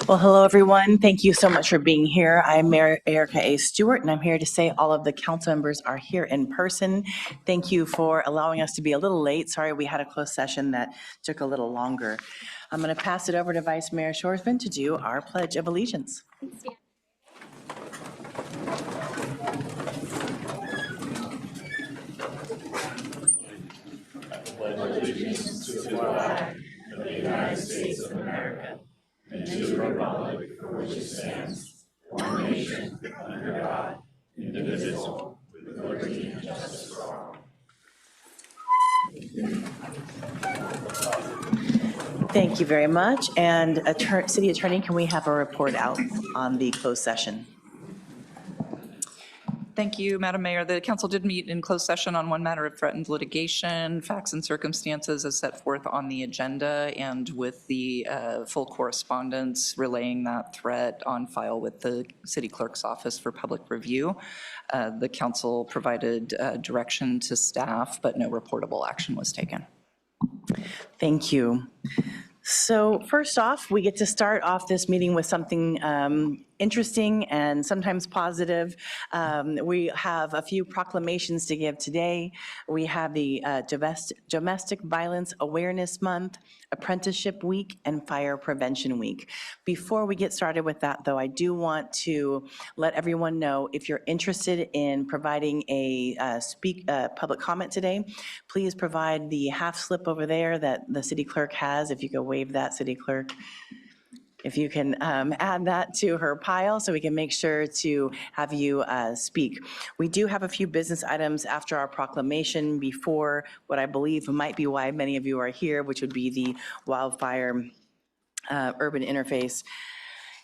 Well, hello, everyone. Thank you so much for being here. I'm Mayor Erica A. Stewart, and I'm here to say all of the council members are here in person. Thank you for allowing us to be a little late. Sorry, we had a closed session that took a little longer. I'm going to pass it over to Vice Mayor Shorsman to do our Pledge of Allegiance. Pledge allegiance to the flag of the United States of America and to the republic for which it stands, one nation, under God, indivisible, with liberty and justice for all. Thank you very much. And City Attorney, can we have a report out on the closed session? Thank you, Madam Mayor. The council did meet in closed session on one matter of threatened litigation, facts and circumstances as set forth on the agenda, and with the full correspondence relaying that threat on file with the city clerk's office for public review. The council provided direction to staff, but no reportable action was taken. Thank you. So first off, we get to start off this meeting with something interesting and sometimes positive. We have a few proclamations to give today. We have the Domestic Violence Awareness Month, Apprenticeship Week, and Fire Prevention Week. Before we get started with that, though, I do want to let everyone know if you're interested in providing a public comment today, please provide the half slip over there that the city clerk has. If you could wave that, city clerk. If you can add that to her pile so we can make sure to have you speak. We do have a few business items after our proclamation before what I believe might be why many of you are here, which would be the wildfire urban interface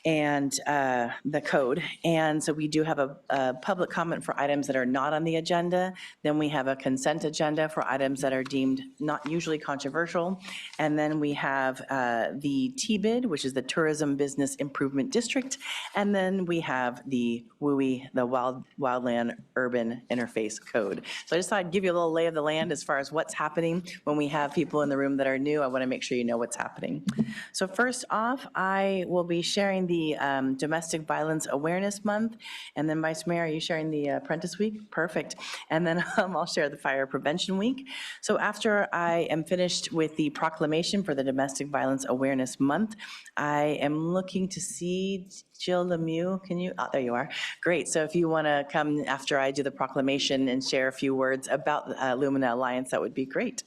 and the code. And so we do have a public comment for items that are not on the agenda. Then we have a consent agenda for items that are deemed not usually controversial. And then we have the TBID, which is the Tourism Business Improvement District. And then we have the WUI, the Wildland Urban Interface Code. So I just thought I'd give you a little lay of the land as far as what's happening. When we have people in the room that are new, I want to make sure you know what's happening. So first off, I will be sharing the Domestic Violence Awareness Month. And then Vice Mayor, are you sharing the Apprentice Week? Perfect. And then I'll share the Fire Prevention Week. So after I am finished with the proclamation for the Domestic Violence Awareness Month, I am looking to see Jill Lemieux. Can you? Oh, there you are. Great. So if you want to come after I do the proclamation and share a few words about Lumina Alliance, that would be great.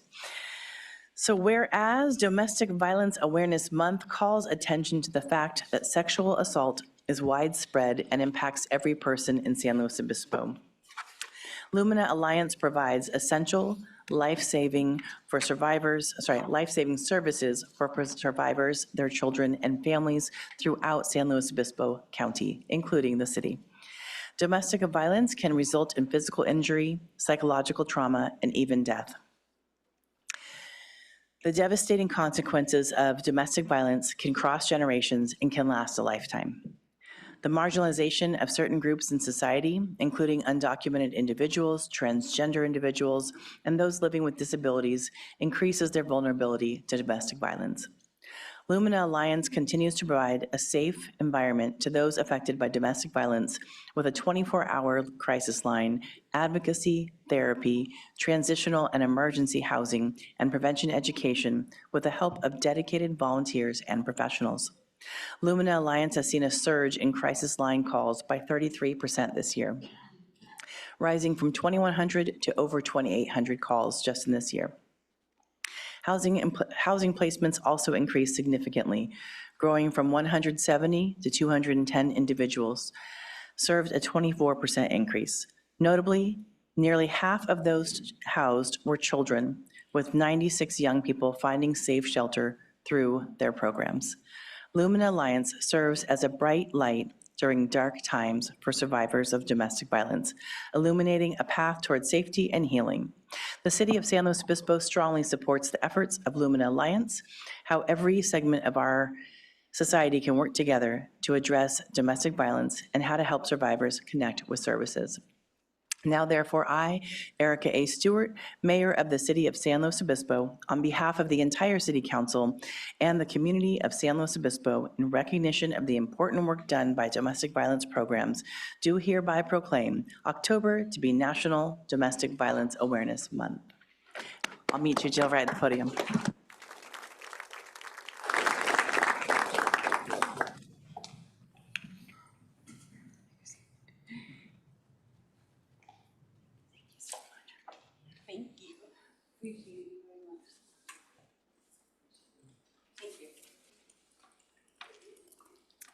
So whereas Domestic Violence Awareness Month calls attention to the fact that sexual assault is widespread and impacts every person in San Luis Obispo. Lumina Alliance provides essential life-saving services for survivors, their children, and families throughout San Luis Obispo County, including the city. Domestic violence can result in physical injury, psychological trauma, and even death. The devastating consequences of domestic violence can cross generations and can last a lifetime. The marginalization of certain groups in society, including undocumented individuals, transgender individuals, and those living with disabilities, increases their vulnerability to domestic violence. Lumina Alliance continues to provide a safe environment to those affected by domestic violence with a 24-hour crisis line, advocacy, therapy, transitional and emergency housing, and prevention education with the help of dedicated volunteers and professionals. Lumina Alliance has seen a surge in crisis line calls by 33% this year, rising from 2,100 to over 2,800 calls just in this year. Housing placements also increased significantly, growing from 170 to 210 individuals, served a 24% increase. Notably, nearly half of those housed were children, with 96 young people finding safe shelter through their programs. Lumina Alliance serves as a bright light during dark times for survivors of domestic violence, illuminating a path toward safety and healing. The City of San Luis Obispo strongly supports the efforts of Lumina Alliance, how every segment of our society can work together to address domestic violence and how to help survivors connect with services. Now therefore, I, Erica A. Stewart, Mayor of the City of San Luis Obispo, on behalf of the entire City Council and the community of San Luis Obispo, in recognition of the important work done by domestic violence programs, do hereby proclaim October to be National Domestic Violence Awareness Month. I'll meet you, Jill, right at the podium.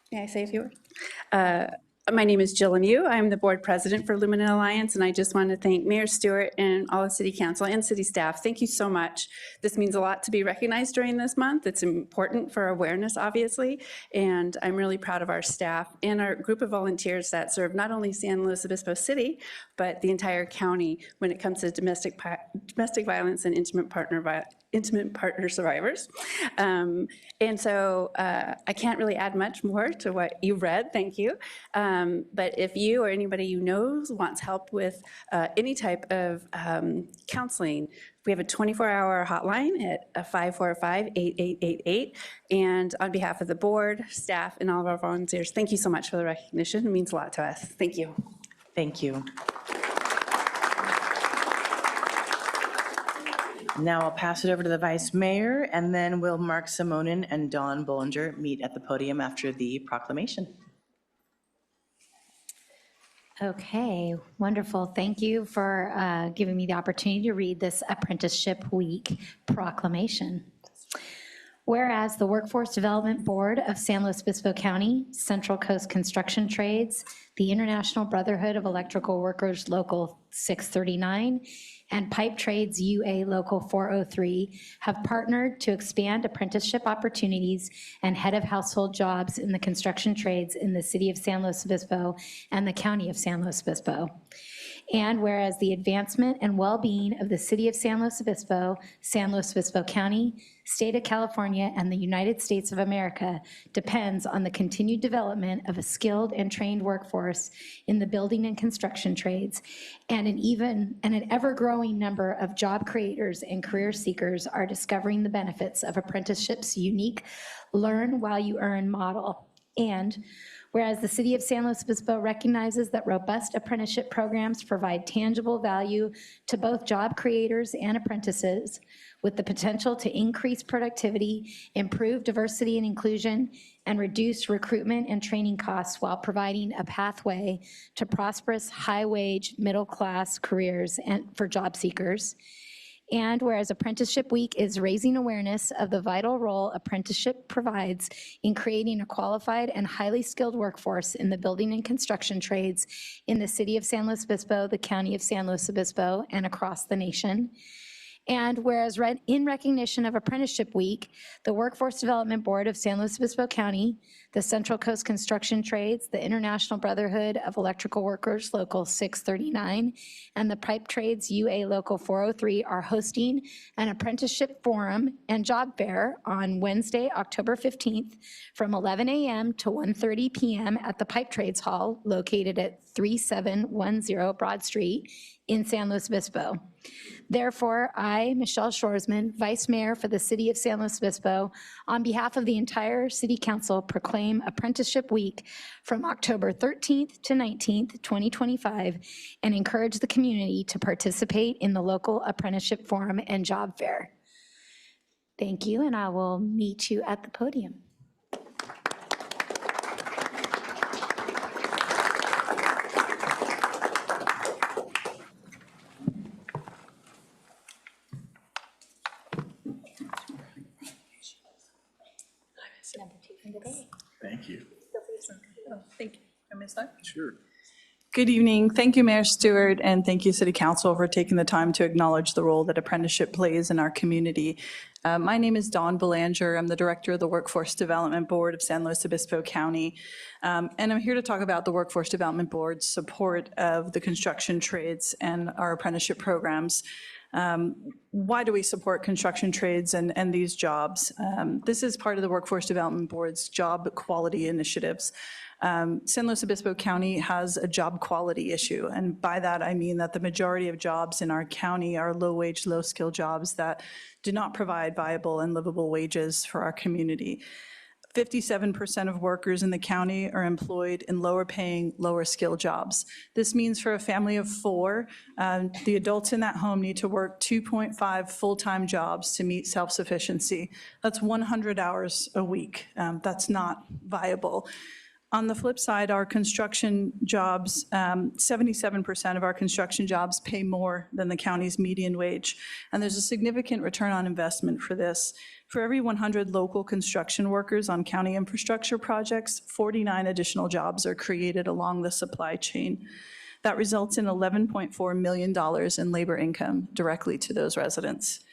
May I say a few words? My name is Jill Lemieux. I'm the board president for Lumina Alliance, and I just want to thank Mayor Stewart and all of City Council and city staff. Thank you so much. This means a lot to be recognized during this month. It's important for awareness, obviously, and I'm really proud of our staff and our group of volunteers that serve not only San Luis Obispo City, but the entire county when it comes to domestic violence and intimate partner survivors. And so I can't really add much more to what you read, thank you. But if you or anybody you know wants help with any type of counseling, we have a 24-hour hotline at 545-8888. And on behalf of the board, staff, and all of our volunteers, thank you so much for the recognition. It means a lot to us. Thank you. Thank you. Now I'll pass it over to the Vice Mayor, and then will Mark Simonin and Dawn Bollinger meet at the podium after the proclamation. Okay, wonderful. Thank you for giving me the opportunity to read this Apprenticeship Week proclamation. Whereas the Workforce Development Board of San Luis Obispo County, Central Coast Construction Trades, the International Brotherhood of Electrical Workers Local 639, and Pipe Trades UA Local 403 have partnered to expand apprenticeship opportunities and head of household jobs in the construction trades in the city of San Luis Obispo and the county of San Luis Obispo. And whereas the advancement and well-being of the city of San Luis Obispo County, state of California, and the United States of America depends on the continued development of a skilled and trained workforce in the building and construction trades, and an ever-growing number of job creators and career seekers are discovering the benefits of apprenticeship's unique learn while you earn model. And whereas the city of San Luis Obispo recognizes that robust apprenticeship programs provide tangible value to both job creators and apprentices, with the potential to increase productivity, improve diversity and inclusion, and reduce recruitment and training costs while providing a pathway to prosperous, high-wage, middle-class careers and for job seekers. And whereas Apprenticeship Week is raising awareness of the vital role apprenticeship provides in creating a qualified and highly skilled workforce in the building and construction trades in the city of San Luis Obispo, the county of San Luis Obispo, and across the nation. And whereas in recognition of Apprenticeship Week, the Workforce Development Board of San Luis Obispo County, the Central Coast Construction Trades, the International Brotherhood of Electrical Workers Local 639, and the Pipe Trades UA Local 403 are hosting an apprenticeship forum and job fair on Wednesday, October 15th from 11 a.m. to 1:30 p.m. at the Pipe Trades Hall located at 3710 Broad Street in San Luis Obispo. Therefore, I, Michelle Shorsman, Vice Mayor for the City of San Luis Obispo, on behalf of the entire City Council, proclaim Apprenticeship Week from October 13th to 19th, 2025, and encourage the community to participate in the local apprenticeship forum and job fair. Thank you, and I will meet you at the podium. Thank you. Thank you. I missed that. Sure. Good evening. Thank you, Mayor Stewart, and thank you, City Council, for taking the time to acknowledge the role that apprenticeship plays in our community. My name is Dawn Belanger. I'm the Director of the Workforce Development Board of San Luis Obispo County, and I'm here to talk about the Workforce Development Board's support of the construction trades and our apprenticeship programs. Why do we support construction trades and these jobs? This is part of the Workforce Development Board's job quality initiatives. San Luis Obispo County has a job quality issue, and by that I mean that the majority of jobs in our county are low-wage, low-skill jobs that do not provide viable and livable wages for our community. 57% of workers in the county are employed in lower-paying, lower-skill jobs. This means for a family of 4, the adults in that home need to work 2.5 full-time jobs to meet self-sufficiency. That's 100 hours a week. That's not viable. On the flip side, our construction jobs, 77% of our construction jobs pay more than the county's median wage, and there's a significant return on investment for this. For every 100 local construction workers on county infrastructure projects, 49 additional jobs are created along the supply chain. That results in $11.4 million in labor income directly to those residents.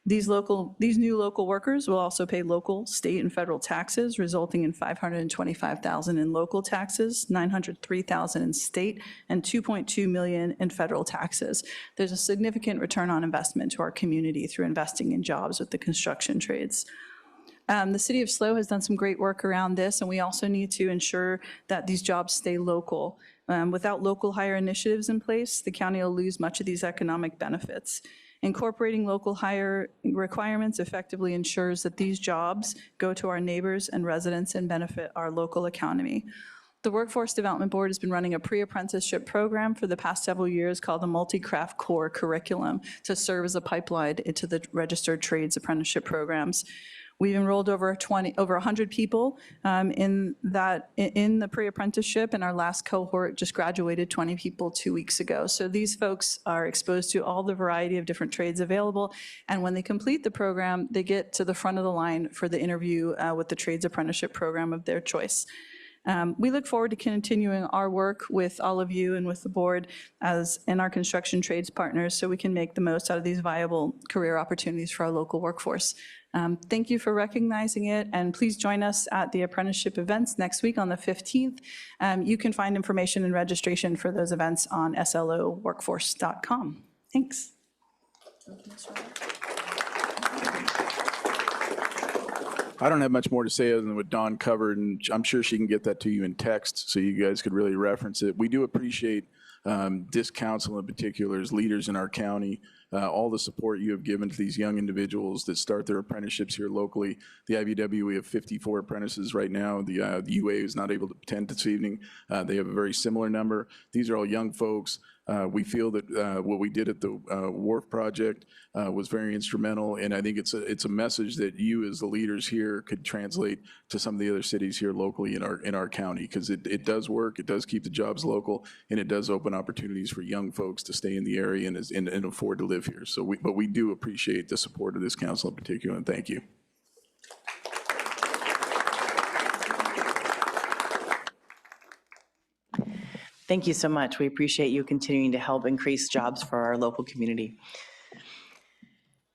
These new local workers will also pay local, state, and federal taxes, resulting in $525,000 in local taxes, $903,000 in state, and $2.2 million in federal taxes. There's a significant return on investment to our community through investing in jobs with the construction trades. The City of SLO has done some great work around this, and we also need to ensure that these jobs stay local. Without local hire initiatives in place, the county will lose much of these economic benefits. Incorporating local hire requirements effectively ensures that these jobs go to our neighbors and residents and benefit our local economy. The Workforce Development Board has been running a pre-apprenticeship program for the past several years called the Multi-Craft Core Curriculum to serve as a pipeline into the registered trades apprenticeship programs. We've enrolled over 100 people in the pre-apprenticeship, and our last cohort just graduated 20 people 2 weeks ago. So these folks are exposed to all the variety of different trades available, and when they complete the program, they get to the front of the line for the interview with the trades apprenticeship program of their choice. We look forward to continuing our work with all of you and with the board and our construction trades partners so we can make the most out of these viable career opportunities for our local workforce. Thank you for recognizing it, and please join us at the apprenticeship events next week on the 15th. You can find information and registration for those events on sloworkforce.com. Thanks. I don't have much more to say other than what Dawn covered, and I'm sure she can get that to you in text so you guys could really reference it. We do appreciate this council in particular, as leaders in our county, all the support you have given to these young individuals that start their apprenticeships here locally. The IBW, we have 54 apprentices right now. The UA is not able to attend this evening. They have a very similar number. These are all young folks. We feel that what we did at the Wharf Project was very instrumental, and I think it's a message that you as the leaders here could translate to some of the other cities here locally in our county, because it does work, it does keep the jobs local, and it does open opportunities for young folks to stay in the area and afford to live here. So but we do appreciate the support of this council in particular, and thank you. Thank you so much. We appreciate you continuing to help increase jobs for our local community.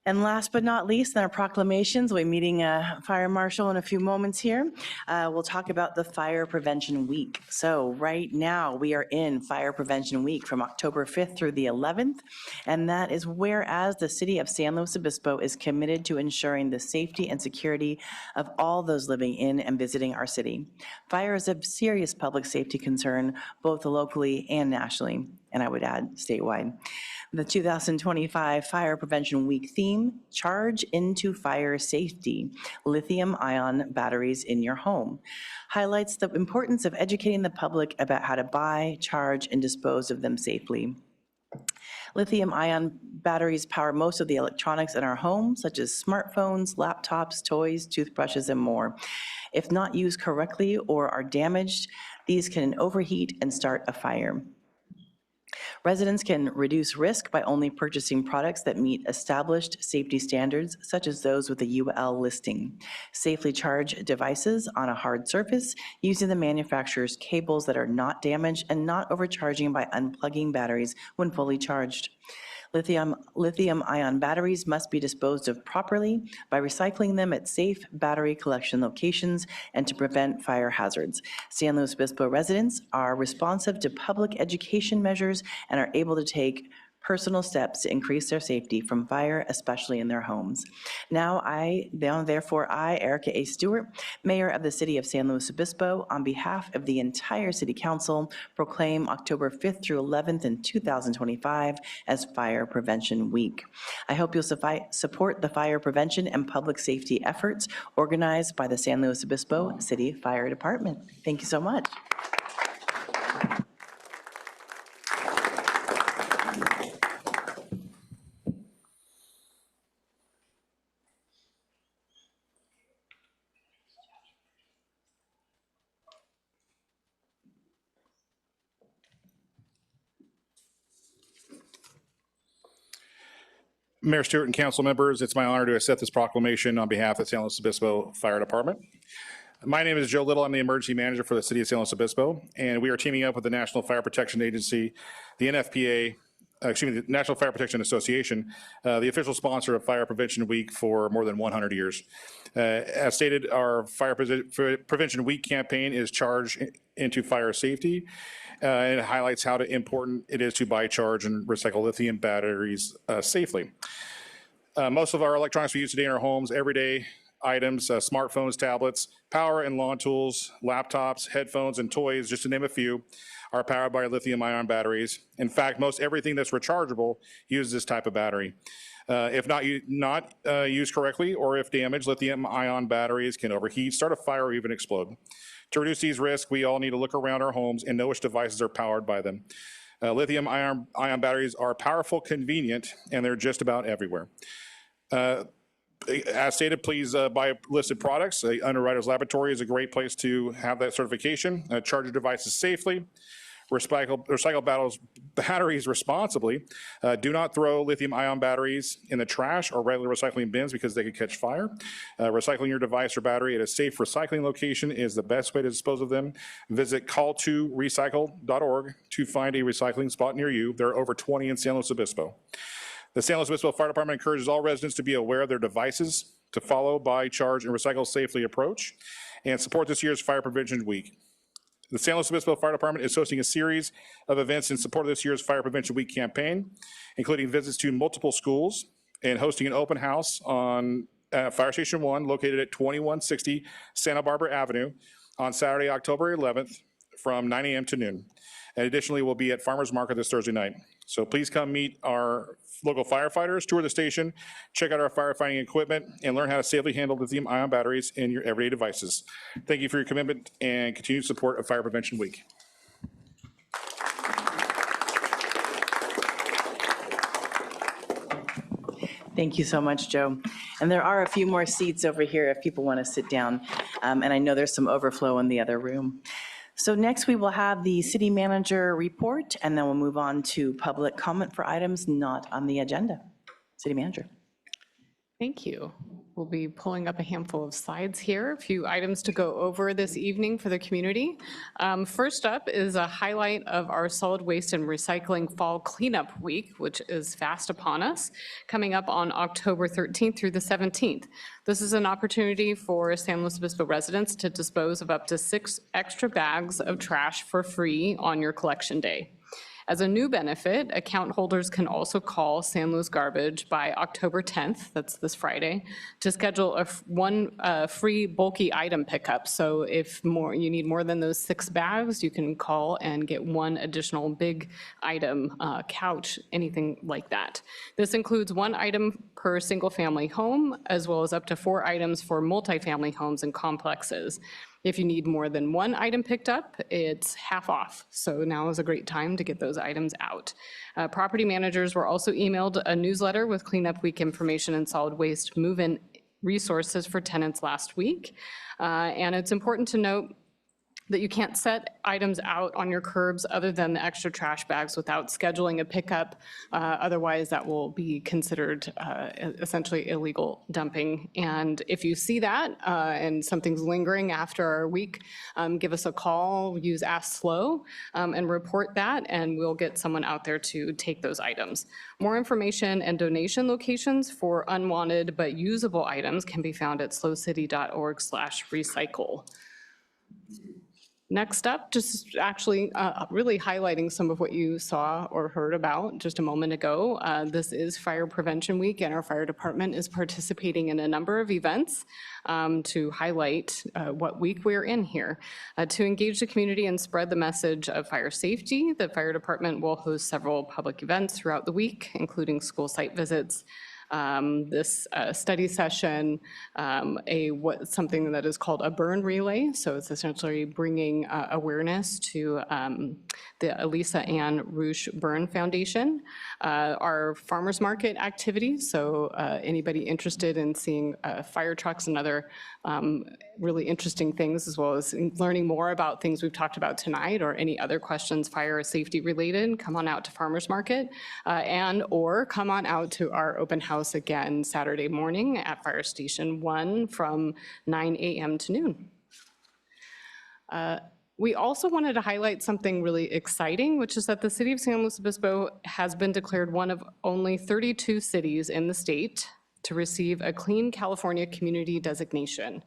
And last but not least, in our proclamations, we're meeting a fire marshal in a few moments here. We'll talk about the Fire Prevention Week. So right now, we are in Fire Prevention Week from October 5th through the 11th, and that is whereas the City of San Luis Obispo is committed to ensuring the safety and security of all those living in and visiting our city. Fire is a serious public safety concern, both locally and nationally, and I would add statewide. The 2025 Fire Prevention Week theme, Charge into Fire Safety, Lithium-ion batteries in your home, highlights the importance of educating the public about how to buy, charge, and dispose of them safely. Lithium-ion batteries power most of the electronics in our home, such as smartphones, laptops, toys, toothbrushes, and more. If not used correctly or are damaged, these can overheat and start a fire. Residents can reduce risk by only purchasing products that meet established safety standards, such as those with a UL listing. Safely charge devices on a hard surface using the manufacturer's cables that are not damaged and not overcharging by unplugging batteries when fully charged. Lithium-ion batteries must be disposed of properly by recycling them at safe battery collection locations and to prevent fire hazards. San Luis Obispo residents are responsive to public education measures and are able to take personal steps to increase their safety from fire, especially in their homes. Therefore, I, Erica A. Stewart, Mayor of the City of San Luis Obispo, on behalf of the entire City Council, proclaim October 5th through 11th in 2025 as Fire Prevention Week. I hope you'll support the fire prevention and public safety efforts organized by the San Luis Obispo City Fire Department. Thank you so much. Mayor Stewart and council members, it's my honor to accept this proclamation on behalf of the San Luis Obispo Fire Department. My name is Joe Little. I'm the emergency manager for the city of San Luis Obispo, and we are teaming up with the National Fire Protection Agency, the NFPA, the National Fire Protection Association, the official sponsor of Fire Prevention Week for more than 100 years. As stated, our Fire Prevention Week campaign is Charge into Fire Safety, and it highlights how important it is to buy, charge, and recycle lithium batteries safely. Most of our electronics we use today in our homes, everyday items, smartphones, tablets, power and lawn tools, laptops, headphones, and toys, just to name a few, are powered by lithium-ion batteries. In fact, most everything that's rechargeable uses this type of battery. If not used correctly, or if damaged, lithium-ion batteries can overheat, start a fire, or even explode. To reduce these risks, we all need to look around our homes and know which devices are powered by them. Lithium-ion batteries are powerful, convenient, and they're just about everywhere. As stated, please buy listed products. Underwriters Laboratory is a great place to have that certification. Charge your devices safely. Recycle batteries responsibly. Do not throw lithium-ion batteries in the trash or regular recycling bins because they could catch fire. Recycling your device or battery at a safe recycling location is the best way to dispose of them. Visit call2recycle.org to find a recycling spot near you. There are over 20 in San Luis Obispo. The San Luis Obispo Fire Department encourages all residents to be aware of their devices, to follow, buy, charge, and recycle safely approach, and support this year's Fire Prevention Week. The San Luis Obispo Fire Department is hosting a series of events in support of this year's Fire Prevention Week campaign, including visits to multiple schools and hosting an open house on Fire Station 1, located at 2160 Santa Barbara Avenue, on Saturday, October 11th, from 9 a.m. to noon. And additionally, we'll be at Farmers Market this Thursday night. So please come meet our local firefighters, tour the station, check out our firefighting equipment, and learn how to safely handle lithium-ion batteries in your everyday devices. Thank you for your commitment and continued support of Fire Prevention Week. Thank you so much, Joe. And there are a few more seats over here if people want to sit down. And I know there's some overflow in the other room. So next we will have the city manager report, and then we'll move on to public comment for items not on the agenda. City manager. Thank you. We'll be pulling up a handful of slides here, a few items to go over this evening for the community. First up is a highlight of our solid waste and recycling fall cleanup week, which is fast upon us, coming up on October 13th through the 17th. This is an opportunity for San Luis Obispo residents to dispose of up to 6 extra bags of trash for free on your collection day. As a new benefit, account holders can also call San Luis Garbage by October 10th, that's this Friday, to schedule one free bulky item pickup. So if you need more than those 6 bags, you can call and get one additional big item, couch, anything like that. This includes 1 item per single family home, as well as up to 4 items for multifamily homes and complexes. If you need more than 1 item picked up, it's half off. So now is a great time to get those items out. Property managers were also emailed a newsletter with cleanup week information and solid waste move-in resources for tenants last week. And it's important to note that you can't set items out on your curbs other than the extra trash bags without scheduling a pickup. Otherwise, that will be considered essentially illegal dumping. And if you see that and something's lingering after our week, give us a call, use Ask Slow, and report that, and we'll get someone out there to take those items. More information and donation locations for unwanted but usable items can be found at slowcity.org/recycle. Next up, just actually really highlighting some of what you saw or heard about just a moment ago. This is Fire Prevention Week, and our fire department is participating in a number of events to highlight what week we're in here. To engage the community and spread the message of fire safety, the fire department will host several public events throughout the week, including school site visits, this study session, something that is called a burn relay. So it's essentially bringing awareness to the Elisa Ann Roosh Burn Foundation. Our farmers market activities, so anybody interested in seeing fire trucks and other really interesting things, as well as learning more about things we've talked about tonight or any other questions fire or safety related, come on out to farmers market or come on out to our open house again Saturday morning at Fire Station 1 from 9 a.m. to noon. We also wanted to highlight something really exciting, which is that the city of San Luis Obispo has been declared one of only 32 cities in the state to receive a Clean California Community designation.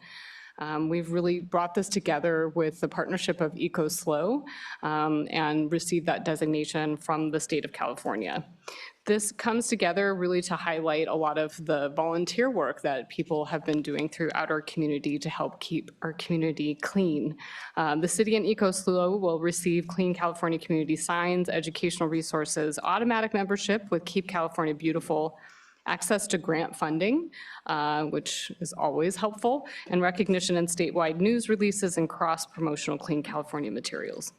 We've really brought this together with the partnership of EcoSlow and received that designation from the state of California. This comes together really to highlight a lot of the volunteer work that people have been doing throughout our community to help keep our community clean. The city and EcoSlow will receive Clean California Community signs, educational resources, automatic membership with Keep California Beautiful, access to grant funding, which is always helpful, and recognition in statewide news releases and cross-promotional Clean California materials.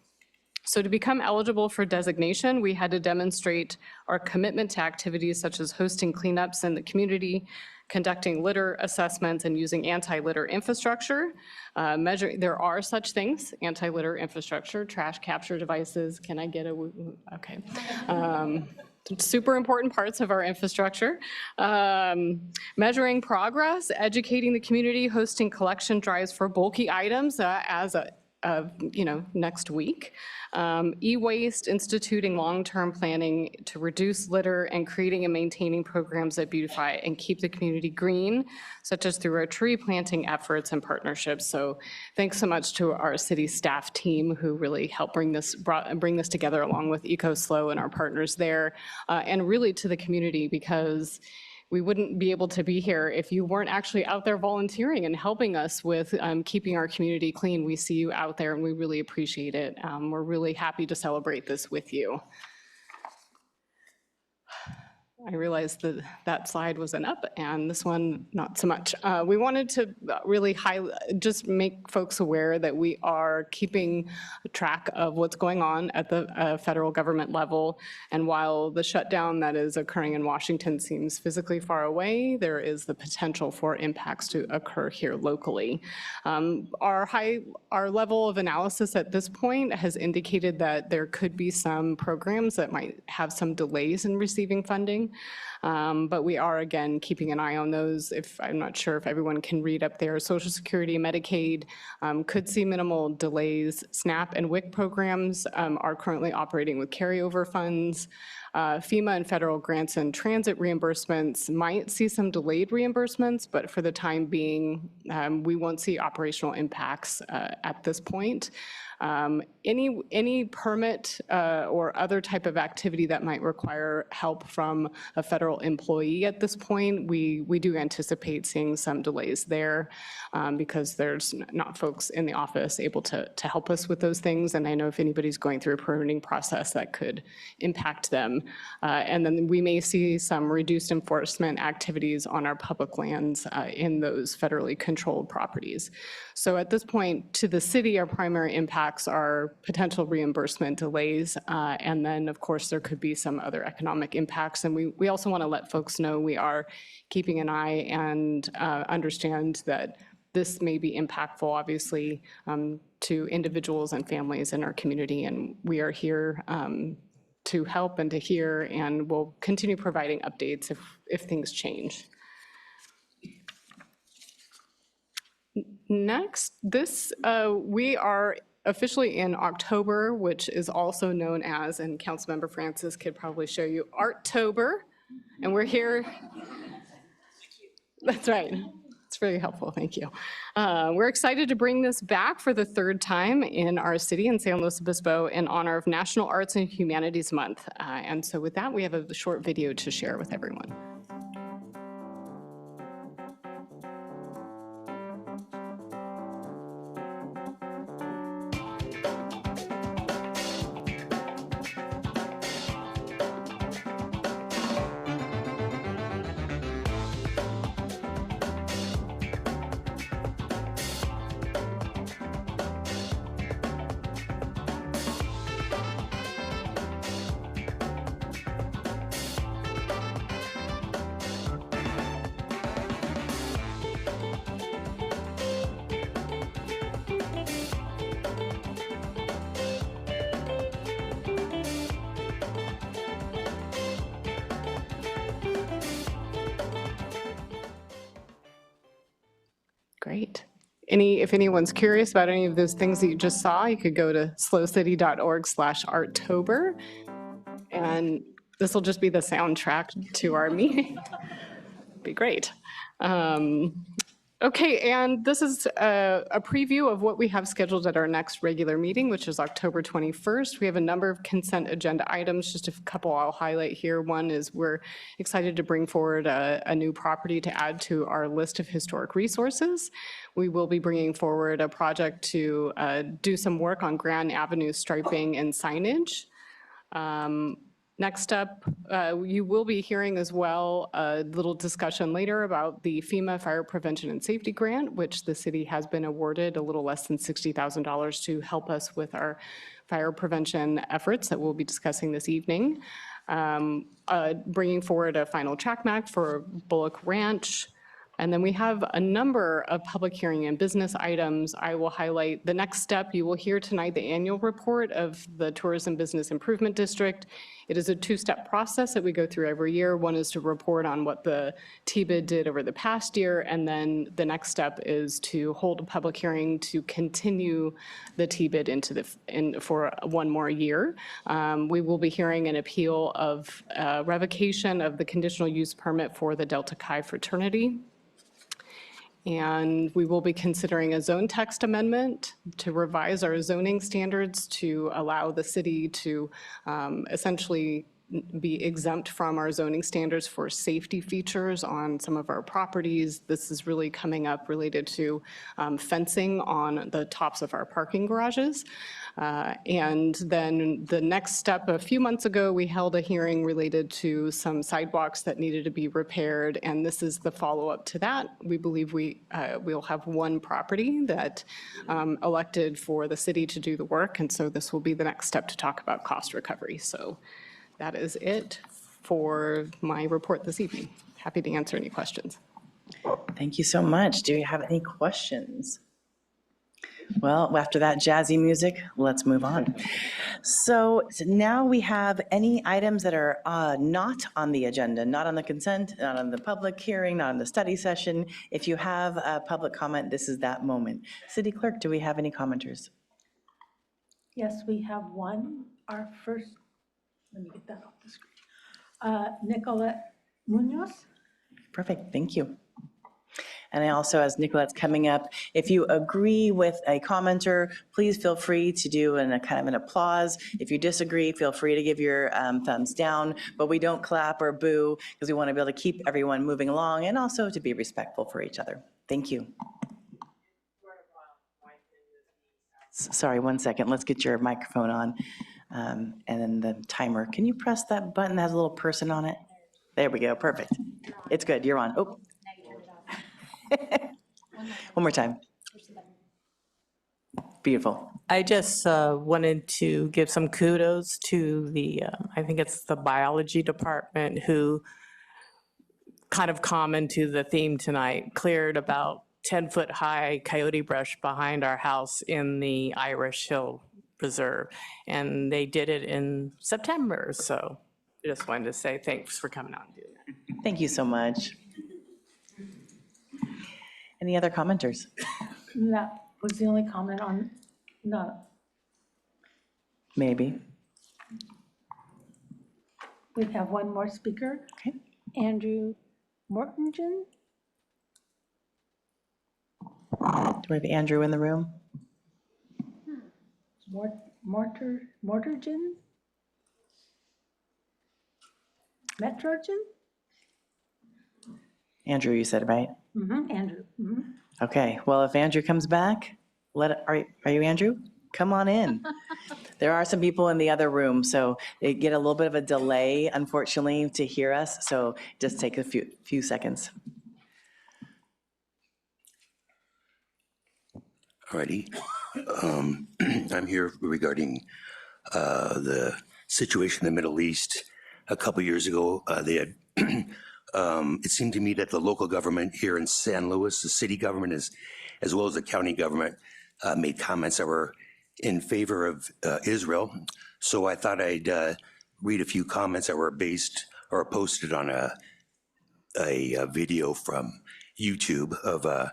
So to become eligible for designation, we had to demonstrate our commitment to activities such as hosting cleanups in the community, conducting litter assessments, and using anti-litter infrastructure. There are such things, anti-litter infrastructure, trash capture devices. Can I get a, okay. Super important parts of our infrastructure. Measuring progress, educating the community, hosting collection drives for bulky items next week. E-waste, instituting long-term planning to reduce litter, and creating and maintaining programs that beautify and keep the community green, such as through our tree planting efforts and partnerships. So thanks so much to our city staff team who really helped bring this together, along with EcoSlow and our partners there, and really to the community, because we wouldn't be able to be here if you weren't actually out there volunteering and helping us with keeping our community clean. We see you out there and we really appreciate it. We're really happy to celebrate this with you. I realized that that slide wasn't up and this one not so much. We wanted to really just make folks aware that we are keeping track of what's going on at the federal government level. And while the shutdown that is occurring in Washington seems physically far away, there is the potential for impacts to occur here locally. Our level of analysis at this point has indicated that there could be some programs that might have some delays in receiving funding. But we are, again, keeping an eye on those. I'm not sure if everyone can read up there. Social Security, Medicaid could see minimal delays. SNAP and WIC programs are currently operating with carryover funds. FEMA and federal grants and transit reimbursements might see some delayed reimbursements, but for the time being, we won't see operational impacts at this point. Any permit or other type of activity that might require help from a federal employee at this point, we do anticipate seeing some delays there because there's not folks in the office able to help us with those things. And I know if anybody's going through a permitting process, that could impact them. And then we may see some reduced enforcement activities on our public lands in those federally controlled properties. So at this point, to the city, our primary impacts are potential reimbursement delays. And then, of course, there could be some other economic impacts. And we also want to let folks know we are keeping an eye and understand that this may be impactful, obviously, to individuals and families in our community. And we are here to help and to hear, and we'll continue providing updates if things change. Next, we are officially in October, which is also known as, and Councilmember Francis could probably show you, Arttober, and we're here. That's right. It's very helpful, thank you. We're excited to bring this back for the third time in our city in San Luis Obispo in honor of National Arts and Humanities Month. And so with that, we have a short video to share with everyone. Great. If anyone's curious about any of those things that you just saw, you could go to slowcity.org/Arttober. And this will just be the soundtrack to our meeting. Be great. Okay, and this is a preview of what we have scheduled at our next regular meeting, which is October 21st. We have a number of consent agenda items, just a couple I'll highlight here. One is we're excited to bring forward a new property to add to our list of historic resources. We will be bringing forward a project to do some work on Grand Avenue striping and signage. Next up, you will be hearing as well a little discussion later about the FEMA Fire Prevention and Safety Grant, which the city has been awarded a little less than $60,000 to help us with our fire prevention efforts that we'll be discussing this evening. Bringing forward a final track map for Bullock Ranch. And then we have a number of public hearing and business items. I will highlight the next step. You will hear tonight the annual report of the Tourism Business Improvement District. It is a two-step process that we go through every year. One is to report on what the TBID did over the past year, and then the next step is to hold a public hearing to continue the TBID for one more year. We will be hearing an appeal of revocation of the conditional use permit for the Delta Chi fraternity. And we will be considering a zone text amendment to revise our zoning standards to allow the city to essentially be exempt from our zoning standards for safety features on some of our properties. This is really coming up related to fencing on the tops of our parking garages. And then the next step, a few months ago, we held a hearing related to some sidewalks that needed to be repaired, and this is the follow-up to that. We believe we'll have one property that elected for the city to do the work, and so this will be the next step to talk about cost recovery. So that is it for my report this evening. Happy to answer any questions. Thank you so much. Do you have any questions? Well, after that jazzy music, let's move on. So now we have any items that are not on the agenda, not on the consent, not on the public hearing, not on the study session. If you have a public comment, this is that moment. City Clerk, do we have any commenters? Yes, we have one. Our first, let me get that off the screen. Nicolette Munoz. Perfect, thank you. And I also, as Nicolette's coming up, if you agree with a commenter, please feel free to do a kind of an applause. If you disagree, feel free to give your thumbs down, but we don't clap or boo because we want to be able to keep everyone moving along and also to be respectful for each other. Thank you. Sorry, 1 second. Let's get your microphone on. And then the timer. Can you press that button that has a little person on it? There we go. Perfect. It's good. You're on. Oh. One more time. Beautiful. I just wanted to give some kudos to the, I think it's the biology department who kind of common to the theme tonight, cleared about 10-foot high coyote brush behind our house in the Irish Hill Preserve. And they did it in September. So I just wanted to say thanks for coming out and doing that. Thank you so much. Any other commenters? That was the only comment on, no. Maybe. We have one more speaker. Okay. Andrew Mortingen. Do we have Andrew in the room? Mortargen? Metrogen? Andrew, you said, right? Andrew. Okay, well, if Andrew comes back, are you Andrew? Come on in. There are some people in the other room, so they get a little bit of a delay, unfortunately, to hear us, so just take a few seconds. Alrighty. I'm here regarding the situation in the Middle East. A couple years ago, they had, it seemed to me that the local government here in San Luis, the city government, as well as the county government, made comments that were in favor of Israel. So I thought I'd read a few comments that were based or posted on a video from YouTube of a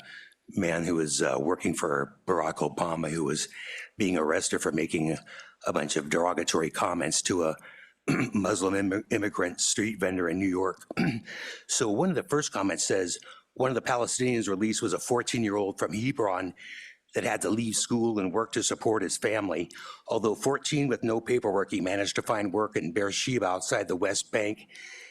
man who was working for Barack Obama, who was being arrested for making a bunch of derogatory comments to a Muslim immigrant street vendor in New York. So one of the first comments says, one of the Palestinians released was a 14-year-old from Hebron that had to leave school and work to support his family. Although 14 with no paperwork, he managed to find work in Beersheba outside the West Bank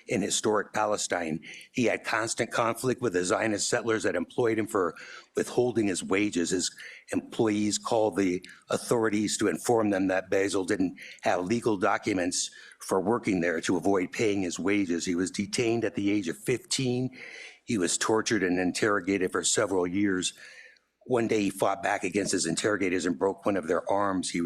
in historic Palestine. He had constant conflict with the Zionist settlers that employed him for withholding his wages. His employees called the authorities to inform them that Basil didn't have legal documents for working there to avoid paying his wages. He was detained at the age of 15. He was tortured and interrogated for several years. One day he fought back against his interrogators and broke one of their arms. He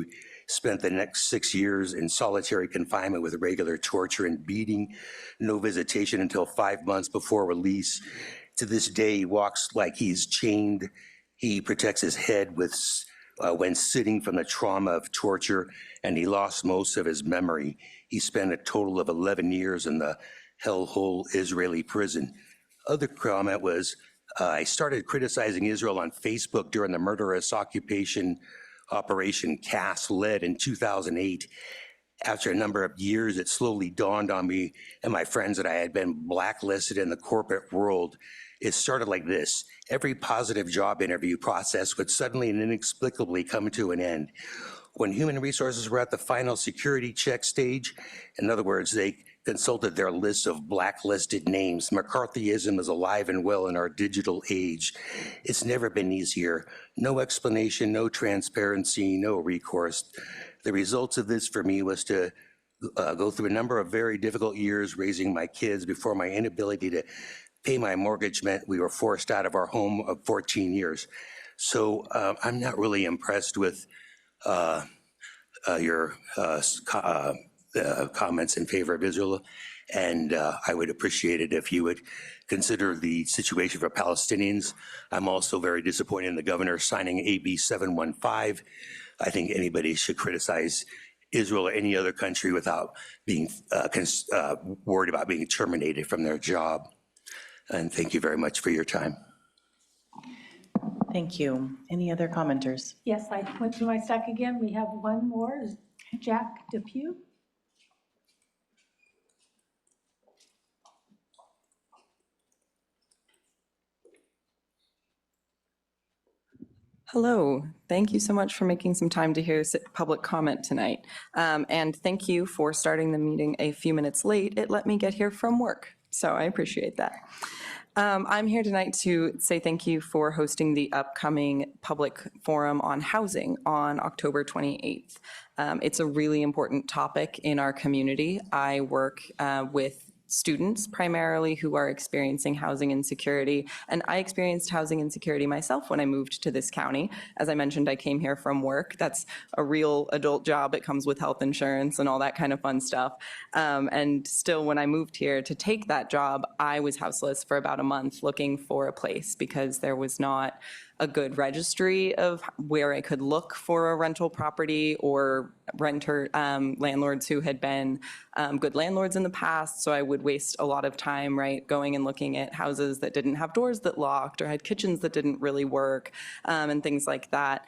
spent the next 6 years in solitary confinement with regular torture and beating, no visitation until 5 months before release. To this day, he walks like he's chained. He protects his head with when sitting from the trauma of torture, and he lost most of his memory. He spent a total of 11 years in the hellhole Israeli prison. Other comment was, I started criticizing Israel on Facebook during the murderous occupation Operation Cast led in 2008. After a number of years, it slowly dawned on me and my friends that I had been blacklisted in the corporate world. It started like this. Every positive job interview process would suddenly and inexplicably come to an end. When human resources were at the final security check stage, in other words, they consulted their list of blacklisted names. McCarthyism is alive and well in our digital age. It's never been easier. No explanation, no transparency, no recourse. The results of this for me was to go through a number of very difficult years raising my kids before my inability to pay my mortgage meant we were forced out of our home of 14 years. So I'm not really impressed with your comments in favor of Israel, and I would appreciate it if you would consider the situation for Palestinians. I'm also very disappointed in the governor signing AB 715. I think anybody should criticize Israel or any other country without being worried about being terminated from their job. And thank you very much for your time. Thank you. Any other commenters? Yes, I went through my stack again. We have one more, Jack Depew. Hello, thank you so much for making some time to hear public comment tonight. And thank you for starting the meeting a few minutes late. It let me get here from work, so I appreciate that. I'm here tonight to say thank you for hosting the upcoming public forum on housing on October 28th. It's a really important topic in our community. I work with students primarily who are experiencing housing insecurity. And I experienced housing insecurity myself when I moved to this county. As I mentioned, I came here from work. That's a real adult job. It comes with health insurance and all that kind of fun stuff. And still, when I moved here to take that job, I was houseless for about a month looking for a place because there was not a good registry of where I could look for a rental property or landlords who had been good landlords in the past. So I would waste a lot of time, right, going and looking at houses that didn't have doors that locked or had kitchens that didn't really work and things like that,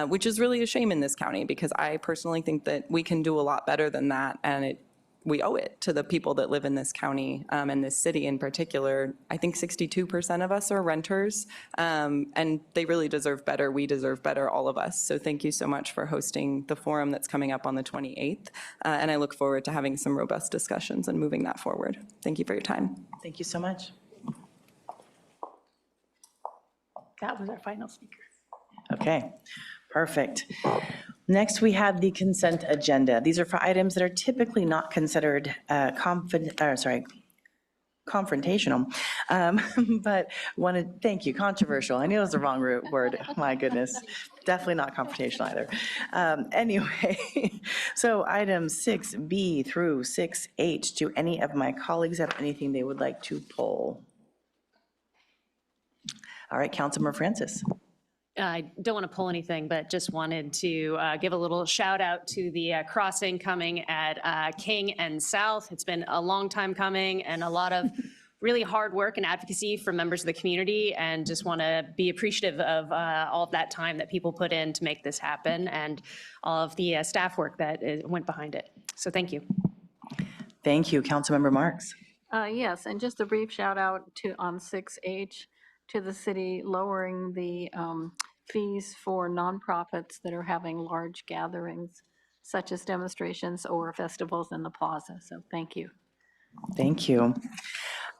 which is really a shame in this county because I personally think that we can do a lot better than that. And we owe it to the people that live in this county and this city in particular. I think 62% of us are renters, and they really deserve better. We deserve better, all of us. So thank you so much for hosting the forum that's coming up on the 28th. And I look forward to having some robust discussions and moving that forward. Thank you for your time. Thank you so much. That was our final speaker. Okay, perfect. Next, we have the consent agenda. These are for items that are typically not considered confrontational, but wanted, thank you, controversial. I knew it was the wrong word, my goodness. Definitely not confrontational either. Anyway, so items 6B through 6H, do any of my colleagues have anything they would like to pull? All right, Councilmember Francis. I don't want to pull anything, but just wanted to give a little shout out to the crossing coming at King and South. It's been a long time coming and a lot of really hard work and advocacy from members of the community, and just want to be appreciative of all of that time that people put in to make this happen and all of the staff work that went behind it. So thank you. Thank you, Councilmember Marks. Yes, and just a brief shout out to on 6H to the city lowering the fees for nonprofits that are having large gatherings, such as demonstrations or festivals in the plaza. So thank you. Thank you.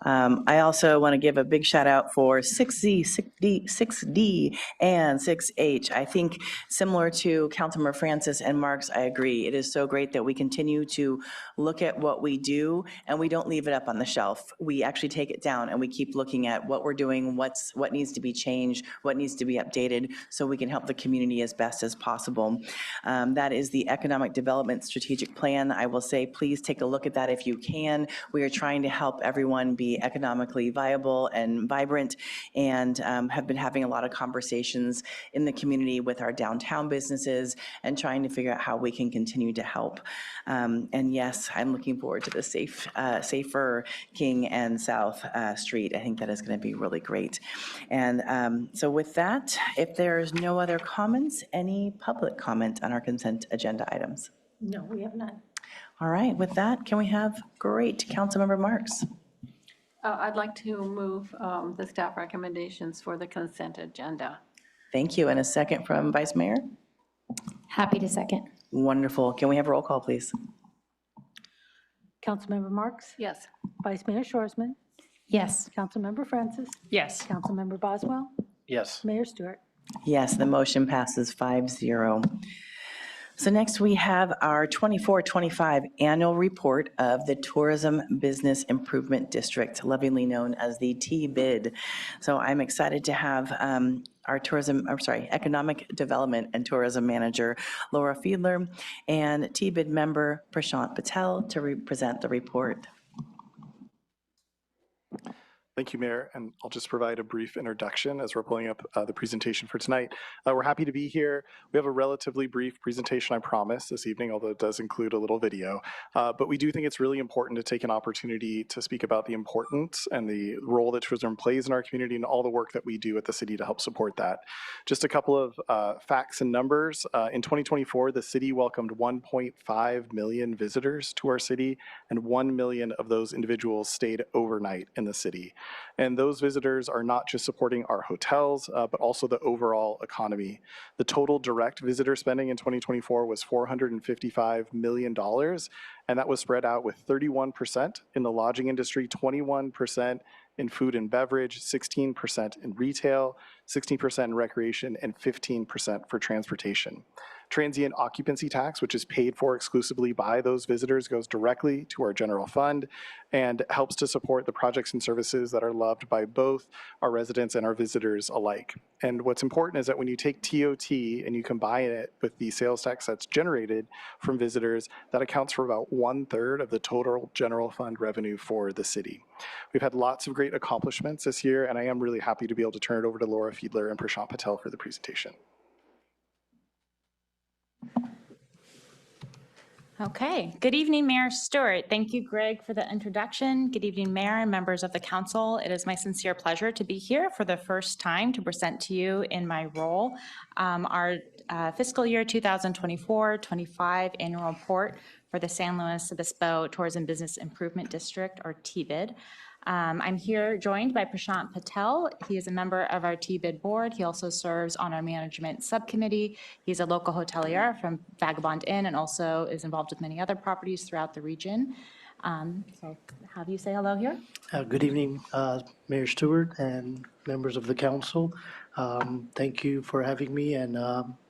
I also want to give a big shout out for 6Z, 6D, and 6H. I think similar to Councilmember Francis and Marks, I agree. It is so great that we continue to look at what we do and we don't leave it up on the shelf. We actually take it down and we keep looking at what we're doing, what needs to be changed, what needs to be updated, so we can help the community as best as possible. That is the Economic Development Strategic Plan. I will say, please take a look at that if you can. We are trying to help everyone be economically viable and vibrant, and have been having a lot of conversations in the community with our downtown businesses and trying to figure out how we can continue to help. And yes, I'm looking forward to the safer King and South Street. I think that is going to be really great. And so with that, if there's no other comments, any public comment on our consent agenda items? No, we have none. All right, with that, can we have, great, Councilmember Marks? I'd like to move the staff recommendations for the consent agenda. Thank you, and a second from Vice Mayor? Happy to second. Wonderful, can we have a roll call, please? Councilmember Marks? Yes. Vice Mayor Shorsman? Yes. Councilmember Francis? Yes. Councilmember Boswell? Yes. Mayor Stewart? Yes, the motion passes 5-0. So next we have our 24-25 annual report of the Tourism Business Improvement District, lovingly known as the TBID. So I'm excited to have our Economic Development and Tourism Manager, Laura Fiedler, and TBID member, Prashant Patel, to present the report. Thank you, Mayor, and I'll just provide a brief introduction as we're pulling up the presentation for tonight. We're happy to be here. We have a relatively brief presentation, I promise, this evening, although it does include a little video. But we do think it's really important to take an opportunity to speak about the importance and the role that tourism plays in our community and all the work that we do at the city to help support that. Just a couple of facts and numbers. In 2024, the city welcomed 1.5 million visitors to our city, and 1 million of those individuals stayed overnight in the city. And those visitors are not just supporting our hotels, but also the overall economy. The total direct visitor spending in 2024 was $455 million, and that was spread out with 31% in the lodging industry, 21% in food and beverage, 16% in retail, 16% in recreation, and 15% for transportation. Transient occupancy tax, which is paid for exclusively by those visitors, goes directly to our general fund and helps to support the projects and services that are loved by both our residents and our visitors alike. And what's important is that when you take TOT and you combine it with the sales tax that's generated from visitors, that accounts for about 1/3 of the total general fund revenue for the city. We've had lots of great accomplishments this year, and I am really happy to be able to turn it over to Laura Fiedler and Prashant Patel for the presentation. Okay, good evening, Mayor Stewart. Thank you, Greg, for the introduction. Good evening, Mayor and members of the council. It is my sincere pleasure to be here for the first time to present to you in my role our fiscal year 2024-25 annual report for the San Luis Obispo Tourism Business Improvement District, or TBID. I'm here joined by Prashant Patel. He is a member of our TBID board. He also serves on our management subcommittee. He's a local hotelier from Vagabond Inn and also is involved with many other properties throughout the region. So have you say hello here? Good evening, Mayor Stewart and members of the council. Thank you for having me and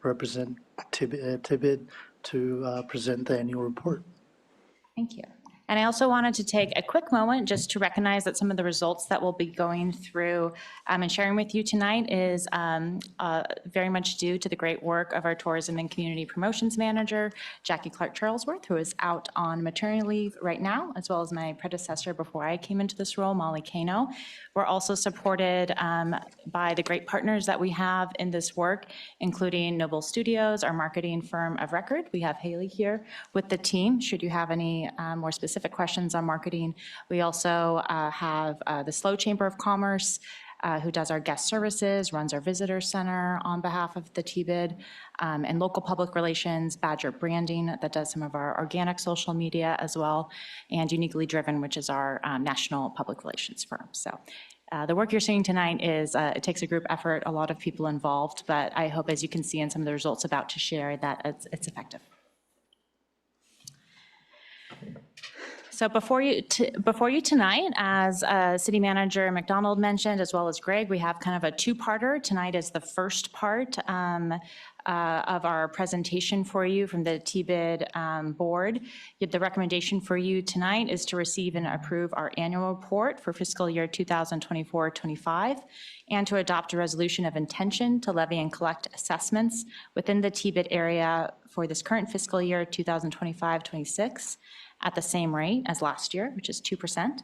represent TBID to present the annual report. Thank you. And I also wanted to take a quick moment just to recognize that some of the results that we'll be going through and sharing with you tonight is very much due to the great work of our Tourism and Community Promotions Manager, Jackie Clark-Charlesworth, who is out on maternity leave right now, as well as my predecessor before I came into this role, Molly Kano. We're also supported by the great partners that we have in this work, including Noble Studios, our marketing firm of record. We have Haley here with the team, should you have any more specific questions on marketing. We also have the SLO Chamber of Commerce, who does our guest services, runs our visitor center on behalf of the TBID, and local public relations, Badger Branding, that does some of our organic social media as well, and Uniquely Driven, which is our national public relations firm. So the work you're seeing tonight is, it takes a group effort, a lot of people involved, but I hope, as you can see in some of the results about to share, that it's effective. So before you tonight, as City Manager McDonald mentioned, as well as Greg, we have kind of a two-parter. Tonight is the first part of our presentation for you from the TBID board. The recommendation for you tonight is to receive and approve our annual report for fiscal year 2024-25 and to adopt a resolution of intention to levy and collect assessments within the TBID area for this current fiscal year 2025-26. At the same rate as last year, which is 2%.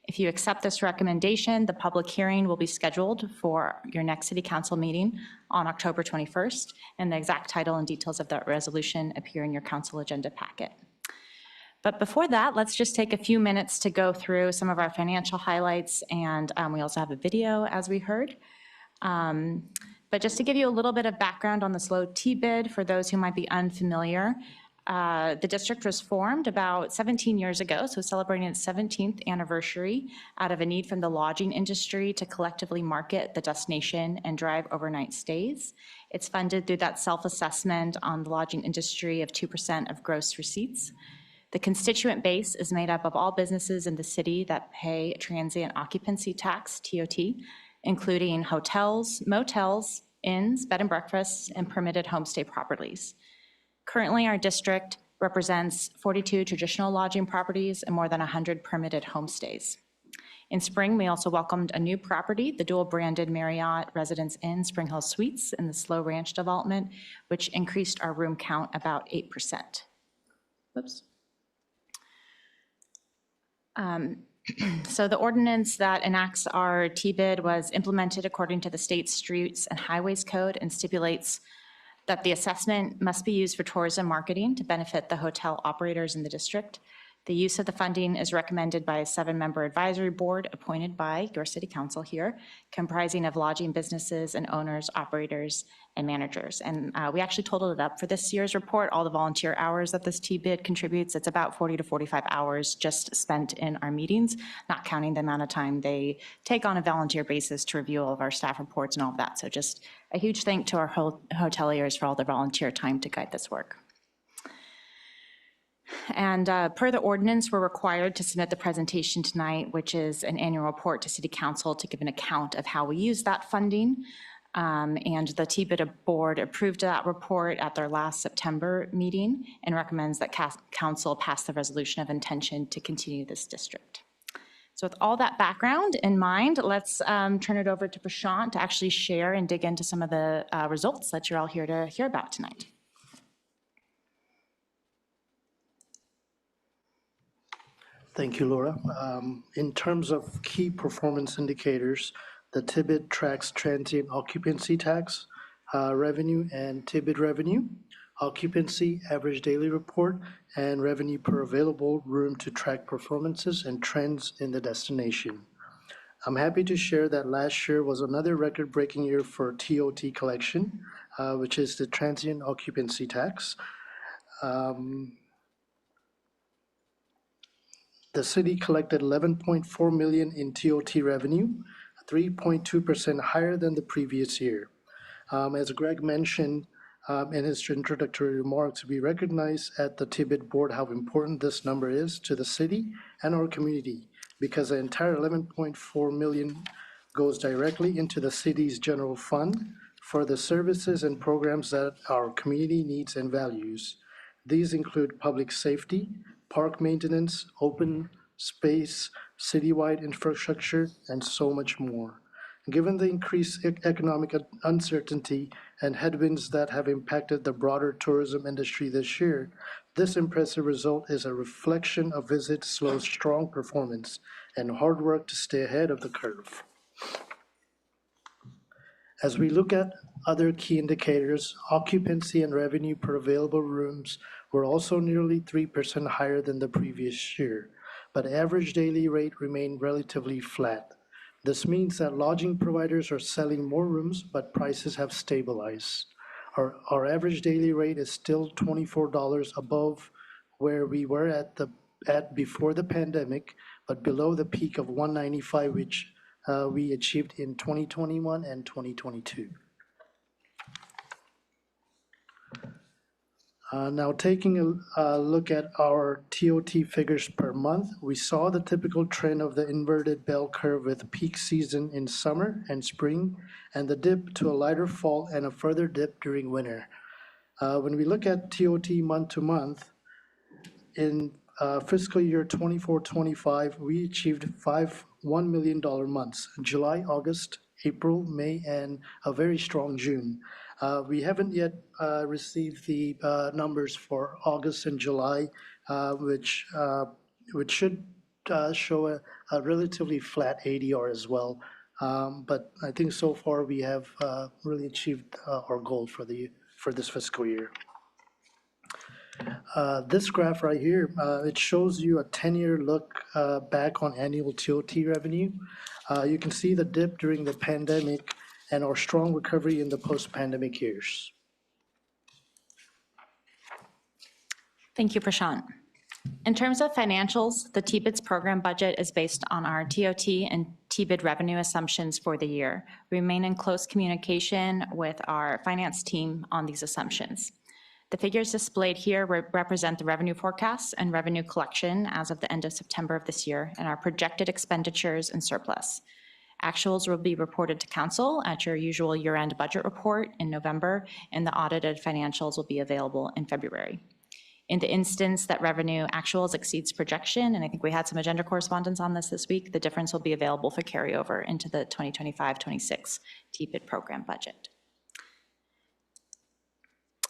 If you accept this recommendation, the public hearing will be scheduled for your next City Council meeting on October 21st, and the exact title and details of that resolution appear in your council agenda packet. But before that, let's just take a few minutes to go through some of our financial highlights, and we also have a video, as we heard. But just to give you a little bit of background on the SLO TBID, for those who might be unfamiliar, the district was formed about 17 years ago, so celebrating its 17th anniversary out of a need from the lodging industry to collectively market the destination and drive overnight stays. It's funded through that self-assessment on the lodging industry of 2% of gross receipts. The constituent base is made up of all businesses in the city that pay transient occupancy tax, TOT, including hotels, motels, inns, bed and breakfasts, and permitted homestay properties. Currently, our district represents 42 traditional lodging properties and more than 100 permitted homestays. In spring, we also welcomed a new property, the dual-branded Marriott Residence Inn Spring Hill Suites in the SLO Ranch development, which increased our room count about 8%. Whoops. So the ordinance that enacts our TBID was implemented according to the state Streets and Highways Code and stipulates that the assessment must be used for tourism marketing to benefit the hotel operators in the district. The use of the funding is recommended by a 7-member advisory board appointed by your city council here, comprising of lodging businesses and owners, operators, and managers. And we actually totaled it up for this year's report, all the volunteer hours that this TBID contributes. It's about 40 to 45 hours just spent in our meetings, not counting the amount of time they take on a volunteer basis to review all of our staff reports and all of that. So just a huge thank to our hoteliers for all their volunteer time to guide this work. And per the ordinance, we're required to submit the presentation tonight, which is an annual report to City Council to give an account of how we use that funding. And the TBID board approved that report at their last September meeting and recommends that council pass the resolution of intention to continue this district. So with all that background in mind, let's turn it over to Prashant to actually share and dig into some of the results that you're all here to hear about tonight. Thank you, Laura. In terms of key performance indicators, the TBID tracks transient occupancy tax revenue and TBID revenue. occupancy, average daily report, and revenue per available room to track performances and trends in the destination. I'm happy to share that last year was another record-breaking year for TOT collection, which is the transient occupancy tax. The city collected $11.4 million in TOT revenue, 3.2% higher than the previous year. As Greg mentioned in his introductory remarks, we recognize at the TIBIT board how important this number is to the city and our community, because the entire $11.4 million goes directly into the city's general fund for the services and programs that our community needs and values. These include public safety, park maintenance, open space, citywide infrastructure, and so much more. Given the increased economic uncertainty and headwinds that have impacted the broader tourism industry this year, this impressive result is a reflection of Visit Slow's strong performance and hard work to stay ahead of the curve. As we look at other key indicators, occupancy and revenue per available rooms were also nearly 3% higher than the previous year, but average daily rate remained relatively flat. This means that lodging providers are selling more rooms, but prices have stabilized. Our average daily rate is still $24 above where we were at before the pandemic, but below the peak of $195, which we achieved in 2021 and 2022. Now taking a look at our TOT figures per month, we saw the typical trend of the inverted bell curve with peak season in summer and spring, and the dip to a lighter fall and a further dip during winter. When we look at TOT month to month, in fiscal year 24-25, we achieved 5 $1 million months, July, August, April, May, and a very strong June. We haven't yet received the numbers for August and July, which should show a relatively flat ADR as well. But I think so far we have really achieved our goal for this fiscal year. This graph right here, it shows you a 10-year look back on annual TOT revenue. You can see the dip during the pandemic and our strong recovery in the post-pandemic years. Thank you, Prashant. In terms of financials, the TBID's program budget is based on our TOT and TBID revenue assumptions for the year. We remain in close communication with our finance team on these assumptions. The figures displayed here represent the revenue forecasts and revenue collection as of the end of September of this year and our projected expenditures and surplus. Actuals will be reported to council at your usual year-end budget report in November, and the audited financials will be available in February. In the instance that revenue actuals exceeds projection, and I think we had some agenda correspondence on this week, the difference will be available for carryover into the 2025-26 TBID program budget.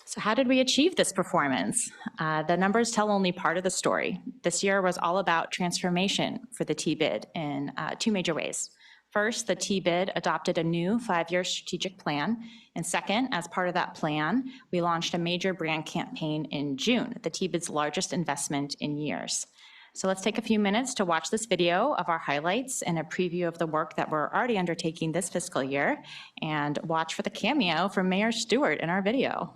So how did we achieve this performance? The numbers tell only part of the story. This year was all about transformation for the TBID in 2 major ways. First, the TBID adopted a new 5-year strategic plan. And second, as part of that plan, we launched a major brand campaign in June, the TBID's largest investment in years. So let's take a few minutes to watch this video of our highlights and a preview of the work that we're already undertaking this fiscal year, and watch for the cameo from Mayor Stewart in our video.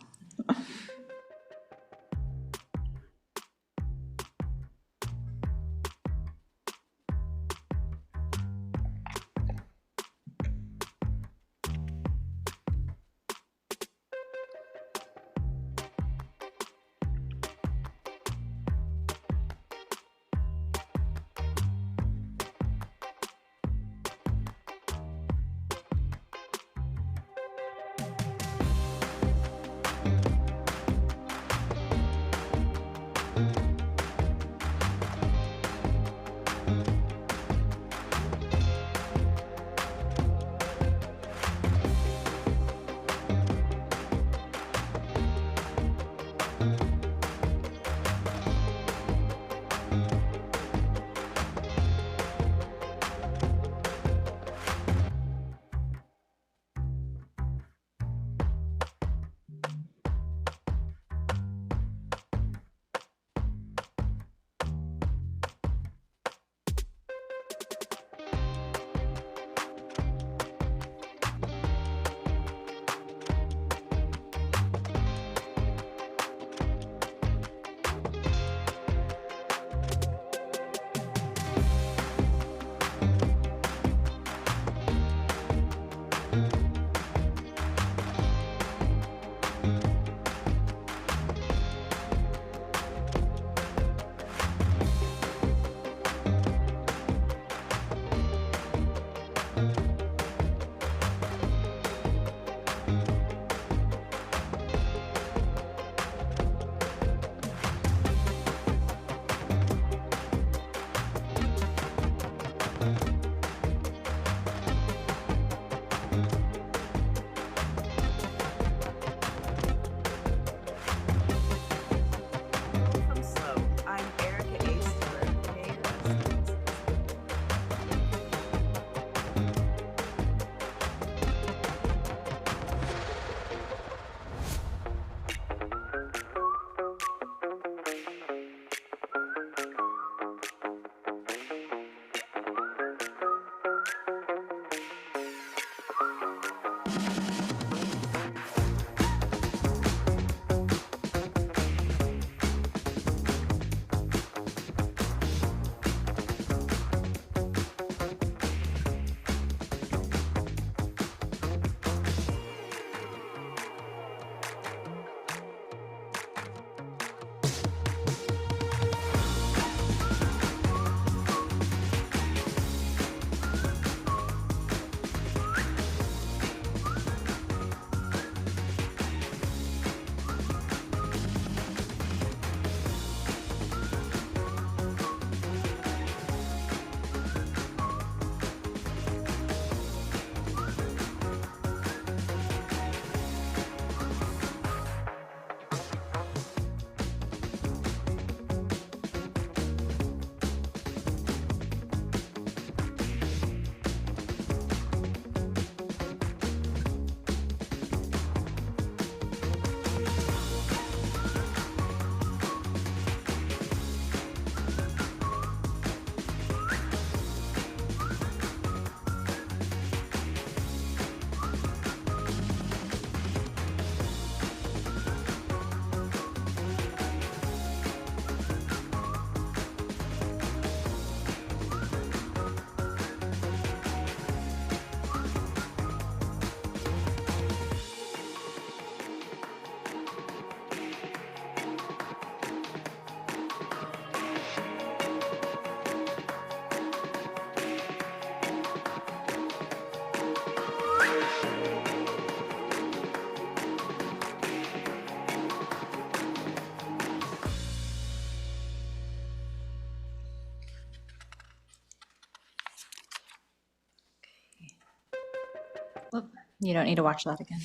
You don't need to watch that again.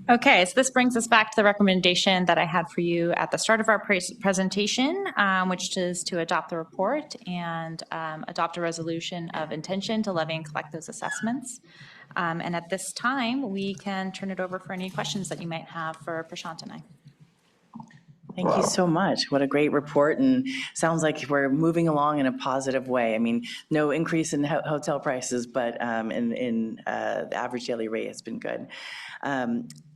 Okay, so this brings us back to the recommendation that I had for you at the start of our presentation, which is to adopt the report and adopt a resolution of intention to levy and collect those assessments. And at this time, we can turn it over for any questions that you might have for Prashant and I. Thank you so much. What a great report, and sounds like we're moving along in a positive way. I mean, no increase in hotel prices, but in the average daily rate has been good.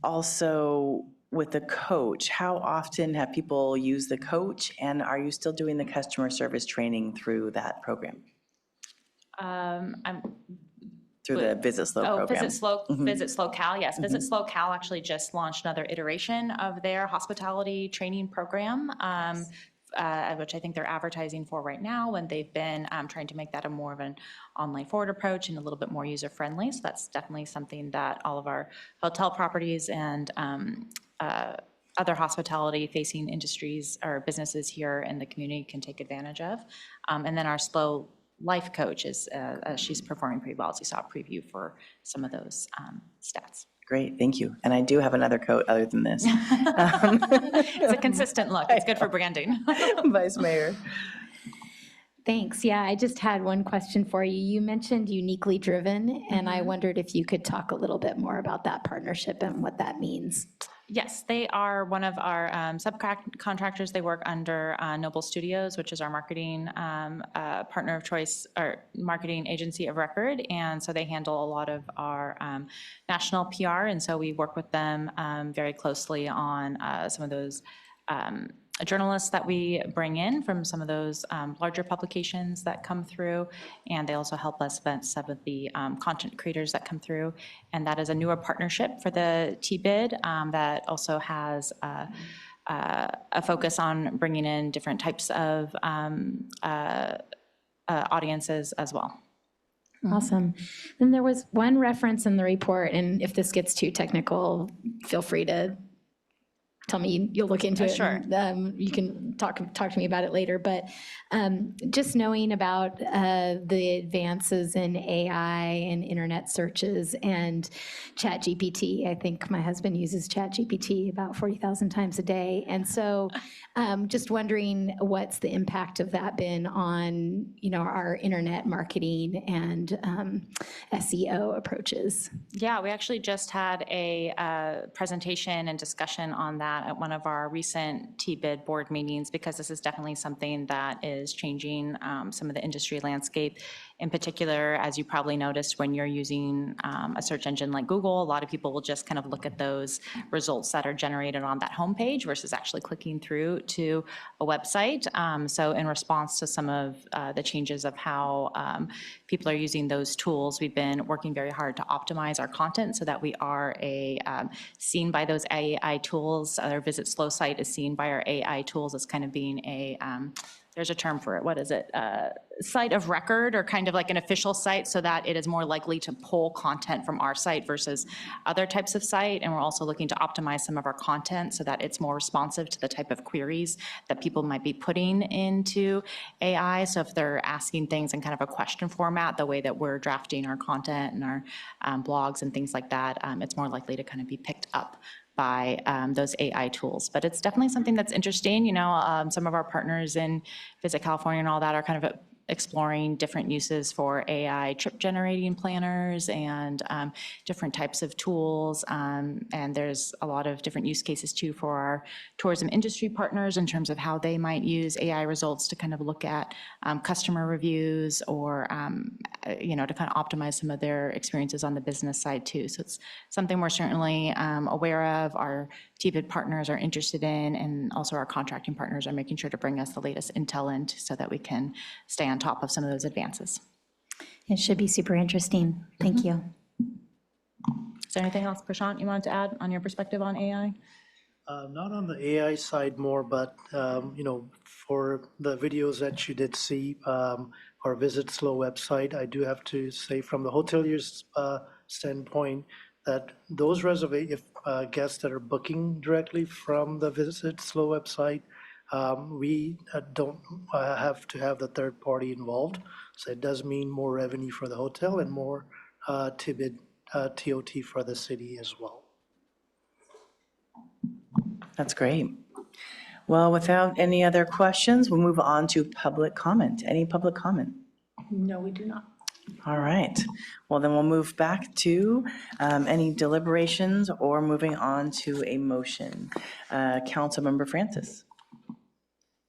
Also, with the coach, how often have people used the coach, and are you still doing the customer service training through that program? Through the Visit Slow program? Visit Slow Cal, yes. Visit Slow Cal actually just launched another iteration of their hospitality training program, which I think they're advertising for right now, and they've been trying to make that a more of an online forward approach and a little bit more user-friendly. So that's definitely something that all of our hotel properties and other hospitality-facing industries or businesses here in the community can take advantage of. And then our Slow Life coach is, she's performing pretty well, as you saw a preview for some of those stats. Great, thank you. And I do have another coat other than this. It's a consistent look. It's good for branding. Vice Mayor. Thanks. Yeah, I just had one question for you. You mentioned Uniquely Driven, and I wondered if you could talk a little bit more about that partnership and what that means. Yes, they are one of our subcontractors. They work under Noble Studios, which is our marketing partner of choice, or marketing agency of record. And so they handle a lot of our national PR. And so we work with them very closely on some of those journalists that we bring in from some of those larger publications that come through, and they also help us vet some of the content creators that come through. And that is a newer partnership for the TBID that also has a focus on bringing in different types of audiences as well. Awesome. Then there was one reference in the report, and if this gets too technical, feel free to tell me, you'll look into it. Sure. And, you can talk to me about it later. But just knowing about the advances in AI and internet searches and ChatGPT, I think my husband uses ChatGPT about 40,000 times a day. And so just wondering, what's the impact of that been on, our internet marketing and SEO approaches? Yeah, we actually just had a presentation and discussion on that that at one of our recent TBID board meetings, because this is definitely something that is changing some of the industry landscape. In particular, as you probably noticed, when you're using a search engine like Google, a lot of people will just kind of look at those results that are generated on that homepage versus actually clicking through to a website. So in response to some of the changes of how people are using those tools, we've been working very hard to optimize our content so that we are seen by those AI tools. Our Visit Slow site is seen by our AI tools as kind of being there's a term for it, what is it? Site of record, or kind of like an official site, so that it is more likely to pull content from our site versus other types of site. And we're also looking to optimize some of our content so that it's more responsive to the type of queries that people might be putting into AI. So if they're asking things in kind of a question format, the way that we're drafting our content and our blogs and things like that, it's more likely to kind of be picked up by those AI tools. But it's definitely something that's interesting. You know, some of our partners in Visit California and all that are kind of exploring different uses for AI trip generating planners and different types of tools. And there's a lot of different use cases too for our tourism industry partners in terms of how they might use AI results to kind of look at customer reviews or, you know, to kind of optimize some of their experiences on the business side too. So it's something we're certainly aware of, our TBID partners are interested in, and also our contracting partners are making sure to bring us the latest intel in so that we can stay on top of some of those advances. It should be super interesting. Thank you. Is there anything else, Prashant, you wanted to add on your perspective on AI? Not on the AI side more, but, you know, for the videos that you did see, our Visit Slow website, I do have to say from the hoteliers' standpoint that those guests that are booking directly from the Visit Slow website, we don't have to have the third party involved. So it does mean more revenue for the hotel and more TBID, TOT for the city as well. That's great. Well, without any other questions, we'll move on to public comment. Any public comment? No, we do not. All right. Well, then we'll move back to any deliberations or moving on to a motion. Councilmember Francis.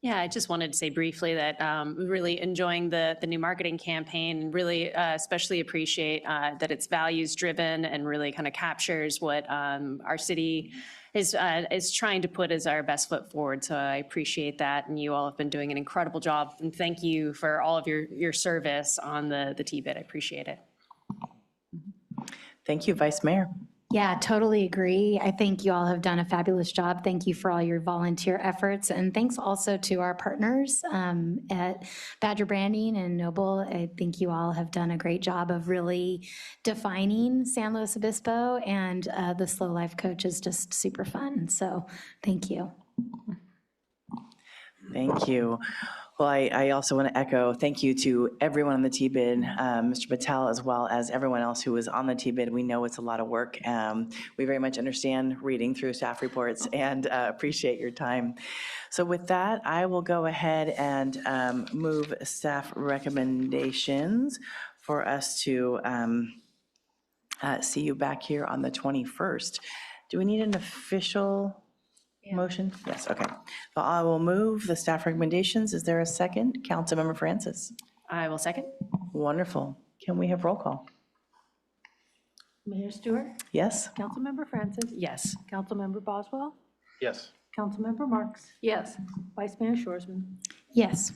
Yeah, I just wanted to say briefly that we're really enjoying the new marketing campaign, and really especially appreciate that it's values driven and really kind of captures what our city is trying to put as our best foot forward. So I appreciate that, and you all have been doing an incredible job. And thank you for all of your service on the TBID. I appreciate it. Thank you, Vice Mayor. Yeah, totally agree. I think you all have done a fabulous job. Thank you for all your volunteer efforts. And thanks also to our partners at Badger Branding and Noble. I think you all have done a great job of really defining San Luis Obispo, and the Slow Life Coach is just super fun. So thank you. Thank you. Well, I also want to echo thank you to everyone on the TBID, Mr. Patel, as well as everyone else who was on the TBID. We know it's a lot of work. We very much understand reading through staff reports and appreciate your time. So with that, I will go ahead and move staff recommendations for us to see you back here on the 21st. Do we need an official motion? Yes, okay. Well, I will move the staff recommendations. Is there a second? Councilmember Francis. I will second. Wonderful. Can we have roll call? Mayor Stewart? Yes? Councilmember Francis? Yes. Councilmember Boswell? Yes. Councilmember Marks? Yes. Vice Mayor Shorsman? Yes.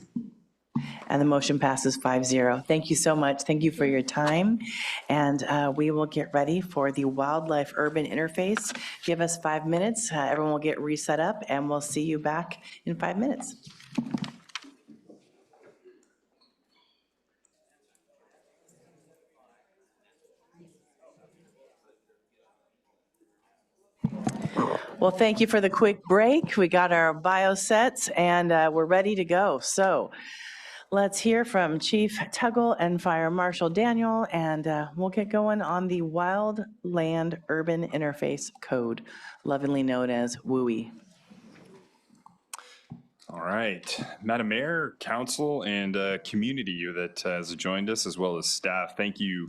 And the motion passes 5-0. Thank you so much. Thank you for your time. And we will get ready for the Wildlife Urban Interface. Give us 5 minutes. Everyone will get reset up, and we'll see you back in 5 minutes. Well, thank you for the quick break. We got our bio sets, and we're ready to go. So let's hear from Chief Tuggle and Fire Marshal Daniel, and we'll get going on the Wildland Urban Interface Code, lovingly known as WUI. All right, Madam Mayor, Council, and community that has joined us, as well as staff. Thank you.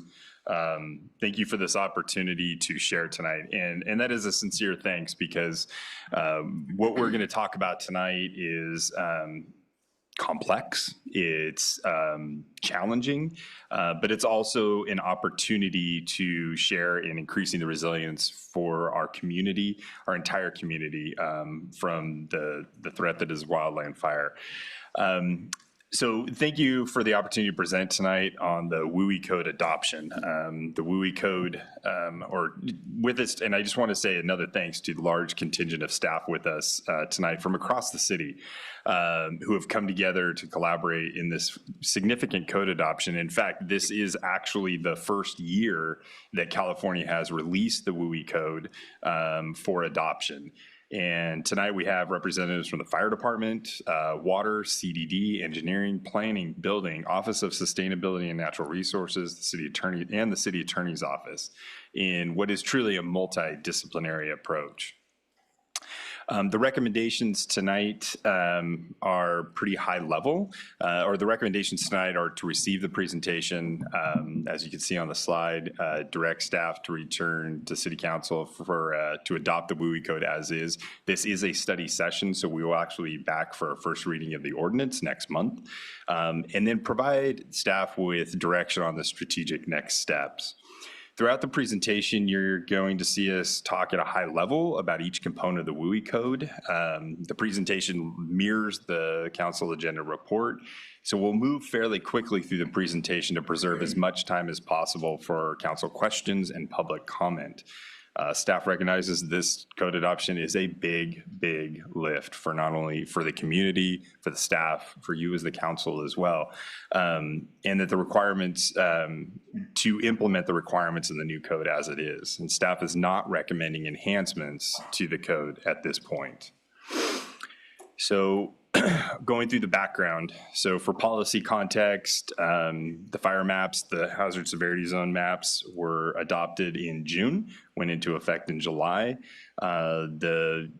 Thank you for this opportunity to share tonight. And that is a sincere thanks, because what we're going to talk about tonight is complex, it's challenging, but it's also an opportunity to share in increasing the resilience for our community, our entire community, from the threat that is wildland fire. So thank you for the opportunity to present tonight on the WUI Code adoption. The WUI Code, or with us, and I just want to say another thanks to the large contingent of staff with us tonight from across the city, who have come together to collaborate in this significant code adoption. In fact, this is actually the first year that California has released the WUI Code for adoption. And tonight we have representatives from the fire department, water, CDD, engineering, planning, building, Office of Sustainability and Natural Resources, the city attorney, and the city attorney's office in what is truly a multidisciplinary approach. The recommendations tonight are pretty high level, or the recommendations tonight are to receive the presentation, as you can see on the slide, direct staff to return to City Council for to adopt the WUI Code as is. This is a study session, so we will actually be back for a first reading of the ordinance next month, and then provide staff with direction on the strategic next steps. Throughout the presentation, you're going to see us talk at a high level about each component of the WUI Code. The presentation mirrors the council agenda report, so we'll move fairly quickly through the presentation to preserve as much time as possible for council questions and public comment. Staff recognizes this code adoption is a big, big lift for not only for the community, for the staff, for you as the council as well, and that the requirements to implement the requirements in the new code as it is. And staff is not recommending enhancements to the code at this point. So going through the background. So for policy context, the fire maps, the hazard severity zone maps were adopted in June, went into effect in July. The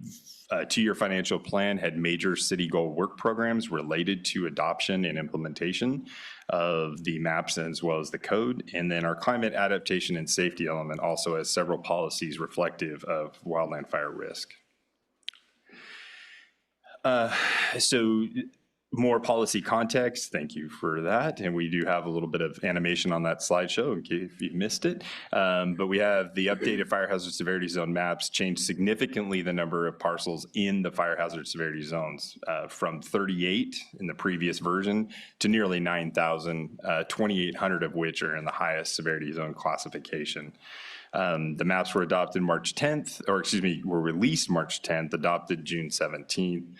two-year financial plan had major city goal work programs related to adoption and implementation of the maps as well as the code. And then our climate adaptation and safety element also has several policies reflective of wildland fire risk. So more policy context, thank you for that. And we do have a little bit of animation on that slideshow in case if you missed it. But we have the updated fire hazard severity zone maps changed significantly the number of parcels in the fire hazard severity zones from 38 in the previous version to nearly 9,000, 2,800 of which are in the highest severity zone classification. The maps were adopted March 10th, or excuse me, were released March 10th, adopted June 17th.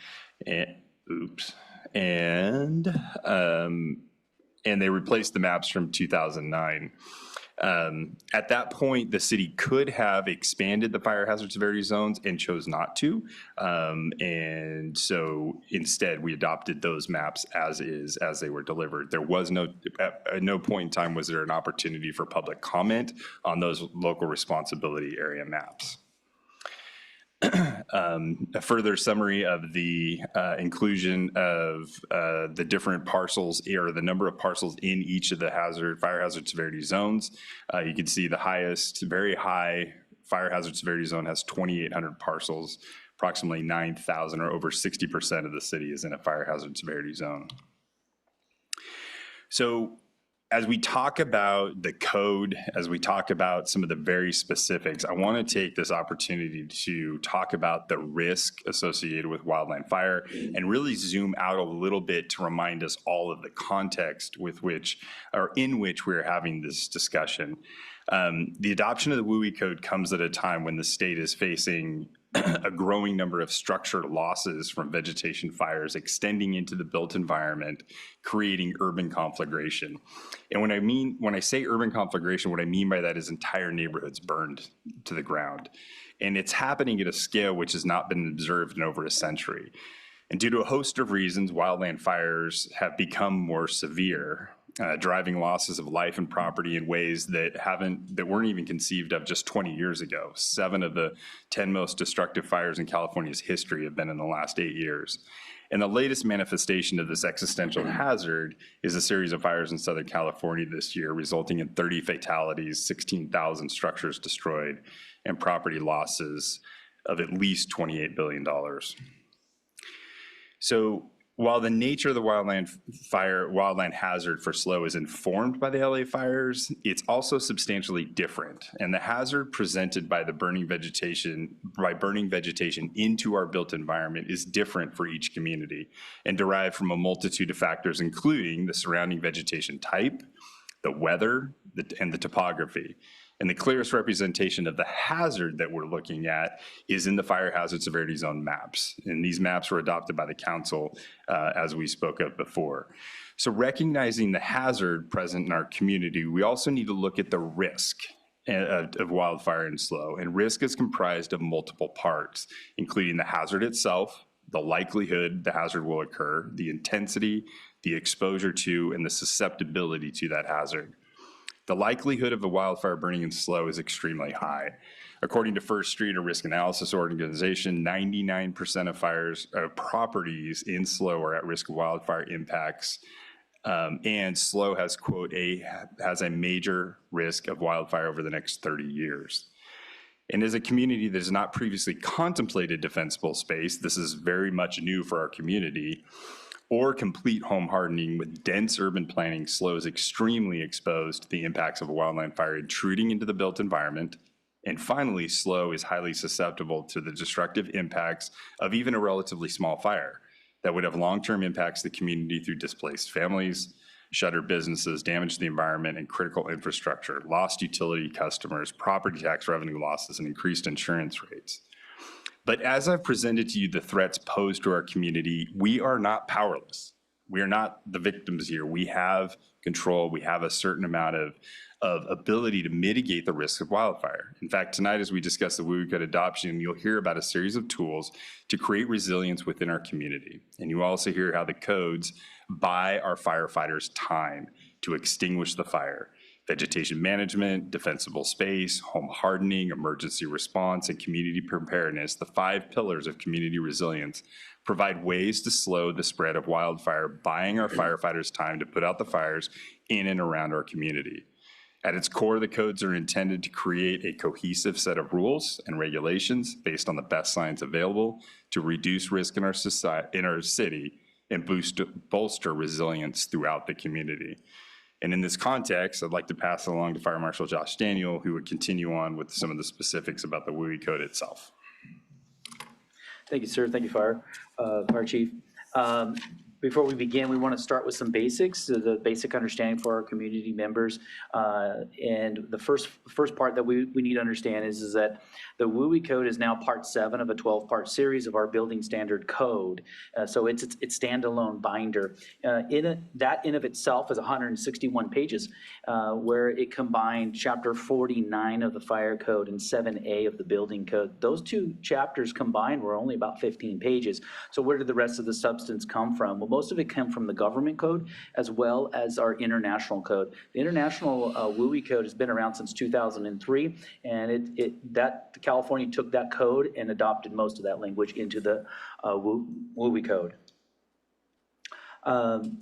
And they replaced the maps from 2009. At that point, the city could have expanded the fire hazard severity zones and chose not to. And so instead, we adopted those maps as is, as they were delivered. There was at no point in time was there an opportunity for public comment on those local responsibility area maps. A further summary of the inclusion of the different parcels, or the number of parcels in each of the fire hazard severity zones. You can see the highest, very high fire hazard severity zone has 2,800 parcels, approximately 9,000, or over 60% of the city is in a fire hazard severity zone. So as we talk about the code, as we talk about some of the very specifics, I want to take this opportunity to talk about the risk associated with wildland fire and really zoom out a little bit to remind us all of the context with which, or in which we're having this discussion. The adoption of the WUI Code comes at a time when the state is facing a growing number of structured losses from vegetation fires extending into the built environment, creating urban conflagration. And when I say urban conflagration, what I mean by that is entire neighborhoods burned to the ground. And it's happening at a scale which has not been observed in over a century. And due to a host of reasons, wildland fires have become more severe, driving losses of life and property in ways that weren't even conceived of just 20 years ago. 7 of the 10 most destructive fires in California's history have been in the last 8 years. And the latest manifestation of this existential hazard is a series of fires in Southern California this year, resulting in 30 fatalities, 16,000 structures destroyed, and property losses of at least $28 billion. So while the nature of the wildland hazard for SLO is informed by the LA fires, it's also substantially different. And the hazard presented by burning vegetation into our built environment is different for each community and derived from a multitude of factors, including the surrounding vegetation type, the weather, and the topography. And the clearest representation of the hazard that we're looking at is in the fire hazard severity zone maps. And these maps were adopted by the council as we spoke of before. So recognizing the hazard present in our community, we also need to look at the risk of wildfire and SLO. And risk is comprised of multiple parts, including the hazard itself, the likelihood the hazard will occur, the intensity, the exposure to, and the susceptibility to that hazard. The likelihood of a wildfire burning in SLO is extremely high. According to First Street, a risk analysis organization, 99% of properties in SLO are at risk of wildfire impacts. And SLO has, quote, has a major risk of wildfire over the next 30 years. And as a community that has not previously contemplated defensible space, this is very much new for our community, or complete home hardening with dense urban planning, SLO is extremely exposed to the impacts of a wildland fire intruding into the built environment. And finally, SLO is highly susceptible to the destructive impacts of even a relatively small fire that would have long-term impacts to the community through displaced families, shuttered businesses, damage to the environment and critical infrastructure, lost utility customers, property tax revenue losses, and increased insurance rates. But as I've presented to you the threats posed to our community, we are not powerless. We are not the victims here. We have control. We have a certain amount of ability to mitigate the risk of wildfire. In fact, tonight as we discuss the WUI Code adoption, you'll hear about a series of tools to create resilience within our community. And you also hear how the codes buy our firefighters time to extinguish the fire. Vegetation management, defensible space, home hardening, emergency response, and community preparedness, the 5 pillars of community resilience, provide ways to slow the spread of wildfire, buying our firefighters time to put out the fires in and around our community. At its core, the codes are intended to create a cohesive set of rules and regulations based on the best science available to reduce risk in our city and bolster resilience throughout the community. And in this context, I'd like to pass it along to Fire Marshal Josh Daniel, who would continue on with some of the specifics about the WUI Code itself. Thank you, sir. Thank you, Fire Chief. Before we begin, we want to start with some basics, the basic understanding for our community members. And the first part that we need to understand is that the WUI Code is now part 7 of a 12-part series of our building standard code. So it's standalone binder. That in of itself is 161 pages, where it combined chapter 49 of the fire code and 7A of the building code. Those 2 chapters combined were only about 15 pages. So where did the rest of the substance come from? Well, most of it came from the government code as well as our international code. The international WUI Code has been around since 2003, and California took that code and adopted most of that language into the WUI Code.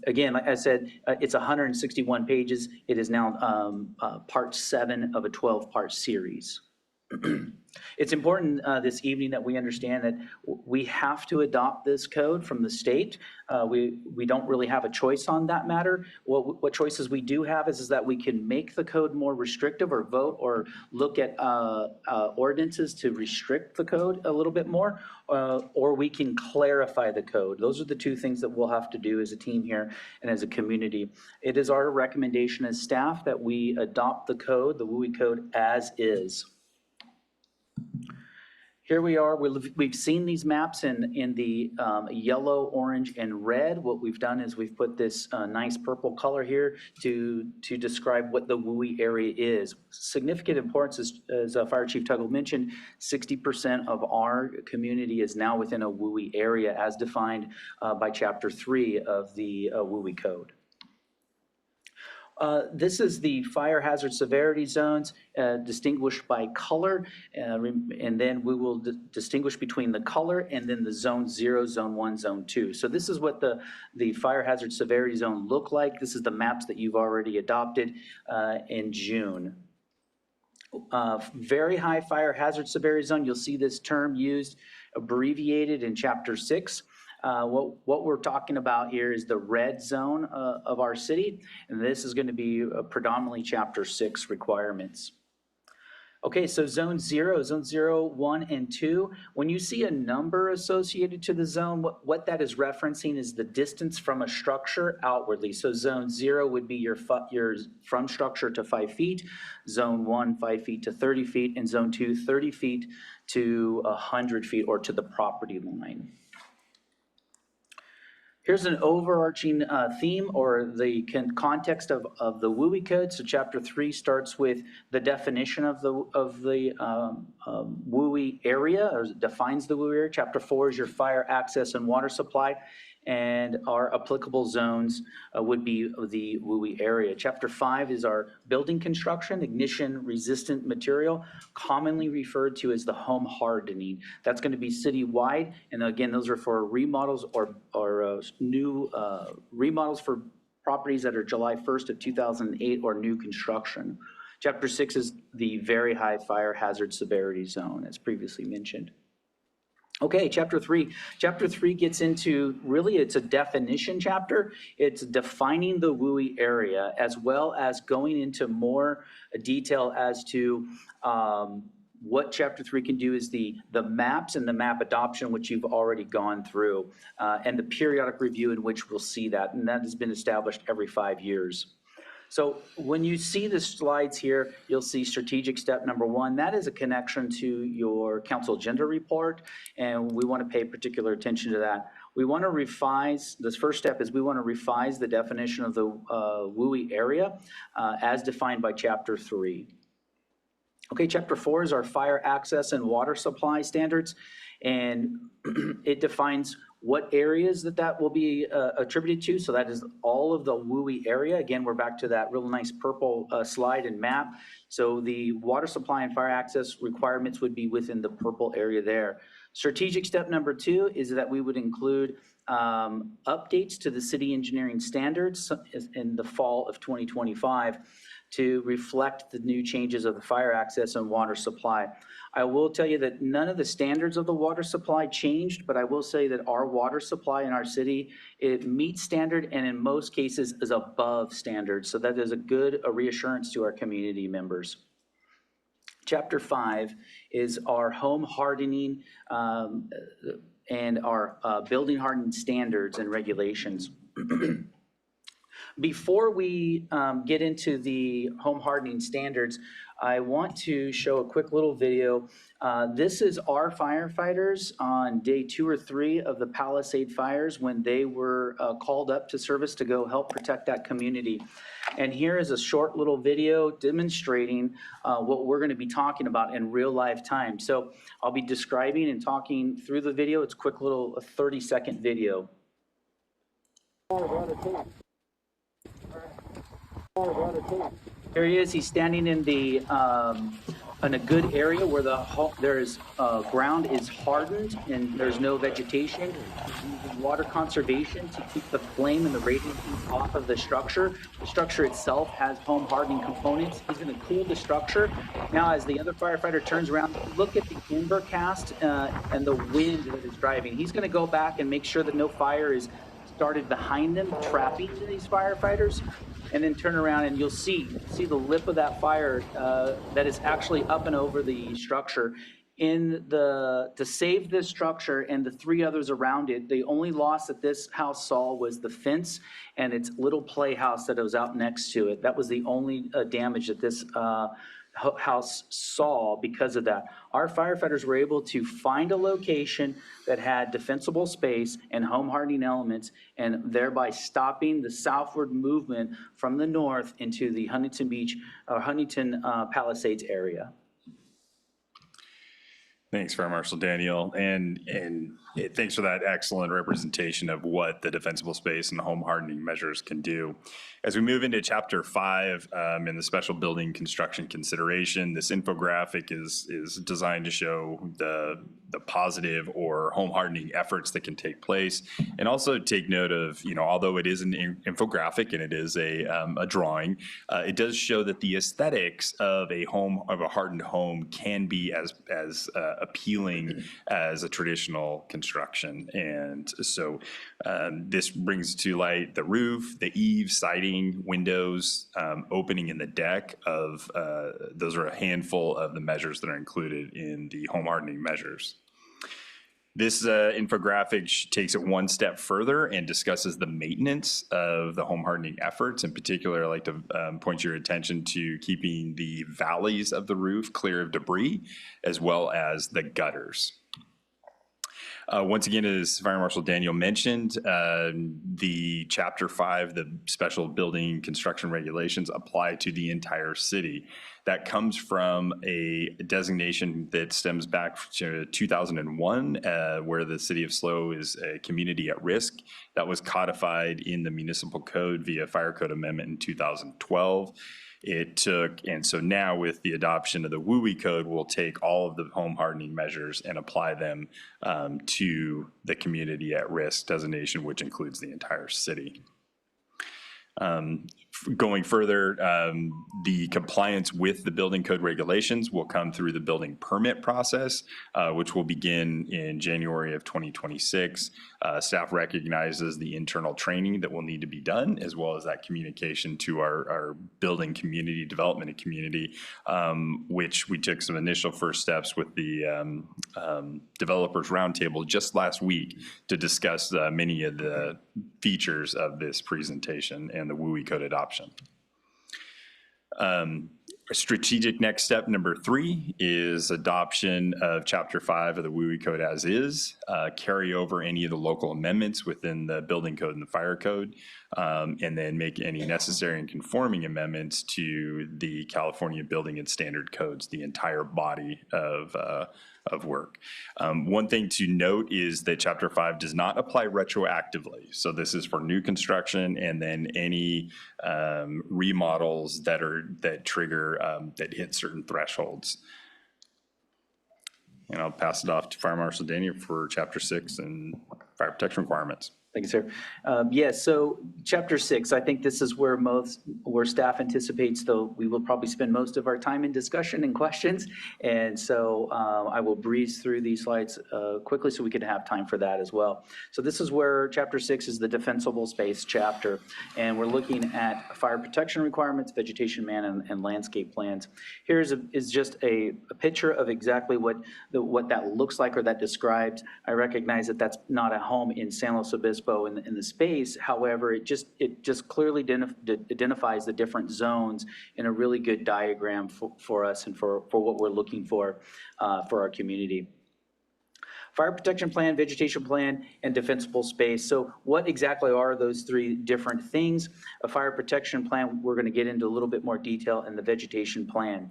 Again, like I said, it's 161 pages. It is now part 7 of a 12-part series. It's important this evening that we understand that we have to adopt this code from the state. We don't really have a choice on that matter. What choices we do have is that we can make the code more restrictive or vote or look at ordinances to restrict the code a little bit more, or we can clarify the code. Those are the 2 things that we'll have to do as a team here and as a community. It is our recommendation as staff that we adopt the code, the WUI Code, as is. Here we are. We've seen these maps in the yellow, orange, and red. What we've done is we've put this nice purple color here to describe what the WUI area is. Significant importance, as Fire Chief Tuggle mentioned, 60% of our community is now within a WUI area as defined by Chapter 3 of the WUI Code. This is the fire hazard severity zones distinguished by color, and then we will distinguish between the color and then the zone 0, zone 1, zone 2. So this is what the fire hazard severity zone look like. This is the maps that you've already adopted in June. Very high fire hazard severity zone, you'll see this term used abbreviated in Chapter 6. What we're talking about here is the red zone of our city, and this is going to be predominantly Chapter 6 requirements. Okay, so zone 0, 1, and 2, when you see a number associated to the zone, what that is referencing is the distance from a structure outwardly. So zone 0 would be your from structure to 5 feet, zone 1, 5 feet to 30 feet, and zone 2, 30 feet to 100 feet or to the property line. Here's an overarching theme or the context of the WUI code. So Chapter 3 starts with the definition of the WUI area, or defines the WUI area. Chapter 4 is your fire access and water supply, and our applicable zones would be the WUI area. Chapter 5 is our building construction, ignition resistant material, commonly referred to as the home hardening. That's going to be citywide, and again, those are for remodels or new remodels for properties that are July 1st of 2008 or new construction. Chapter 6 is the very high fire hazard severity zone, as previously mentioned. Okay, Chapter 3. Chapter 3 gets into, really it's a definition chapter. It's defining the WUI area as well as going into more detail as to what Chapter 3 can do is the maps and the map adoption, which you've already gone through, and the periodic review in which we'll see that, and that has been established every 5 years. So when you see the slides here, you'll see strategic step number 1. That is a connection to your council agenda report, and we want to pay particular attention to that. We want to revise, this first step is we want to revise the definition of the WUI area as defined by Chapter 3. Okay, Chapter 4 is our fire access and water supply standards, and it defines what areas that will be attributed to. So that is all of the WUI area. Again, we're back to that real nice purple slide and map. So the water supply and fire access requirements would be within the purple area there. Strategic step number 2 is that we would include updates to the city engineering standards in the fall of 2025 to reflect the new changes of the fire access and water supply. I will tell you that none of the standards of the water supply changed, but I will say that our water supply in our city, it meets standard and in most cases is above standard. So that is a good reassurance to our community members. Chapter 5 is our home hardening and our building hardening standards and regulations. Before we get into the home hardening standards, I want to show a quick little video. This is our firefighters on day 2 or 3 of the Palisade fires when they were called up to service to go help protect that community. And here is a short little video demonstrating what we're going to be talking about in real life time. So I'll be describing and talking through the video. It's a quick little 30-second video. Here he is. He's standing in in a good area where ground is hardened and there's no vegetation. He's using water conservation to keep the flame and the radiant heat off of the structure. The structure itself has home hardening components. He's going to cool the structure. Now, as the other firefighter turns around, look at the ember cast and the wind that is driving. He's going to go back and make sure that no fire is started behind them, trapping these firefighters. And then turn around and you'll see the lip of that fire that is actually up and over the structure. To save this structure and the 3 others around it, the only loss that this house saw was the fence and its little playhouse that was out next to it. That was the only damage that this house saw because of that. Our firefighters were able to find a location that had defensible space and home hardening elements, and thereby stopping the southward movement from the north into the Huntington Beach or Huntington Palisades area. Thanks, Fire Marshal Daniel, and thanks for that excellent representation of what the defensible space and home hardening measures can do. As we move into Chapter 5 in the special building construction consideration, this infographic is designed to show the positive or home hardening efforts that can take place, and also take note of, although it is an infographic and it is a drawing, it does show that the aesthetics of a hardened home can be as appealing as a traditional construction. And so this brings to light the roof, the eaves, siding, windows, opening in the deck of, those are a handful of the measures that are included in the home hardening measures. This infographic takes it one step further and discusses the maintenance of the home hardening efforts. In particular, I'd like to point your attention to keeping the valleys of the roof clear of debris, as well as the gutters. Once again, as Fire Marshal Daniel mentioned, the Chapter 5, the special building construction regulations, apply to the entire city. That comes from a designation that stems back to 2001, where the city of SLO is a community at risk. That was codified in the municipal code via Fire Code Amendment in 2012. And so now with the adoption of the WUI code, we'll take all of the home hardening measures and apply them to the community at risk designation, which includes the entire city. Going further, the compliance with the building code regulations will come through the building permit process, which will begin in January of 2026. Staff recognizes the internal training that will need to be done, as well as that communication to our building community, development and community, which we took some initial first steps with the developers roundtable just last week to discuss many of the features of this presentation and the WUI code adoption. Strategic next step number 3 is adoption of Chapter 5 of the WUI code as is, carry over any of the local amendments within the building code and the fire code, and then make any necessary and conforming amendments to the California building and standard codes, the entire body of work. One thing to note is that Chapter 5 does not apply retroactively. So this is for new construction and then any remodels that trigger, that hit certain thresholds. And I'll pass it off to Fire Marshal Daniel for Chapter 6 and fire protection requirements. Thank you, sir. Yes, so Chapter 6, I think this is where staff anticipates, though we will probably spend most of our time in discussion and questions. And so I will breeze through these slides quickly so we can have time for that as well. So this is where Chapter 6 is the defensible space chapter. And we're looking at fire protection requirements, vegetation man, and landscape plans. Here is just a picture of exactly what that looks like or that describes. I recognize that that's not a home in San Luis Obispo in the space. However, it just clearly identifies the different zones in a really good diagram for us and for what we're looking for our community. Fire protection plan, vegetation plan, and defensible space. So what exactly are those 3 different things? A fire protection plan, we're going to get into a little bit more detail in the vegetation plan.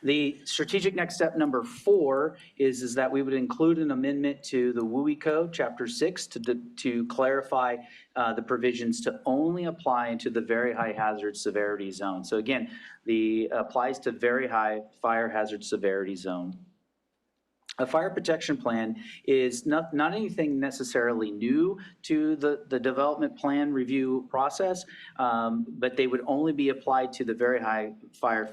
The strategic next step number 4 is that we would include an amendment to the WUI code, Chapter 6, to clarify the provisions to only apply into the very high hazard severity zone. So again, the applies to very high fire hazard severity zone. A fire protection plan is not anything necessarily new to the development plan review process, but they would only be applied to the very high fire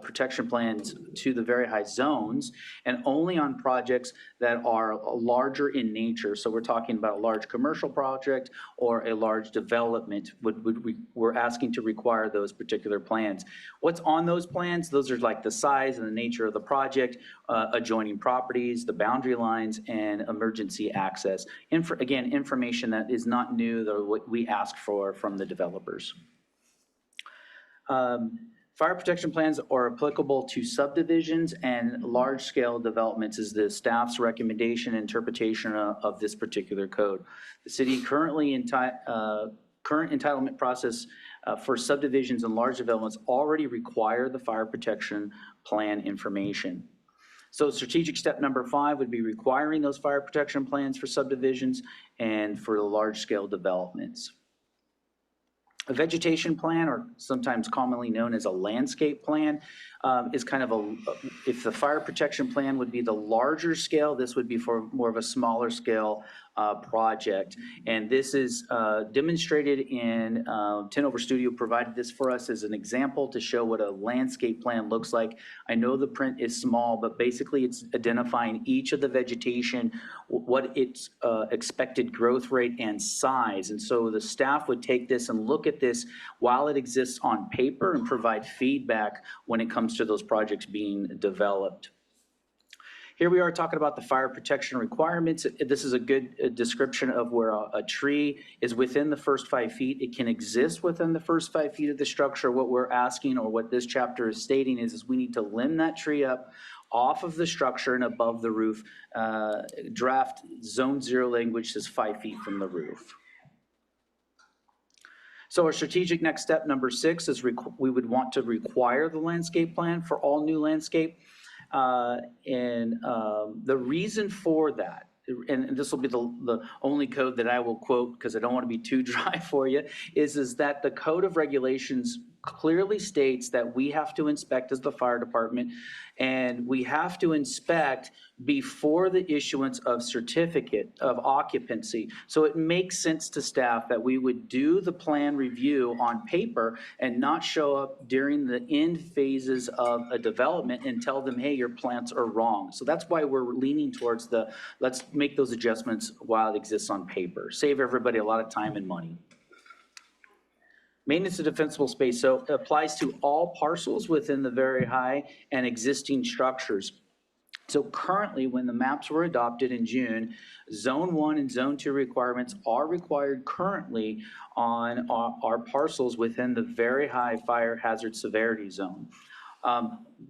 protection plans to the very high zones, and only on projects that are larger in nature. So we're talking about a large commercial project or a large development. We're asking to require those particular plans. What's on those plans? Those are like the size and the nature of the project, adjoining properties, the boundary lines, and emergency access. Again, information that is not new, though what we ask for from the developers. Fire protection plans are applicable to subdivisions and large-scale developments is the staff's recommendation and interpretation of this particular code. The city current entitlement process for subdivisions and large developments already require the fire protection plan information. So strategic step number 5 would be requiring those fire protection plans for subdivisions and for the large-scale developments. A vegetation plan, or sometimes commonly known as a landscape plan, is kind of if the fire protection plan would be the larger scale, this would be for more of a smaller scale project. And this is demonstrated in, Tinover Studio provided this for us as an example to show what a landscape plan looks like. I know the print is small, but basically it's identifying each of the vegetation, what its expected growth rate and size. And so the staff would take this and look at this while it exists on paper and provide feedback when it comes to those projects being developed. Here we are talking about the fire protection requirements. This is a good description of where a tree is within the first 5 feet. It can exist within the first 5 feet of the structure. What we're asking, or what this chapter is stating, is we need to limb that tree up off of the structure and above the roof. Draft Zone 0 language says 5 feet from the roof. So our strategic next step, number 6, is we would want to require the landscape plan for all new landscape. The reason for that, and this will be the only code that I will quote because I don't want to be too dry for you, is that the Code of Regulations clearly states that we have to inspect as the fire department, and we have to inspect before the issuance of certificate of occupancy. So it makes sense to staff that we would do the plan review on paper and not show up during the end phases of a development and tell them, hey, your plans are wrong. So that's why we're leaning towards let's make those adjustments while it exists on paper. Save everybody a lot of time and money. Maintenance of defensible space, so it applies to all parcels within the very high and existing structures. So currently, when the maps were adopted in June, Zone 1 and Zone 2 requirements are required currently on our parcels within the very high fire hazard severity zone.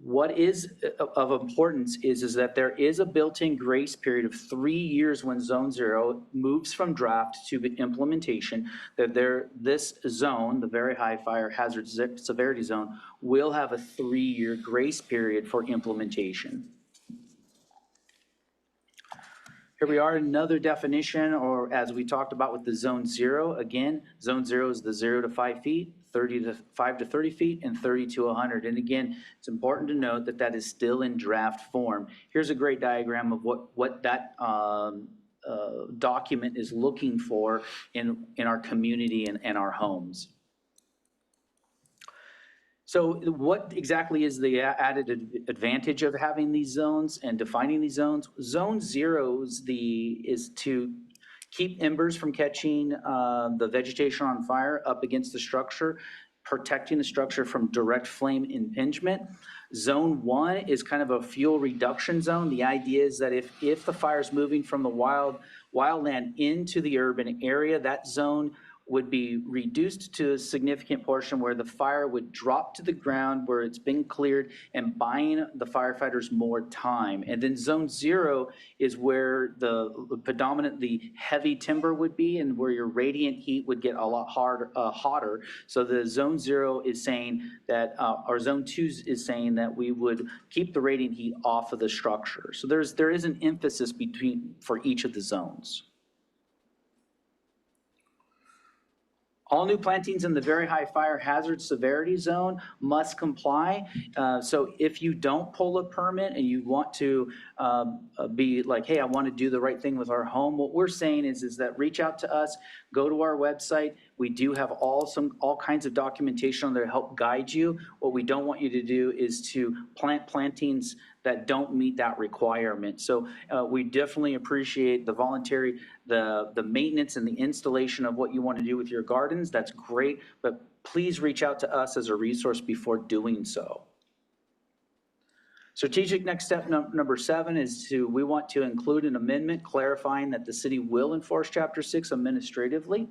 What is of importance is that there is a built-in grace period of 3 years when Zone 0 moves from draft to implementation, that this zone, the very high fire hazard severity zone, will have a 3-year grace period for implementation. Here we are, another definition, or as we talked about with the Zone 0, again, Zone 0 is the 0 to 5 feet, 5 to 30 feet, and 30 to 100. And again, it's important to note that that is still in draft form. Here's a great diagram of what that document is looking for in our community and our homes. So what exactly is the added advantage of having these zones and defining these zones? Zone 0 is to keep embers from catching the vegetation on fire up against the structure, protecting the structure from direct flame impingement. Zone 1 is kind of a fuel reduction zone. The idea is that if the fire is moving from the wildland into the urban area, that zone would be reduced to a significant portion where the fire would drop to the ground where it's been cleared and buying the firefighters more time. And then Zone 0 is where the predominantly heavy timber would be and where your radiant heat would get a lot hotter. So the Zone 0 is saying that, or Zone 2 is saying that we would keep the radiant heat off of the structure. So there is an emphasis for each of the zones. All new plantings in the very high fire hazard severity zone must comply. So if you don't pull a permit and you want to be like, hey, I want to do the right thing with our home, what we're saying is that reach out to us, go to our website. We do have all kinds of documentation on there to help guide you. What we don't want you to do is to plant plantings that don't meet that requirement. So we definitely appreciate the voluntary, the maintenance and the installation of what you want to do with your gardens. That's great, but please reach out to us as a resource before doing so. Strategic next step number 7 is we want to include an amendment clarifying that the city will enforce Chapter 6 administratively.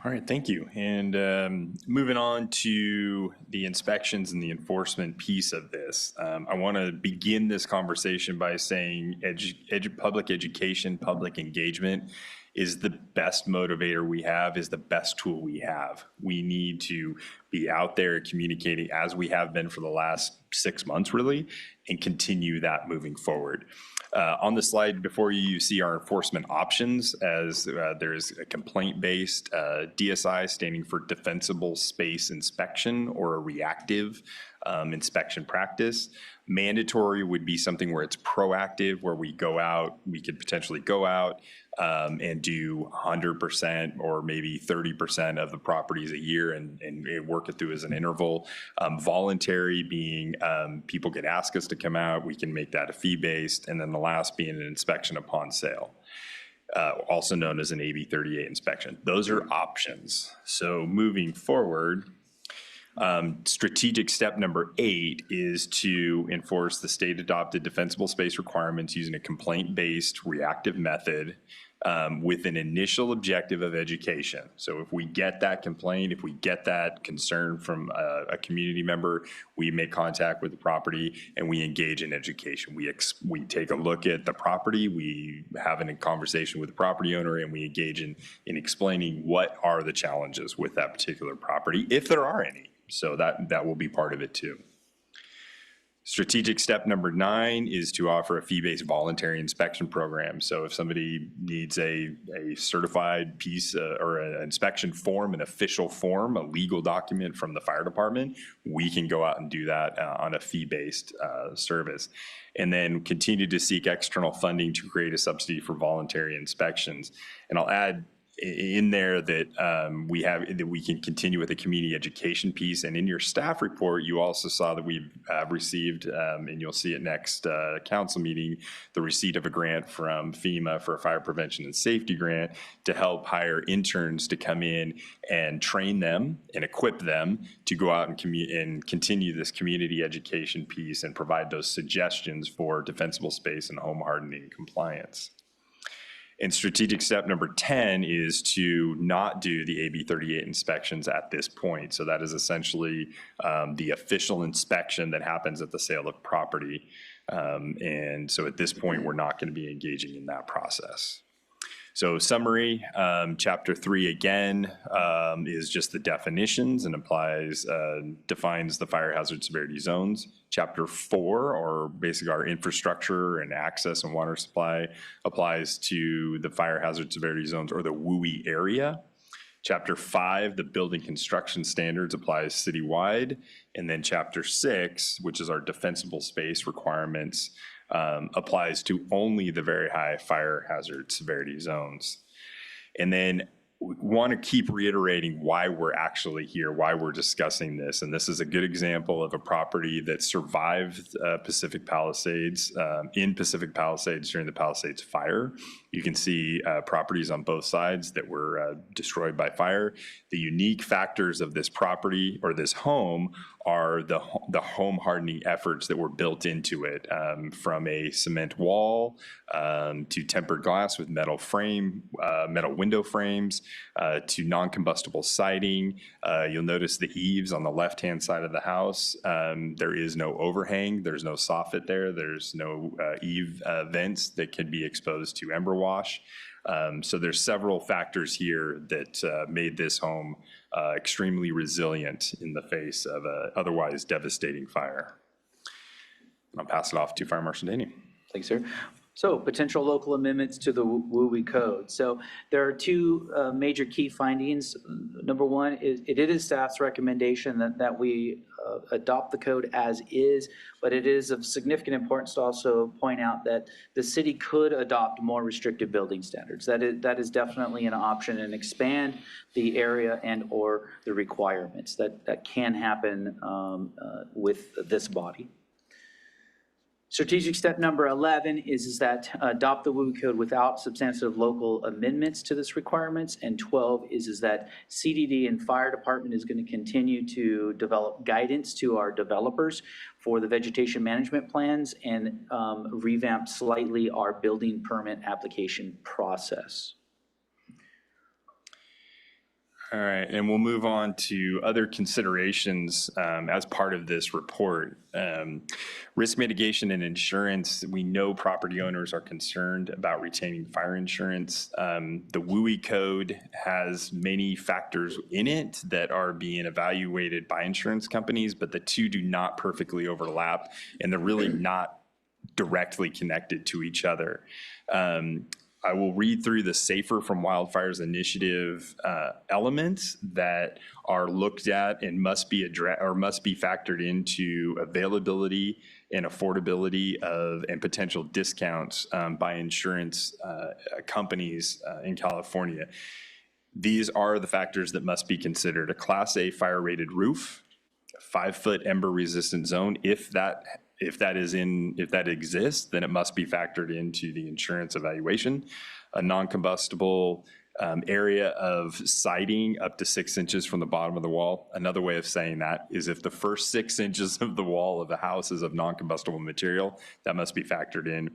All right, thank you. And moving on to the inspections and the enforcement piece of this, I want to begin this conversation by saying public education, public engagement is the best motivator we have, is the best tool we have. We need to be out there communicating as we have been for the last 6 months, really, and continue that moving forward. On the slide before you, you see our enforcement options as there's a complaint-based DSI standing for defensible space inspection or a reactive inspection practice. Mandatory would be something where it's proactive, where we go out, we could potentially go out and do 100% or maybe 30% of the properties a year and work it through as an interval. Voluntary being people could ask us to come out, we can make that a fee-based, and then the last being an inspection upon sale. Also known as an AB 38 inspection. Those are options. So moving forward, strategic step number 8 is to enforce the state-adopted defensible space requirements using a complaint-based reactive method with an initial objective of education. So if we get that complaint, if we get that concern from a community member, we make contact with the property and we engage in education. We take a look at the property, we have a conversation with the property owner, and we engage in explaining what are the challenges with that particular property, if there are any. So that will be part of it too. Strategic step number 9 is to offer a fee-based voluntary inspection program. So if somebody needs a certified piece or an inspection form, an official form, a legal document from the fire department, we can go out and do that on a fee-based service. And then continue to seek external funding to create a subsidy for voluntary inspections. And I'll add in there that we can continue with the community education piece. And in your staff report, you also saw that we've received, and you'll see it next council meeting, the receipt of a grant from FEMA for a fire prevention and safety grant to help hire interns to come in and train them and equip them to go out and continue this community education piece and provide those suggestions for defensible space and home hardening compliance. And strategic step number 10 is to not do the AB 38 inspections at this point. So that is essentially the official inspection that happens at the sale of property. And so at this point, we're not going to be engaging in that process. So summary, chapter 3 again is just the definitions and defines the fire hazard severity zones. Chapter 4, or basically our infrastructure and access and water supply, applies to the fire hazard severity zones or the WUI area. Chapter 5, the building construction standards, applies citywide. And then chapter 6, which is our defensible space requirements, applies to only the very high fire hazard severity zones. And then we want to keep reiterating why we're actually here, why we're discussing this. And this is a good example of a property that survived Pacific Palisades, in Pacific Palisades during the Palisades fire. You can see properties on both sides that were destroyed by fire. The unique factors of this property or this home are the home hardening efforts that were built into it, from a cement wall to tempered glass with metal window frames, to non-combustible siding. You'll notice the eaves on the left-hand side of the house. There is no overhang. There's no soffit there. There's no eave vents that can be exposed to ember wash. So there's several factors here that made this home extremely resilient in the face of an otherwise devastating fire. I'll pass it off to Fire Marshal Daney. Thanks, sir. So potential local amendments to the WUI code. So there are 2 major key findings. Number 1 is it is staff's recommendation that we adopt the code as is, but it is of significant importance to also point out that the city could adopt more restrictive building standards. That is definitely an option, and expand the area and or the requirements that can happen with this body. Strategic step number 11 is that adopt the WUI code without substantive local amendments to this requirements. And 12 is that CDD and fire department is going to continue to develop guidance to our developers for the vegetation management plans and revamp slightly our building permit application process. All right, and we'll move on to other considerations as part of this report. Risk mitigation and insurance. We know property owners are concerned about retaining fire insurance. The WUI code has many factors in it that are being evaluated by insurance companies, but the two do not perfectly overlap, and they're really not directly connected to each other. I will read through the Safer from Wildfires initiative elements that are looked at and must be factored into availability and affordability of and potential discounts by insurance companies in California. These are the factors that must be considered: a Class A fire rated roof, 5-foot ember resistant zone. If that exists, then it must be factored into the insurance evaluation. A non-combustible area of siding up to 6 inches from the bottom of the wall. Another way of saying that is if the first 6 inches of the wall of the house is of non-combustible material, that must be factored in.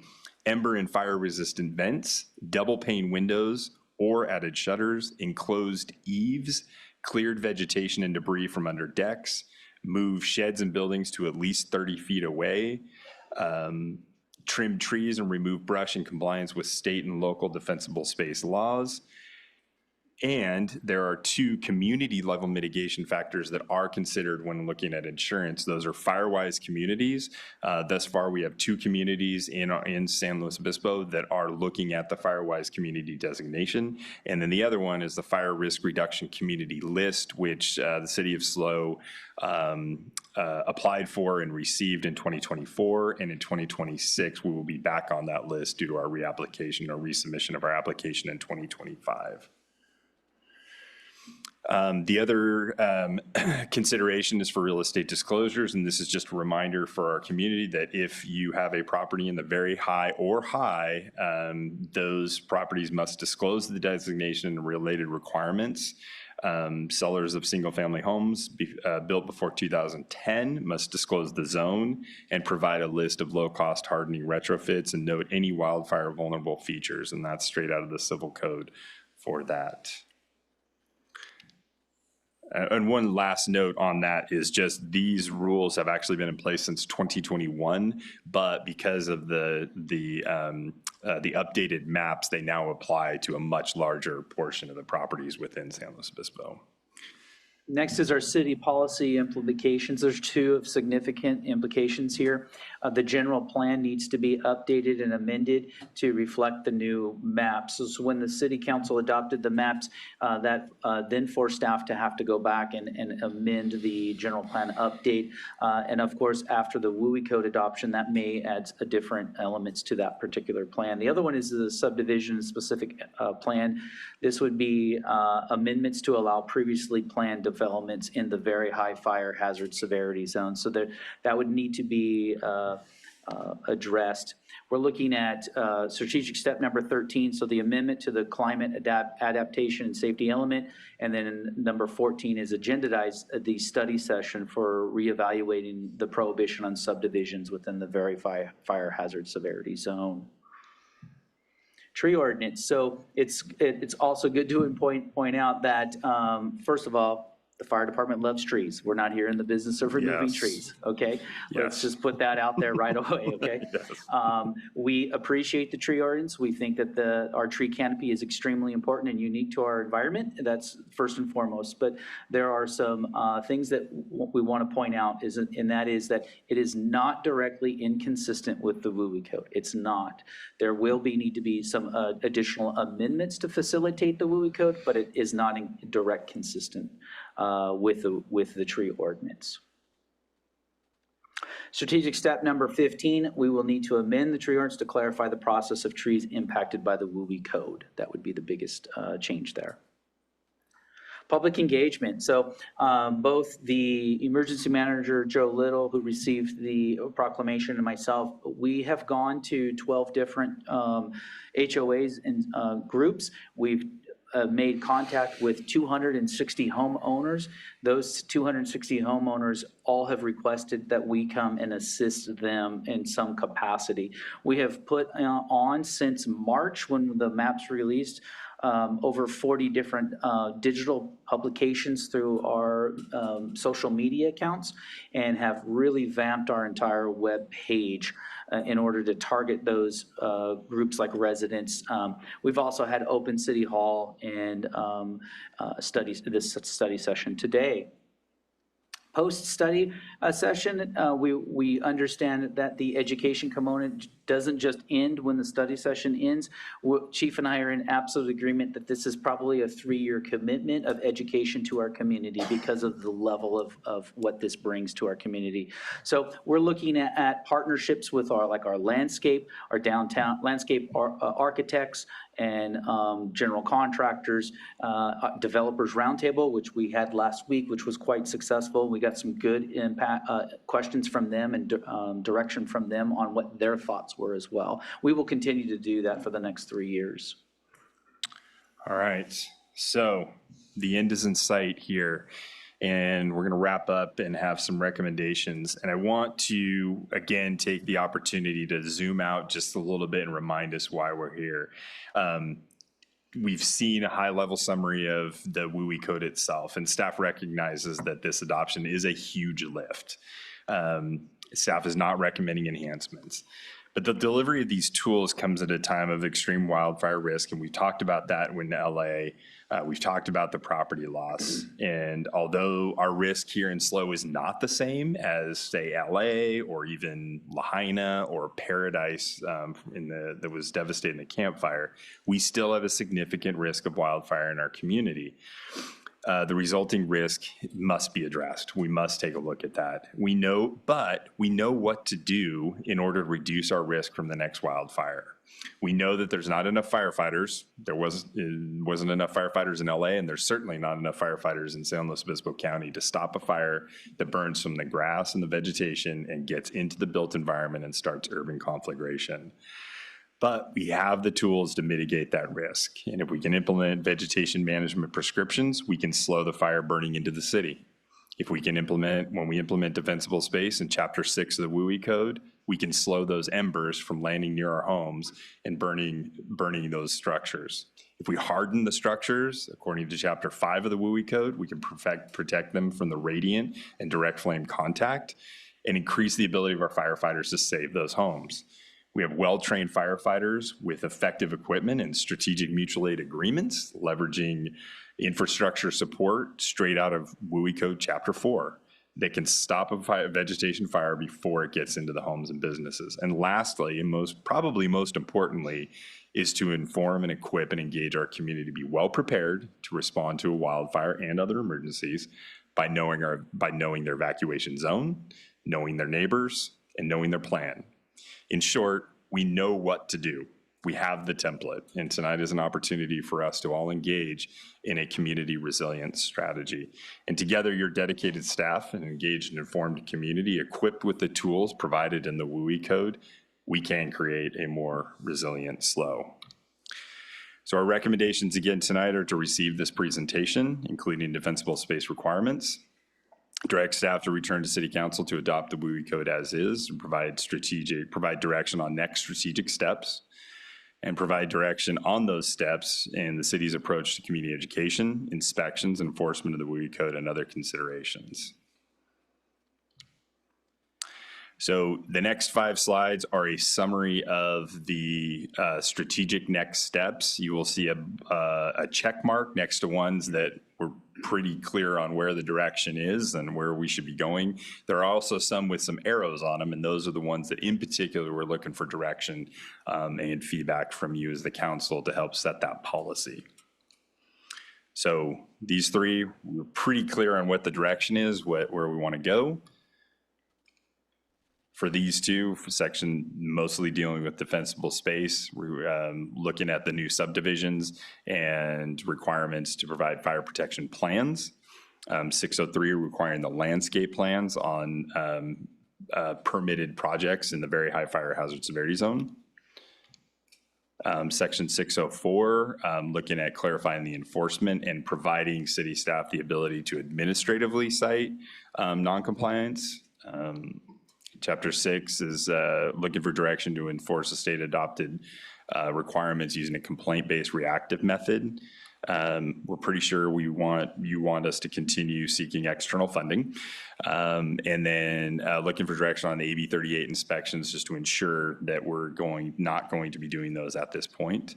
Ember and fire resistant vents, double pane windows or added shutters, enclosed eaves, cleared vegetation and debris from under decks, move sheds and buildings to at least 30 feet away, trim trees and remove brush in compliance with state and local defensible space laws. And there are 2 community level mitigation factors that are considered when looking at insurance. Those are Firewise communities. Thus far, we have 2 communities in San Luis Obispo that are looking at the Firewise community designation. And then the other one is the Fire Risk Reduction Community List, which the city of SLO applied for and received in 2024. And in 2026, we will be back on that list due to our reapplication or resubmission of our application in 2025. The other consideration is for real estate disclosures, and this is just a reminder for our community that if you have a property in the very high or high, those properties must disclose the designation and related requirements. Sellers of single-family homes built before 2010 must disclose the zone and provide a list of low-cost hardening retrofits and note any wildfire vulnerable features, and that's straight out of the civil code for that. And one last note on that is just these rules have actually been in place since 2021, but because of the updated maps, they now apply to a much larger portion of the properties within San Luis Obispo. Next is our city policy implications. There's 2 of significant implications here. The general plan needs to be updated and amended to reflect the new maps. So when the city council adopted the maps, that then forced staff to have to go back and amend the general plan update. And of course, after the WUI code adoption, that may add different elements to that particular plan. The other one is the subdivision specific plan. This would be amendments to allow previously planned developments in the very high fire hazard severity zone. So that would need to be addressed. We're looking at strategic step number 13, so the amendment to the climate adaptation and safety element. And then number 14 is agendized the study session for reevaluating the prohibition on subdivisions within the very fire hazard severity zone. Tree ordinance. So it's also good to point out that, first of all, the fire department loves trees. We're not here in the business of removing trees, okay? Let's just put that out there right away, okay? We appreciate the tree ordinance. We think that our tree canopy is extremely important and unique to our environment. That's first and foremost. But there are some things that we want to point out, and that is that it is not directly inconsistent with the WUI code. It's not. There will need to be some additional amendments to facilitate the WUI code, but it is not in direct consistent with the tree ordinance. Strategic step number 15, we will need to amend the tree ordinance to clarify the process of trees impacted by the WUI code. That would be the biggest change there. Public engagement. So both the emergency manager, Joe Little, who received the proclamation, and myself, we have gone to 12 different HOAs and groups. We've made contact with 260 homeowners. Those 260 homeowners all have requested that we come and assist them in some capacity. We have put on since March when the maps released over 40 different digital publications through our social media accounts and have really vamped our entire web page in order to target those groups like residents. We've also had open City Hall and this study session today. Post-study session, we understand that the education component doesn't just end when the study session ends. Chief and I are in absolute agreement that this is probably a 3-year commitment of education to our community because of the level of what this brings to our community. So we're looking at partnerships with our landscape, our downtown landscape architects, and general contractors, developers roundtable, which we had last week, which was quite successful. We got some good questions from them and direction from them on what their thoughts were as well. We will continue to do that for the next 3 years. All right, so the end is in sight here, and we're going to wrap up and have some recommendations. And I want to, again, take the opportunity to zoom out just a little bit and remind us why we're here. We've seen a high-level summary of the WUI code itself, and staff recognizes that this adoption is a huge lift. Staff is not recommending enhancements. But the delivery of these tools comes at a time of extreme wildfire risk, and we've talked about that in LA. We've talked about the property loss. And although our risk here in SLO is not the same as, say, LA or even Lahaina or Paradise that was devastated in the Camp Fire, we still have a significant risk of wildfire in our community. The resulting risk must be addressed. We must take a look at that. We know what to do in order to reduce our risk from the next wildfire. We know that there's not enough firefighters. There wasn't enough firefighters in LA, and there's certainly not enough firefighters in San Luis Obispo County to stop a fire that burns from the grass and the vegetation and gets into the built environment and starts urban conflagration. But we have the tools to mitigate that risk. And if we can implement vegetation management prescriptions, we can slow the fire burning into the city. If we can when we implement defensible space in Chapter 6 of the WUI Code, we can slow those embers from landing near our homes and burning those structures. If we harden the structures, according to Chapter 5 of the WUI Code, we can protect them from the radiant and direct flame contact and increase the ability of our firefighters to save those homes. We have well-trained firefighters with effective equipment and strategic mutual aid agreements, leveraging infrastructure support straight out of WUI Code Chapter 4 that can stop a vegetation fire before it gets into the homes and businesses. And lastly, and probably most importantly, is to inform and equip and engage our community to be well prepared to respond to a wildfire and other emergencies by knowing their evacuation zone, knowing their neighbors, and knowing their plan. In short, we know what to do. We have the template, and tonight is an opportunity for us to all engage in a community resilience strategy. And together, your dedicated staff and engaged and informed community, equipped with the tools provided in the WUI Code, we can create a more resilient SLO. So our recommendations again tonight are to receive this presentation, including defensible space requirements, direct staff to return to City Council to adopt the WUI Code as is, and provide direction on next strategic steps, and provide direction on those steps in the city's approach to community education, inspections, enforcement of the WUI Code, and other considerations. So the next 5 slides are a summary of the strategic next steps. You will see a check mark next to ones that were pretty clear on where the direction is and where we should be going. There are also some with some arrows on them, and those are the ones that in particular we're looking for direction and feedback from you as the council to help set that policy. So these 3, we're pretty clear on what the direction is, where we want to go. For these 2, for section mostly dealing with defensible space, we're looking at the new subdivisions and requirements to provide fire protection plans. 603 requiring the landscape plans on permitted projects in the very high fire hazard severity zone. Section 604, looking at clarifying the enforcement and providing city staff the ability to administratively cite noncompliance. Chapter 6 is looking for direction to enforce a state-adopted requirements using a complaint-based reactive method. We're pretty sure you want us to continue seeking external funding. And then looking for direction on the AB 38 inspections just to ensure that we're not going to be doing those at this point.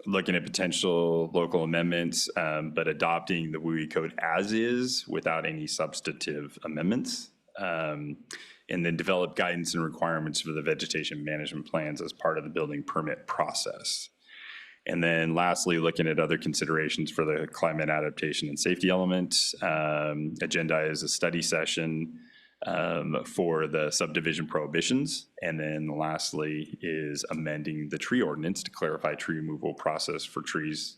Looking at potential local amendments, but adopting the WUI code as is without any substantive amendments. And then develop guidance and requirements for the vegetation management plans as part of the building permit process. And then lastly, looking at other considerations for the climate adaptation and safety element. Agenda is a study session for the subdivision prohibitions. And then lastly is amending the tree ordinance to clarify tree removal process for trees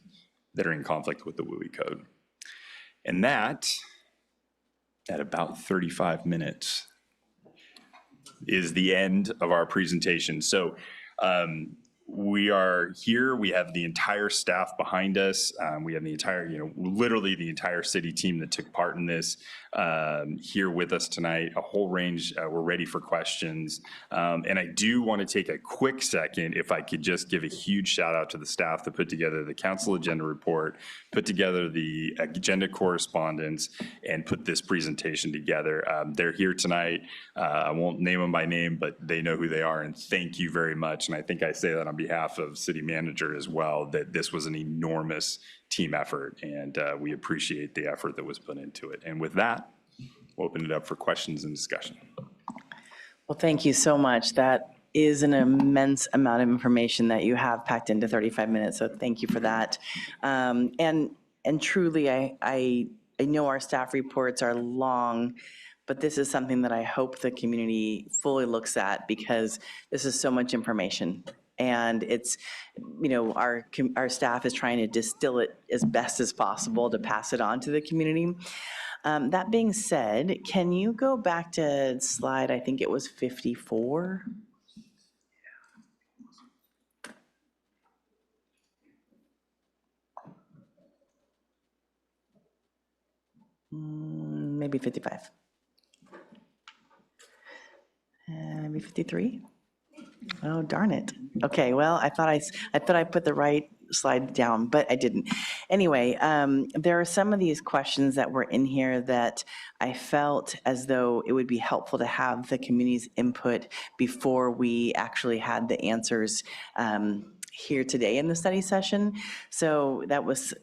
that are in conflict with the WUI code. And that, at about 35 minutes, is the end of our presentation. So we are here, we have the entire staff behind us. We have the entire, literally the entire city team that took part in this here with us tonight, a whole range. We're ready for questions. And I do want to take a quick second, if I could just give a huge shout out to the staff that put together the council agenda report, put together the agenda correspondence, and put this presentation together. They're here tonight. I won't name them by name, but they know who they are, and thank you very much. And I think I say that on behalf of city manager as well, that this was an enormous team effort, and we appreciate the effort that was put into it. And with that, we'll open it up for questions and discussion. Well, thank you so much. That is an immense amount of information that you have packed into 35 minutes, so thank you for that. And truly, I know our staff reports are long, but this is something that I hope the community fully looks at, because this is so much information. And it's, our staff is trying to distill it as best as possible to pass it on to the community. That being said, can you go back to slide, I think it was 54? Maybe 55. Maybe 53? Oh, darn it. Okay, well, I thought I put the right slide down, but I didn't. Anyway, there are some of these questions that were in here that I felt as though it would be helpful to have the community's input before we actually had the answers here today in the study session. So that was,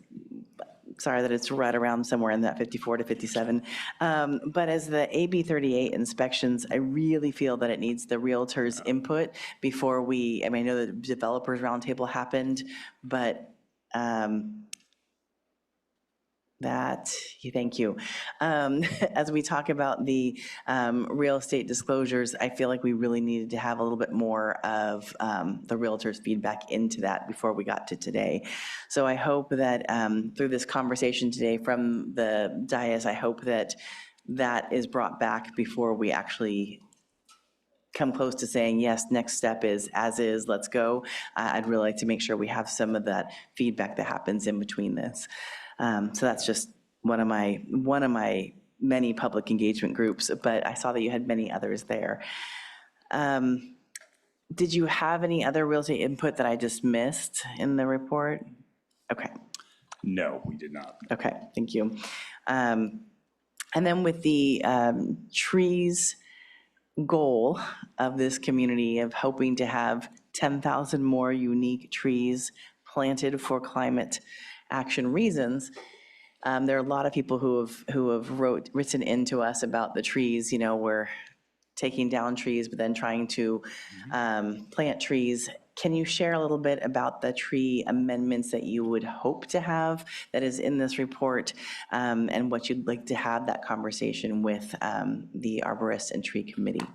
sorry that it's right around somewhere in that 54 to 57. But as the AB 38 inspections, I really feel that it needs the realtor's input before we, I know the developers roundtable happened, but thank you. As we talk about the real estate disclosures, I feel like we really needed to have a little bit more of the realtor's feedback into that before we got to today. So I hope that through this conversation today from the dais, I hope that that is brought back before we actually come close to saying, yes, next step is as is, let's go. I'd really like to make sure we have some of that feedback that happens in between this. So that's just one of my many public engagement groups, but I saw that you had many others there. Did you have any other real estate input that I just missed in the report? Okay. No, we did not. Okay, thank you. And then with the trees goal of this community of hoping to have 10,000 more unique trees planted for climate action reasons, there are a lot of people who have written into us about the trees. We're taking down trees, but then trying to plant trees. Can you share a little bit about the tree amendments that you would hope to have that is in this report, and what you'd like to have that conversation with the arborist and tree committee?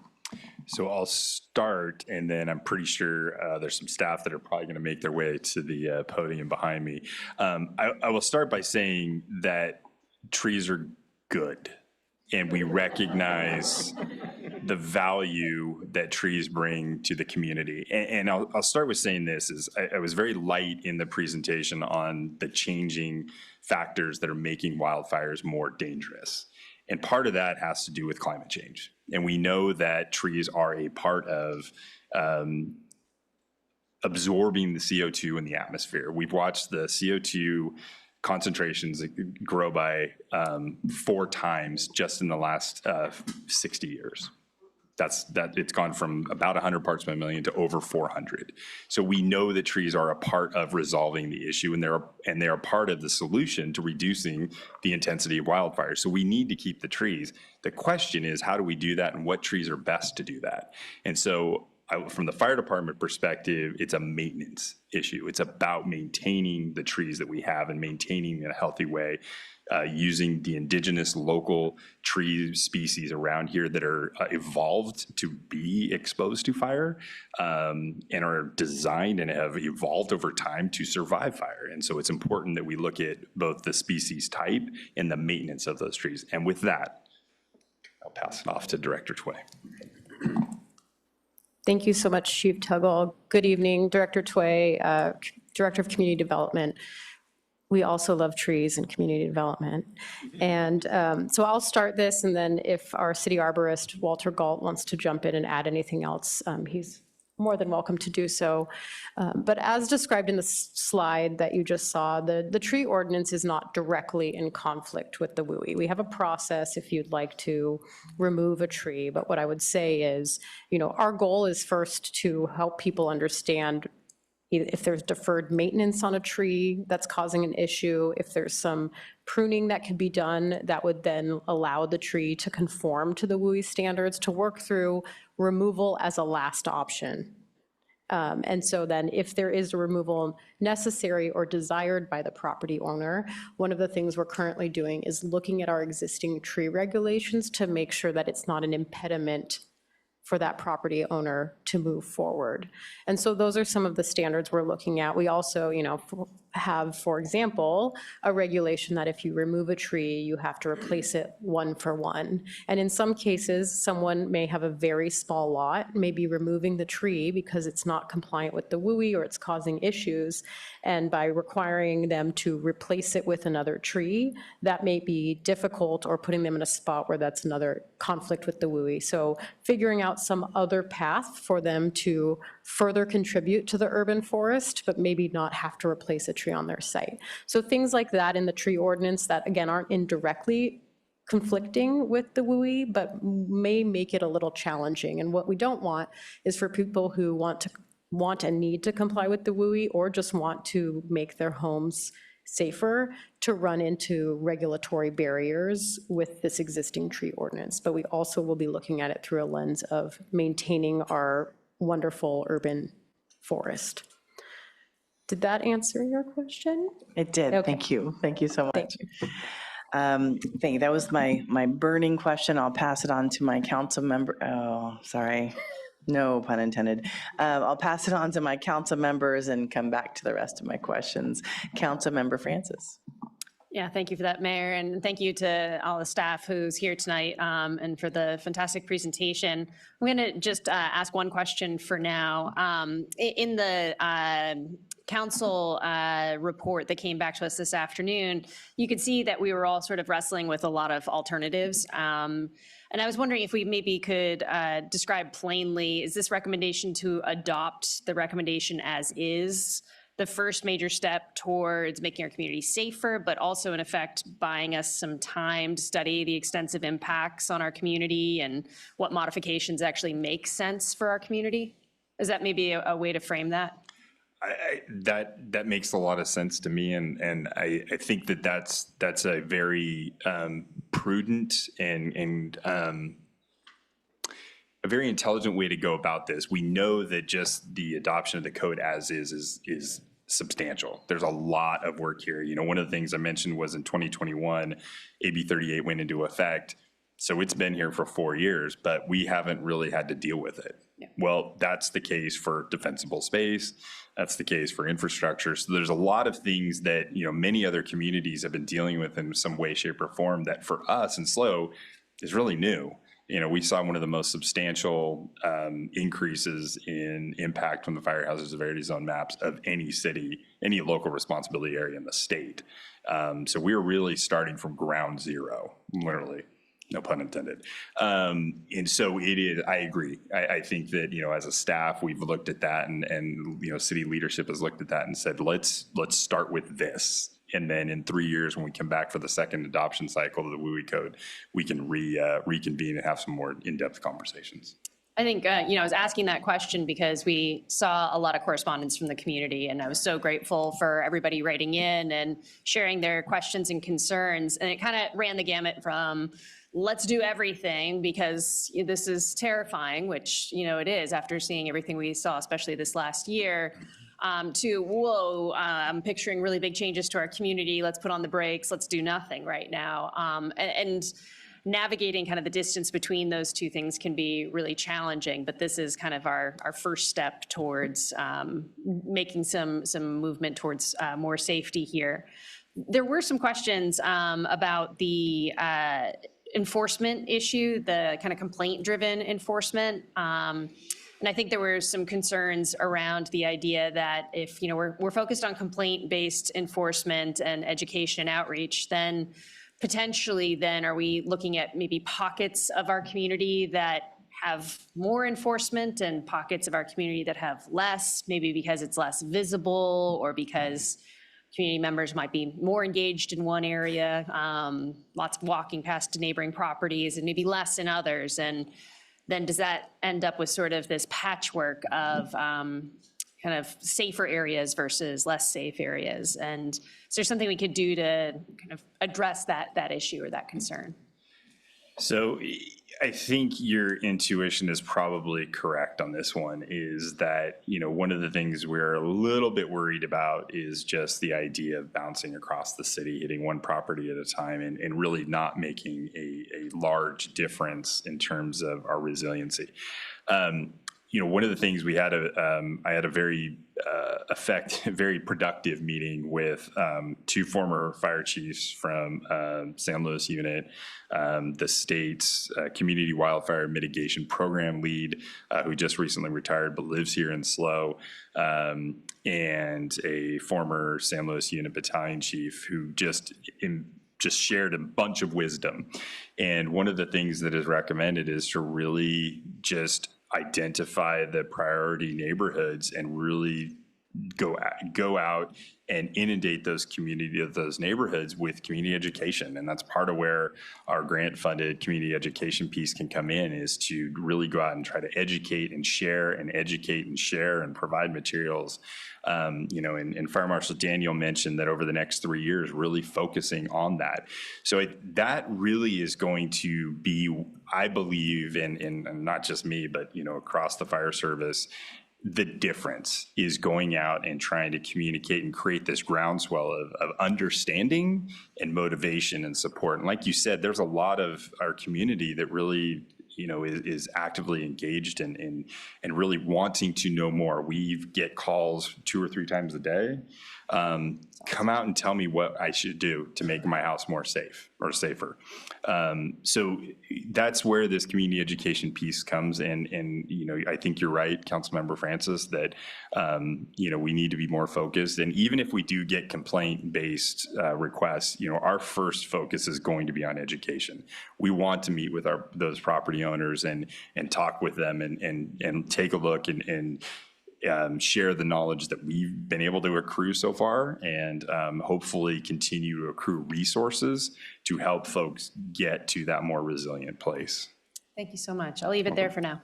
So I'll start, and then I'm pretty sure there's some staff that are probably going to make their way to the podium behind me. I will start by saying that trees are good, and we recognize the value that trees bring to the community. And I'll start with saying this, is I was very light in the presentation on the changing factors that are making wildfires more dangerous. And part of that has to do with climate change. And we know that trees are a part of absorbing the CO2 in the atmosphere. We've watched the CO2 concentrations grow by 4 times just in the last 60 years. It's gone from about 100 parts per million to over 400. So we know that trees are a part of resolving the issue, and they're a part of the solution to reducing the intensity of wildfires. So we need to keep the trees. The question is, how do we do that, and what trees are best to do that? And so from the fire department perspective, it's a maintenance issue. It's about maintaining the trees that we have and maintaining in a healthy way, using the indigenous local tree species around here that are evolved to be exposed to fire, and are designed and have evolved over time to survive fire. And so it's important that we look at both the species type and the maintenance of those trees. And with that, I'll pass it off to Director Tway. Thank you so much, Chief Tuggle. Good evening, Director Tway, Director of Community Development. We also love trees and community development. And so I'll start this, and then if our city arborist, Walter Galt, wants to jump in and add anything else, he's more than welcome to do so. But as described in the slide that you just saw, the tree ordinance is not directly in conflict with the WUI. We have a process if you'd like to remove a tree, but what I would say is, our goal is first to help people understand if there's deferred maintenance on a tree that's causing an issue, if there's some pruning that could be done that would then allow the tree to conform to the WUI standards, to work through removal as a last option. And so then if there is a removal necessary or desired by the property owner, one of the things we're currently doing is looking at our existing tree regulations to make sure that it's not an impediment for that property owner to move forward. And so those are some of the standards we're looking at. We also, have, for example, a regulation that if you remove a tree, you have to replace it 1 for 1. And in some cases, someone may have a very small lot, maybe removing the tree because it's not compliant with the WUI or it's causing issues. And by requiring them to replace it with another tree, that may be difficult, or putting them in a spot where that's another conflict with the WUI. So figuring out some other path for them to further contribute to the urban forest, but maybe not have to replace a tree on their site. So things like that in the tree ordinance that, again, aren't indirectly conflicting with the WUI, but may make it a little challenging. And what we don't want is for people who want and need to comply with the WUI, or just want to make their homes safer, to run into regulatory barriers with this existing tree ordinance. But we also will be looking at it through a lens of maintaining our wonderful urban forest. Did that answer your question? It did. Okay. Thank you. Thank you so much. That was my burning question. I'll pass it on to my council member. Oh, sorry. No pun intended. I'll pass it on to my council members and come back to the rest of my questions. Council Member Francis. Yeah, thank you for that, Mayor, and thank you to all the staff who's here tonight, and for the fantastic presentation. I'm going to just ask one question for now. In the council report that came back to us this afternoon, you could see that we were all sort of wrestling with a lot of alternatives. And I was wondering if we maybe could describe plainly, is this recommendation to adopt the recommendation as is the first major step towards making our community safer, but also in effect buying us some time to study the extensive impacts on our community and what modifications actually make sense for our community? Is that maybe a way to frame that? That makes a lot of sense to me, and I think that's a very prudent and a very intelligent way to go about this. We know that just the adoption of the code as is substantial. There's a lot of work here. One of the things I mentioned was in 2021, AB 38 went into effect. So it's been here for 4 years, but we haven't really had to deal with it. Yeah. Well, that's the case for defensible space. That's the case for infrastructure. So there's a lot of things that, many other communities have been dealing with in some way, shape, or form that for us in SLO is really new. We saw one of the most substantial increases in impact from the fire hazard severity zone maps of any city, any local responsibility area in the state. So we're really starting from ground zero, literally. no pun intended. And so it is, I agree. I think that, as a staff, we've looked at that and city leadership has looked at that and said, let's start with this. And then in 3 years, when we come back for the second adoption cycle of the WUI code, we can reconvene and have some more in-depth conversations. I think, I was asking that question because we saw a lot of correspondence from the community, and I was so grateful for everybody writing in and sharing their questions and concerns. And it kind of ran the gamut from, let's do everything because this is terrifying, which, it is after seeing everything we saw, especially this last year, to, whoa, I'm picturing really big changes to our community. Let's put on the brakes. Let's do nothing right now. And navigating kind of the distance between those two things can be really challenging, but this is kind of our first step towards making some movement towards more safety here. There were some questions about the enforcement issue, the kind of complaint-driven enforcement. And I think there were some concerns around the idea that if, we're focused on complaint-based enforcement and education and outreach, then potentially then are we looking at maybe pockets of our community that have more enforcement and pockets of our community that have less, maybe because it's less visible or because community members might be more engaged in one area, lots of walking past neighboring properties and maybe less in others. And then does that end up with sort of this patchwork of kind of safer areas versus less safe areas? And is there something we could do to kind of address that issue or that concern? So I think your intuition is probably correct on this one, is that, one of the things we're a little bit worried about is just the idea of bouncing across the city, hitting one property at a time and really not making a large difference in terms of our resiliency. One of the things we had, I had a very very productive meeting with two former fire chiefs from San Luis unit, the state's community wildfire mitigation program lead, who just recently retired but lives here in SLO, and a former San Luis unit battalion chief who just shared a bunch of wisdom. And one of the things that is recommended is to really just identify the priority neighborhoods and really go out and inundate those neighborhoods with community education. And that's part of where our grant funded community education piece can come in, is to really go out and try to educate and share and provide materials. And Fire Marshal Daniel mentioned that over the next 3 years, really focusing on that. So that really is going to be, I believe, and not just me, but, across the fire service, the difference is going out and trying to communicate and create this groundswell of understanding and motivation and support. And like you said, there's a lot of our community that really, is actively engaged and really wanting to know more. We get calls 2 or 3 times a day. Come out and tell me what I should do to make my house more safe or safer. So that's where this community education piece comes in. And, I think you're right, Councilmember Francis, that, we need to be more focused. And even if we do get complaint-based requests, our first focus is going to be on education. We want to meet with those property owners and talk with them and take a look and share the knowledge that we've been able to accrue so far, and hopefully continue to accrue resources to help folks get to that more resilient place. Thank you so much. I'll leave it there for now.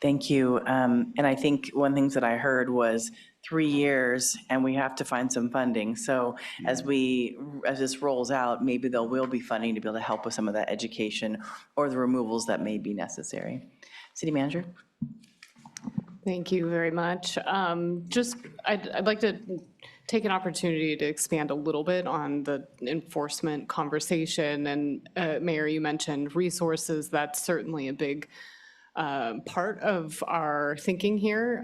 Thank you. And I think one of the things that I heard was 3 years and we have to find some funding. So as this rolls out, maybe there will be funding to be able to help with some of that education or the removals that may be necessary. City Manager? Thank you very much. I'd like to take an opportunity to expand a little bit on the enforcement conversation. And Mayor, you mentioned resources. That's certainly a big part of our thinking here.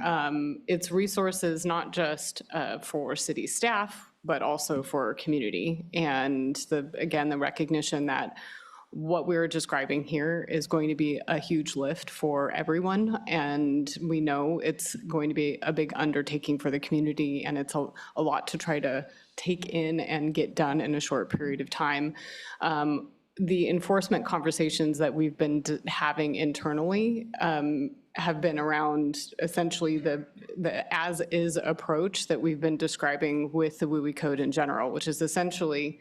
It's resources not just for city staff, but also for our community. And again, the recognition that what we're describing here is going to be a huge lift for everyone. And we know it's going to be a big undertaking for the community, and it's a lot to try to take in and get done in a short period of time. the enforcement conversations that we've been having internally have been around essentially the as-is approach that we've been describing with the WUI code in general, which is essentially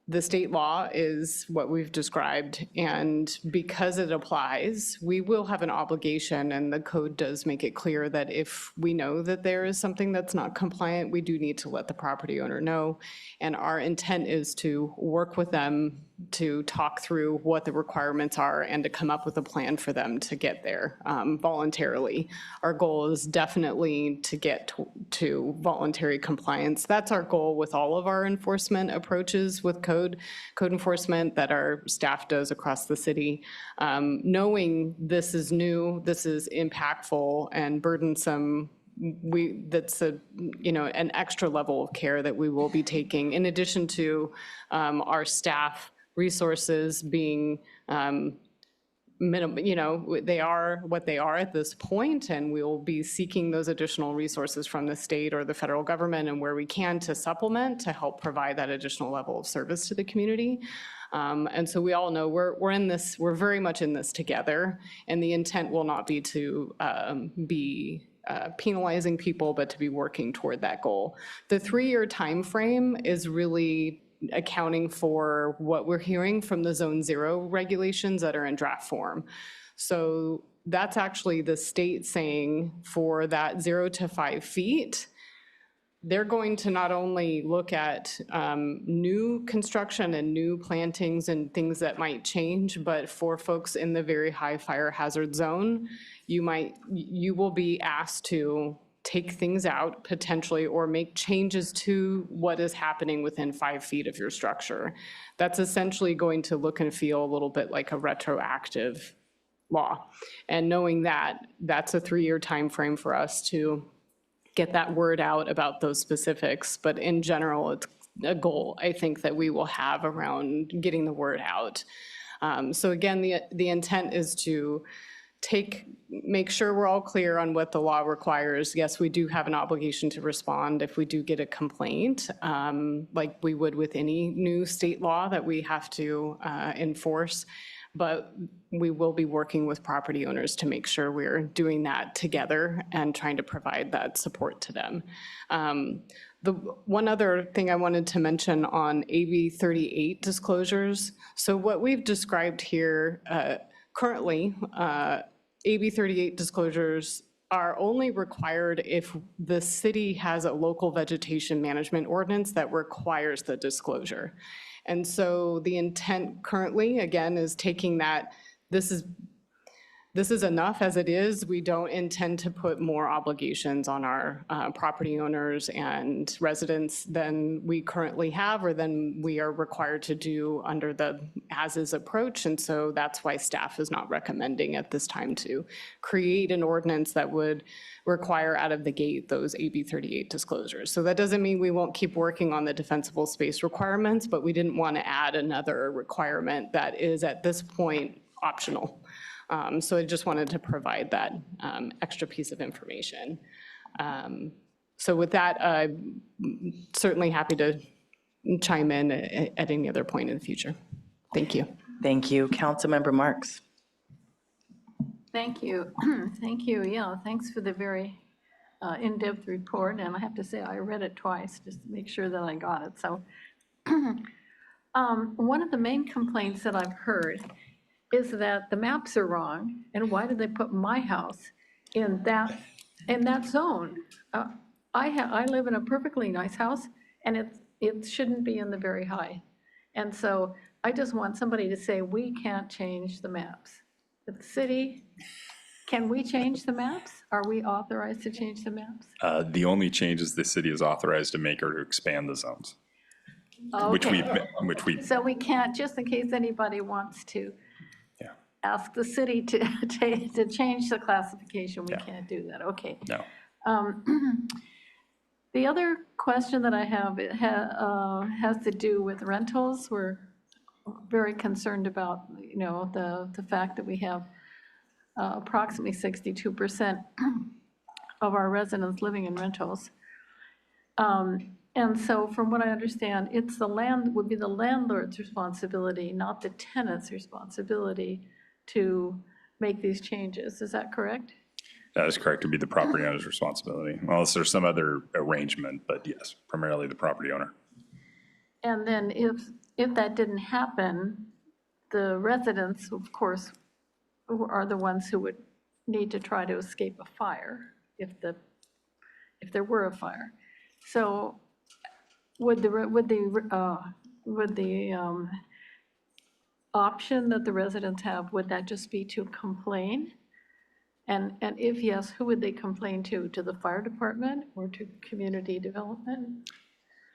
the state law is what we've described, and because it applies, we will have an obligation, and the code does make it clear that if we know that there is something that's not compliant, we do need to let the property owner know. And our intent is to work with them to talk through what the requirements are and to come up with a plan for them to get there voluntarily. Our goal is definitely to get to voluntary compliance. That's our goal with all of our enforcement approaches with code enforcement that our staff does across the city. Knowing this is new, this is impactful and burdensome, that's an extra level of care that we will be taking in addition to our staff resources being minimum, they are what they are at this point, and we will be seeking those additional resources from the state or the federal government and where we can to supplement to help provide that additional level of service to the community. And so we all know we're very much in this together, and the intent will not be to be penalizing people, but to be working toward that goal. The 3-year time frame is really accounting for what we're hearing from the Zone 0 regulations that are in draft form. So that's actually the state saying for that 0 to 5 feet, they're going to not only look at new construction and new plantings and things that might change, but for folks in the very high fire hazard zone, you will be asked to take things out potentially or make changes to what is happening within 5 feet of your structure. That's essentially going to look and feel a little bit like a retroactive law. And knowing that, that's a 3-year time frame for us to get that word out about those specifics. But in general, it's a goal, I think, that we will have around getting the word out. So again, the intent is to make sure we're all clear on what the law requires. Yes, we do have an obligation to respond if we do get a complaint, like we would with any new state law that we have to enforce. But we will be working with property owners to make sure we're doing that together and trying to provide that support to them. The one other thing I wanted to mention on AB 38 disclosures. So what we've described here currently, AB 38 disclosures are only required if the city has a local vegetation management ordinance that requires the disclosure. And so the intent currently, again, is taking that, this is enough as it is. We don't intend to put more obligations on our property owners and residents than we currently have or than we are required to do under the as-is approach. And so that's why staff is not recommending at this time to create an ordinance that would require out of the gate those AB 38 disclosures. So that doesn't mean we won't keep working on the defensible space requirements, but we didn't want to add another requirement that is at this point optional. So I just wanted to provide that extra piece of information. So with that, I'm certainly happy to chime in at any other point in the future. Thank you. Thank you. Councilmember Marks. Thank you. Thank you. Yeah, thanks for the very in-depth report. And I have to say, I read it twice just to make sure that I got it. So one of the main complaints that I've heard is that the maps are wrong, and why did they put my house in that zone? I live in a perfectly nice house, and it shouldn't be in the very high. And so I just want somebody to say, we can't change the maps. The city, can we change the maps? Are we authorized to change the maps? The only changes the city is authorized to make are to expand the zones, which we. So we can't, just in case anybody wants to ask the city to change the classification, we can't do that, okay. No. The other question that I have has to do with rentals. We're very concerned about, the fact that we have approximately 62% of our residents living in rentals. And so from what I understand, it's would be the landlord's responsibility, not the tenant's responsibility to make these changes. Is that correct? That is correct. It would be the property owner's responsibility, unless there's some other arrangement, but yes, primarily the property owner. And then if that didn't happen, the residents, of course, are the ones who would need to try to escape a fire if there were a fire. So would the option that the residents have, would that just be to complain? And if yes, who would they complain to? To the fire department or to community development?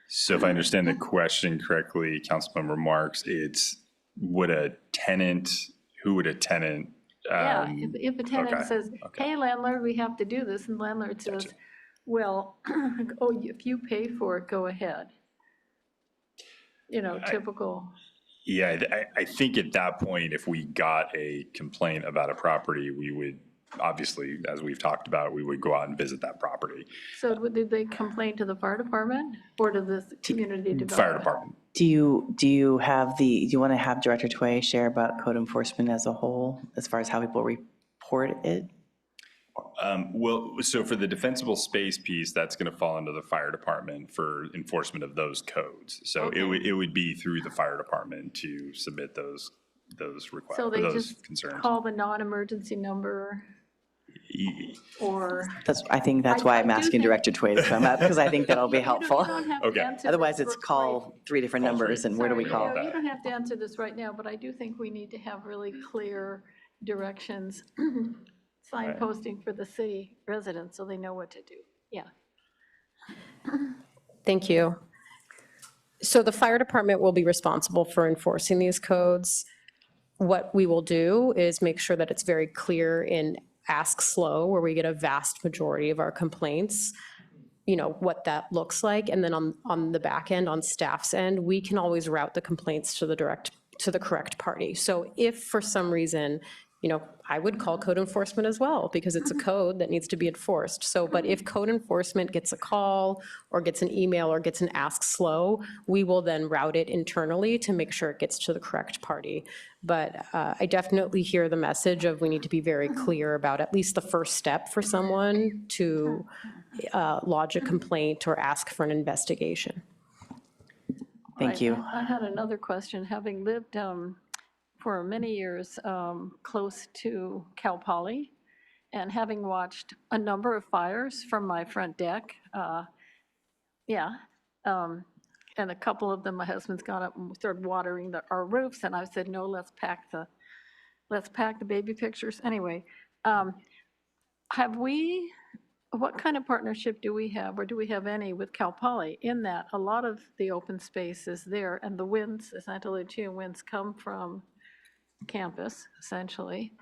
So if I understand the question correctly, Councilmember Marks, it's who would a tenant? Yeah, if a tenant okay, says, hey, landlord, we have to do this, and the landlord says, well, oh, if you pay for it, go ahead. You know, typical. Yeah, I think at that point, if we got a complaint about a property, we would, obviously, as we've talked about, we would go out and visit that property. So did they complain to the fire department or to the community development? Fire department. Do you want to have Director Tway share about code enforcement as a whole, as far as how people report it? Well, so for the defensible space piece, that's going to fall under the fire department for enforcement of those codes. So it would be through the fire department to submit those requests, So they those just concerns. call the non-emergency number or? I think that's why I'm asking Director Tway to come up, because I think that'll be helpful. Okay. Otherwise, it's call 3 different numbers, and where do we call? You don't have to answer this right now, but I do think we need to have really clear directions, signposting for the city residents so they know what to do. Yeah. Thank you. So the fire department will be responsible for enforcing these codes. What we will do is make sure that it's very clear in Ask SLO, where we get a vast majority of our complaints, you know, what that looks like. And then on the back end, on staff's end, we can always route the complaints to the correct party. So if for some reason, you know, I would call code enforcement as well, because it's a code that needs to be enforced. So, but if code enforcement gets a call or gets an email or gets an Ask SLO, we will then route it internally to make sure it gets to the correct party. But I definitely hear the message of we need to be very clear about at least the first step for someone to lodge a complaint or ask for an investigation. Thank you. I had another question. Having lived for many years close to Cal Poly, and having watched a number of fires from my front deck, and a couple of them, my husband's gone up and started watering our roofs, and I said, no, let's pack the baby pictures. Anyway, what kind of partnership do we have, or do we have any with Cal Poly, in that a lot of the open space is there, and the winds, as I told you, winds come from campus, essentially.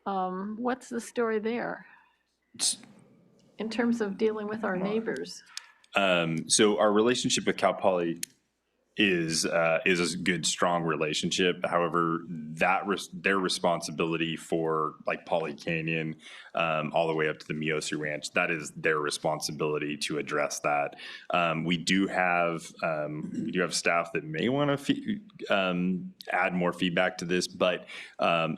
What's the story there in terms of dealing with our neighbors? So our relationship with Cal Poly is a good, strong relationship. However, their responsibility for like Poly Canyon, all the way up to the Miosi Ranch, that is their responsibility to address that. We do have staff that may want to add more feedback to this, but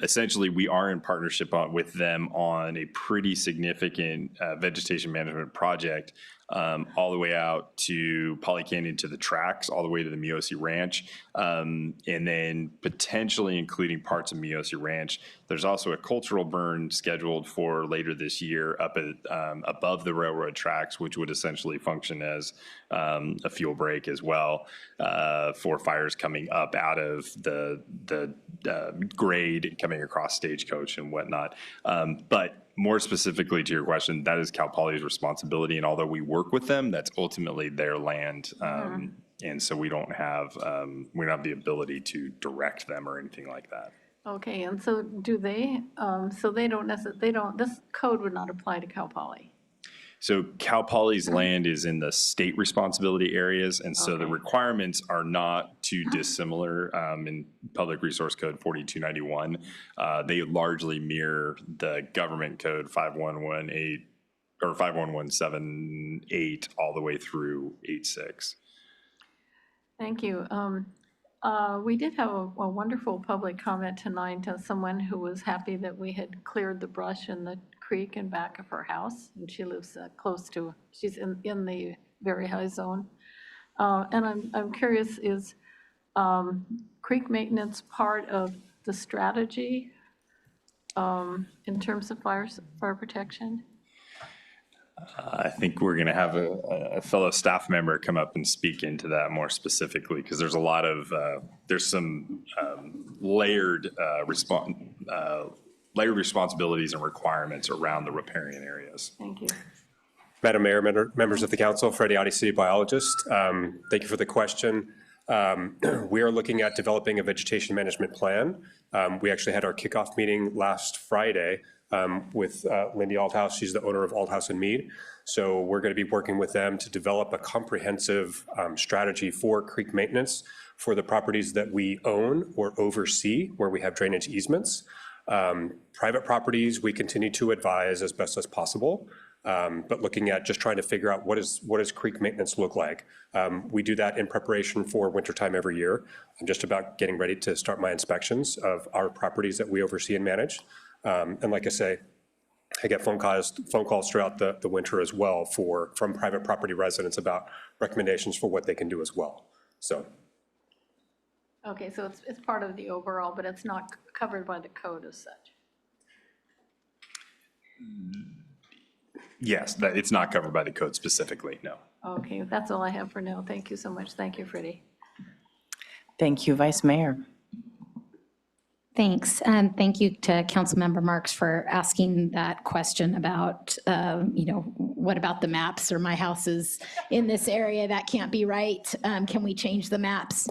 essentially we are in partnership with them on a pretty significant vegetation management project. All the way out to Poly Canyon, to the tracks, all the way to the Miosi Ranch, and then potentially including parts of Miosi Ranch. There's also a cultural burn scheduled for later this year up at, above the railroad tracks, which would essentially function as a fuel break as well for fires coming up out of the grade coming across Stagecoach and whatnot. But more specifically to your question, that is Cal Poly's responsibility, and although we work with them, that's ultimately their land, and so we don't have the ability to direct them or anything like that. Okay, and so do they, so they don't this code would not apply to Cal Poly? So Cal Poly's land is in the state responsibility areas, and so the requirements are not too dissimilar in Public Resource Code 4291. They largely mirror the government code 5118, or 51178 all the way through 86. Thank you. We did have a wonderful public comment tonight, someone who was happy that we had cleared the brush in the creek in back of her house, and she lives close to, she's in the very high zone. And I'm curious, is creek maintenance part of the strategy in terms of fire protection? I think we're going to have a fellow staff member come up and speak into that more specifically, because there's a lot of, there's some layered responsibilities and requirements around the riparian areas. Thank you. Madam Mayor, members of the council, Freddie Otti, city biologist. Thank you for the question. We are looking at developing a vegetation management plan. We actually had our kickoff meeting last Friday with Lindy Althouse. She's the owner of Althouse and Mead. So we're going to be working with them to develop a comprehensive strategy for creek maintenance for the properties that we own or oversee where we have drainage easements. Private properties, we continue to advise as best as possible. But looking at just trying to figure out what does creek maintenance look like. We do that in preparation for wintertime every year. I'm just about getting ready to start my inspections of our properties that we oversee and manage. And like I say, I get phone calls throughout the winter as well from private property residents about recommendations for what they can do as well. So. Okay, so it's part of the overall, but it's not covered by the code as such. Yes, it's not covered by the code specifically, no. Okay, that's all I have for now. Thank you so much. Thank you, Freddie. Thank you, Vice Mayor. Thanks. And thank you to Councilmember Marks for asking that question about, what about the maps, or my house is in this area, that can't be right. Can we change the maps?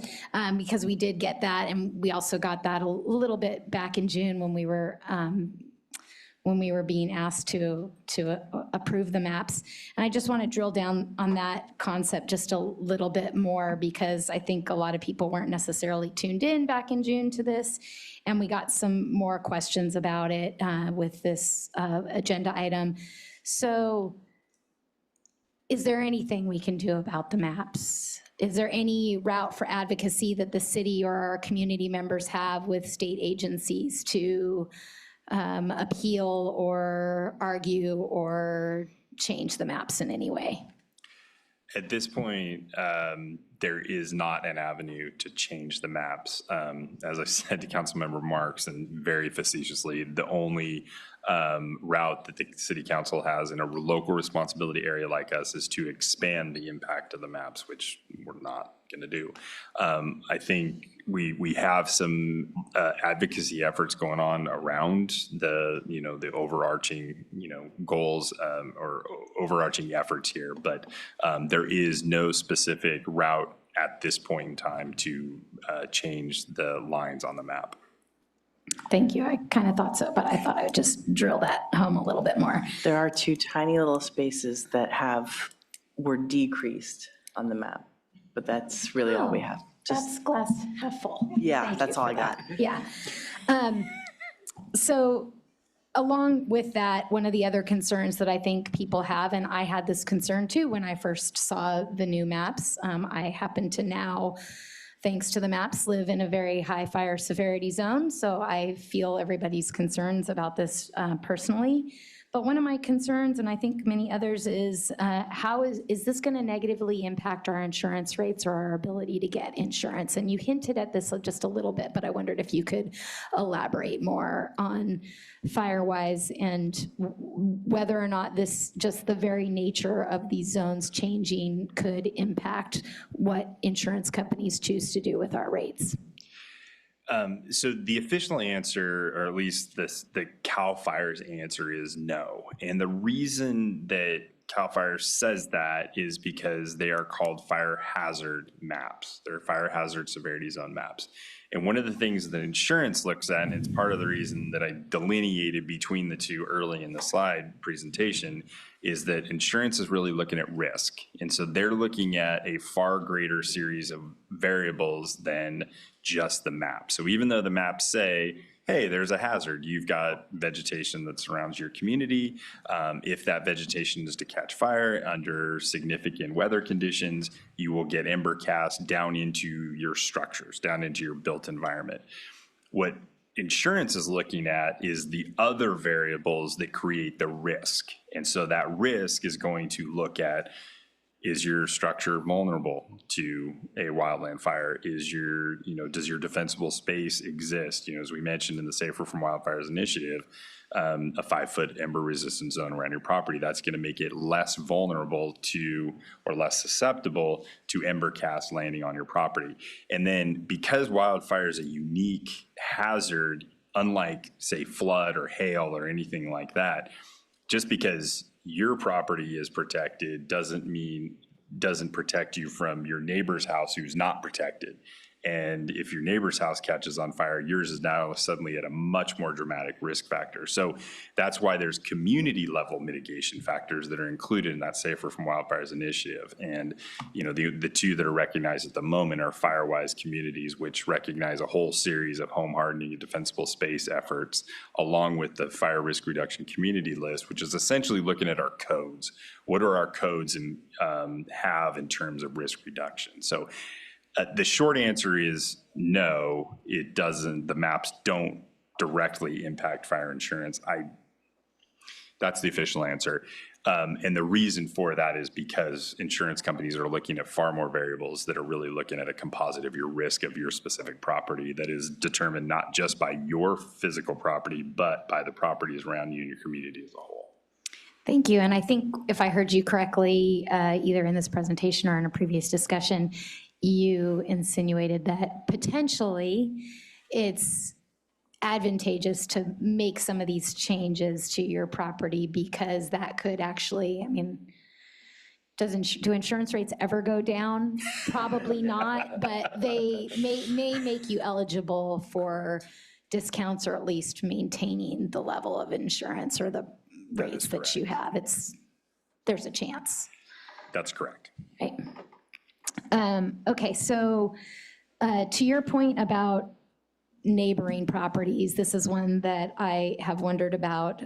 Because we did get that, and we also got that a little bit back in June when we were being asked to approve the maps. And I just want to drill down on that concept just a little bit more, because I think a lot of people weren't necessarily tuned in back in June to this. And we got some more questions about it with this agenda item. So is there anything we can do about the maps? Is there any route for advocacy that the city or our community members have with state agencies to appeal or argue or change the maps in any way? At this point, there is not an avenue to change the maps. As I said to Councilmember Marks, and very facetiously, the only route that the city council has in a local responsibility area like us is to expand the impact of the maps, which we're not going to do. I think we have some advocacy efforts going on around the overarching goals or overarching efforts here, but there is no specific route at this point in time to change the lines on the map. Thank you. I kind of thought so, but I thought I would just drill that home a little bit more. There are two tiny little spaces that were decreased on the map, but that's really all we have. That's glass half full. Yeah, Thank that's you all for I got. that. Yeah. So along with that, one of the other concerns that I think people have, and I had this concern too when I first saw the new maps, I happen to now, thanks to the maps, live in a very high fire severity zone, so I feel everybody's concerns about this personally. But one of my concerns, and I think many others, is how is this going to negatively impact our insurance rates or our ability to get insurance? And you hinted at this just a little bit, but I wondered if you could elaborate more on Firewise and whether or not this, just the very nature of these zones changing, could impact what insurance companies choose to do with our rates. So the official answer, or at least the CAL FIRE's answer, is no. And the reason that CAL FIRE says that is because they are called fire hazard maps. They're fire hazard severity zone maps. And one of the things that insurance looks at, and it's part of the reason that I delineated between the two early in the slide presentation, is that insurance is really looking at risk. And so they're looking at a far greater series of variables than just the map. So even though the maps say hey, there's a hazard. You've got vegetation that surrounds your community. If that vegetation is to catch fire under significant weather conditions, you will get ember cast down into your structures, down into your built environment. What insurance is looking at is the other variables that create the risk. And so that risk is going to look at, is your structure vulnerable to a wildland fire? Is your, does your defensible space exist? As we mentioned in the Safer from Wildfires initiative, a 5-foot ember resistant zone around your property, that's going to make it less vulnerable to, or less susceptible to ember cast landing on your property. And then because wildfire is a unique hazard, unlike say flood or hail or anything like that, just because your property is protected doesn't protect you from your neighbor's house who's not protected. And if your neighbor's house catches on fire, yours is now suddenly at a much more dramatic risk factor. So that's why there's community level mitigation factors that are included in that Safer from Wildfires initiative. And the two that are recognized at the moment are FireWise Communities, which recognize a whole series of home hardening and defensible space efforts, along with the Fire Risk Reduction Community List, which is essentially looking at our codes. What are our codes have in terms of risk reduction? So the short answer is no, it doesn't. The maps don't directly impact fire insurance. That's the official answer. And the reason for that is because insurance companies are looking at far more variables that are really looking at a composite of your risk of your specific property that is determined not just by your physical property, but by the properties around you and your community as a whole. Thank you. And I think if I heard you correctly, either in this presentation or in a previous discussion, you insinuated that potentially it's advantageous to make some of these changes to your property because that could actually, do insurance rates ever go down? Probably not, but they may make you eligible for discounts or at least maintaining the level of insurance or the rates that you have. There's a chance. That's correct. Right. Okay, so to your point about neighboring properties, this is one that I have wondered about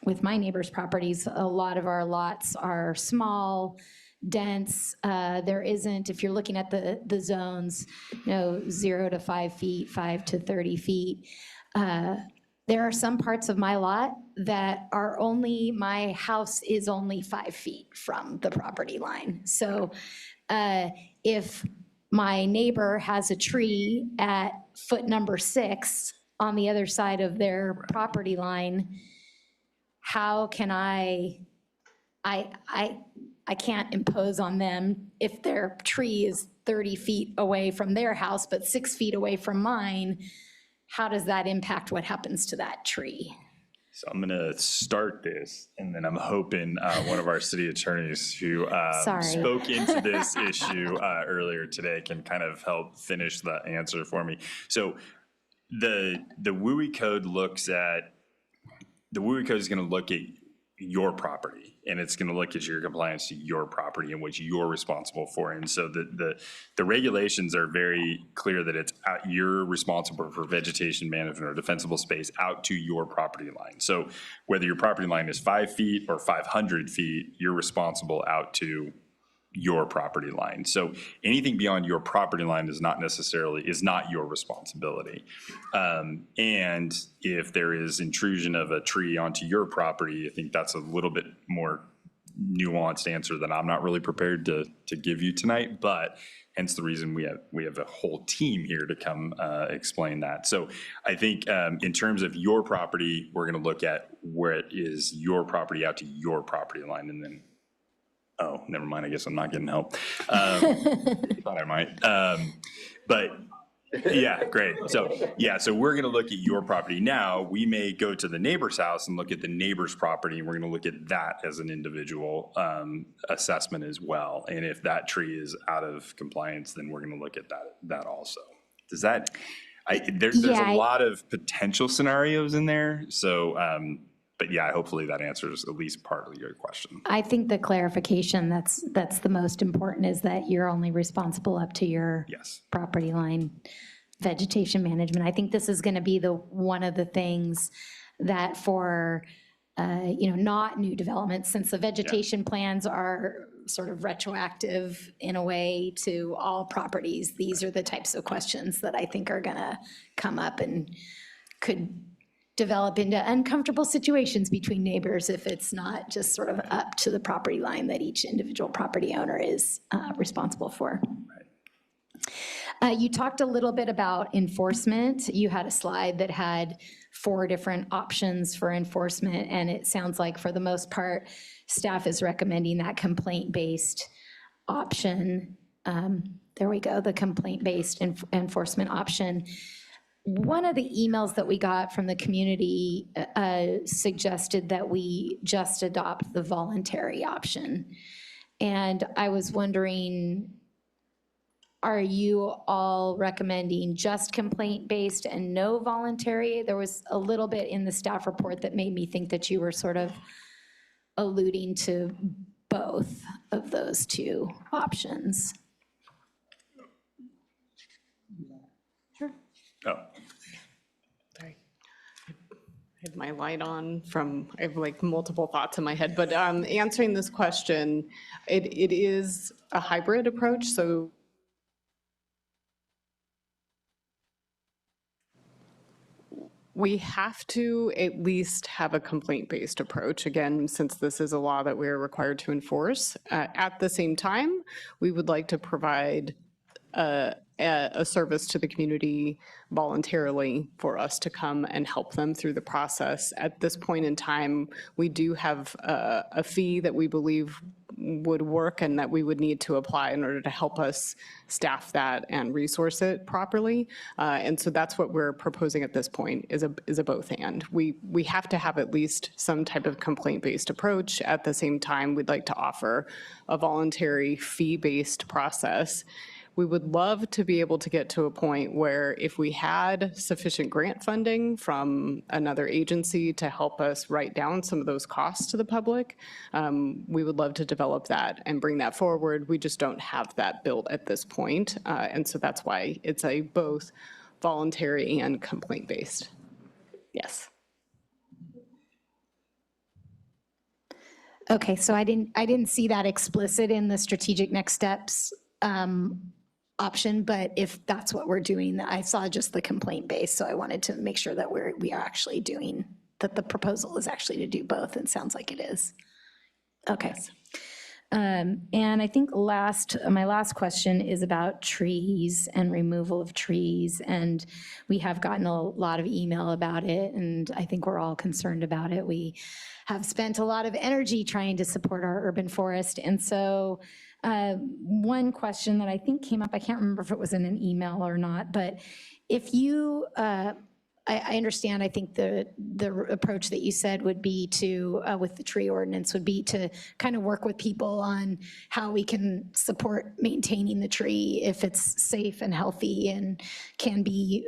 with my neighbors' properties. A lot of our lots are small, dense. There isn't, if you're looking at the zones, 0 to 5 feet, 5 to 30 feet. There are some parts of my lot that are my house is only 5 feet from the property line. So if my neighbor has a tree at foot number 6 on the other side of their property line, how can I can't impose on them if their tree is 30 feet away from their house, but 6 feet away from mine. How does that impact what happens to that tree? So I'm going to start this, and then I'm hoping one of our city attorneys who spoke into this issue earlier today can kind of help finish the answer for me. So the WUI code is going to look at your property, and it's going to look at your compliance to your property and what you're responsible for. And so the regulations are very clear that you're responsible for vegetation management or defensible space out to your property line. So whether your property line is 5 feet or 500 feet, you're responsible out to your property line. So anything beyond your property line is not your responsibility. And if there is intrusion of a tree onto your property, I think that's a little bit more nuanced answer that I'm not really prepared to give you tonight, but hence the reason we have a whole team here to come explain that. So I think in terms of your property, we're going to look at where it is your property out to your property line, and then oh, never mind. I guess I'm not getting help. Thought I might. But yeah, great. So we're going to look at your property. Now, we may go to the neighbor's house and look at the neighbor's property, and we're going to look at that as an individual assessment as well. And if that tree is out of compliance, then we're going to look at that also. Does that? There's a lot of potential scenarios in there. So. But yeah, hopefully that answers at least partly your question. I think the clarification that's the most important is that you're only responsible up to your property line. vegetation management. I think this is going to be one of the things that for, not new developments, since the vegetation plans are sort of retroactive in a way to all properties, these are the types of questions that I think are going to come up and could develop into uncomfortable situations between neighbors if it's not just sort of up to the property line that each individual property owner is responsible for. You talked a little bit about enforcement. You had a slide that had 4 different options for enforcement, and it sounds like for the most part, staff is recommending that complaint-based option. There we go, the complaint-based enforcement option. One of the emails that we got from the community suggested that we just adopt the voluntary option. And I was wondering, are you all recommending just complaint-based and no voluntary? There was a little bit in the staff report that made me think that you were sort of alluding to both of those 2 options. Sure. Oh. Sorry. I had my light on I have like multiple thoughts in my head, but answering this question, it is a hybrid approach, so we have to at least have a complaint-based approach, again, since this is a law that we're required to enforce. At the same time, we would like to provide a service to the community voluntarily for us to come and help them through the process. At this point in time, we do have a fee that we believe would work and that we would need to apply in order to help us staff that and resource it properly. And so that's what we're proposing at this point is a both and. We have to have at least some type of complaint-based approach. At the same time, we'd like to offer a voluntary fee-based process. We would love to be able to get to a point where if we had sufficient grant funding from another agency to help us write down some of those costs to the public, we would love to develop that and bring that forward. We just don't have that built at this point. And so that's why it's a both voluntary and complaint-based. Yes. Okay, so I didn't see that explicit in the strategic next steps option, but if that's what we're doing, I saw just the complaint base, so I wanted to make sure that we are actually doing, that the proposal is actually to do both, and it sounds like it is. Okay. And I think my last question is about trees and removal of trees, and we have gotten a lot of email about it, and I think we're all concerned about it. We have spent a lot of energy trying to support our urban forest, and so one question that I think came up, I can't remember if it was in an email or not, but if you, I understand, I think the approach that you said would be to, with the tree ordinance, would be to kind of work with people on how we can support maintaining the tree if it's safe and healthy and can be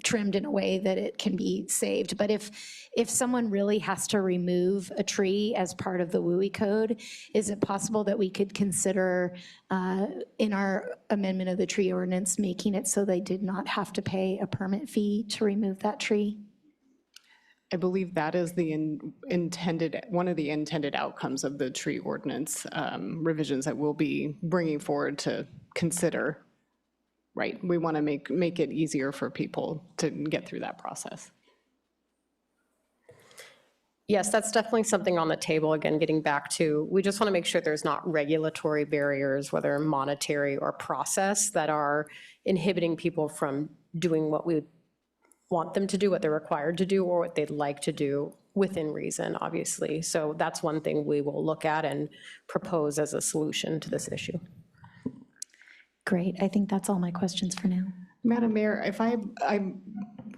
trimmed in a way that it can be saved. But if someone really has to remove a tree as part of the WUI code, is it possible that we could consider in our amendment of the tree ordinance making it so they did not have to pay a permit fee to remove that tree? I believe that is the one of the intended outcomes of the tree ordinance revisions that we'll be bringing forward to consider. Right, we want to make it easier for people to get through that process. Yes, that's definitely something on the table. Again, getting back to, we just want to make sure there's not regulatory barriers, whether monetary or process, that are inhibiting people from doing what we want them to do, what they're required to do, or what they'd like to do within reason, obviously. So that's one thing we will look at and propose as a solution to this issue. Great, I think that's all my questions for now. Madam Mayor, if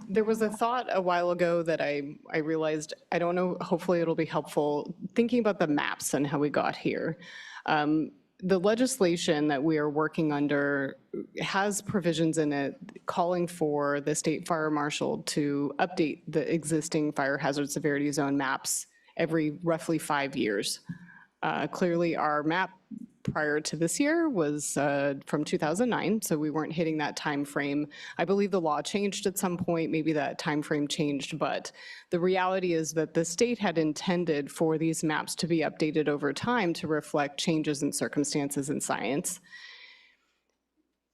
there was a thought a while ago that I realized, I don't know, hopefully it'll be helpful, thinking about the maps and how we got here. The legislation that we are working under has provisions in it calling for the state fire marshal to update the existing fire hazard severity zone maps every roughly 5 years. Clearly, our map prior to this year was from 2009, so we weren't hitting that time frame. I believe the law changed at some point, maybe that time frame changed, but the reality is that the state had intended for these maps to be updated over time to reflect changes in circumstances in science.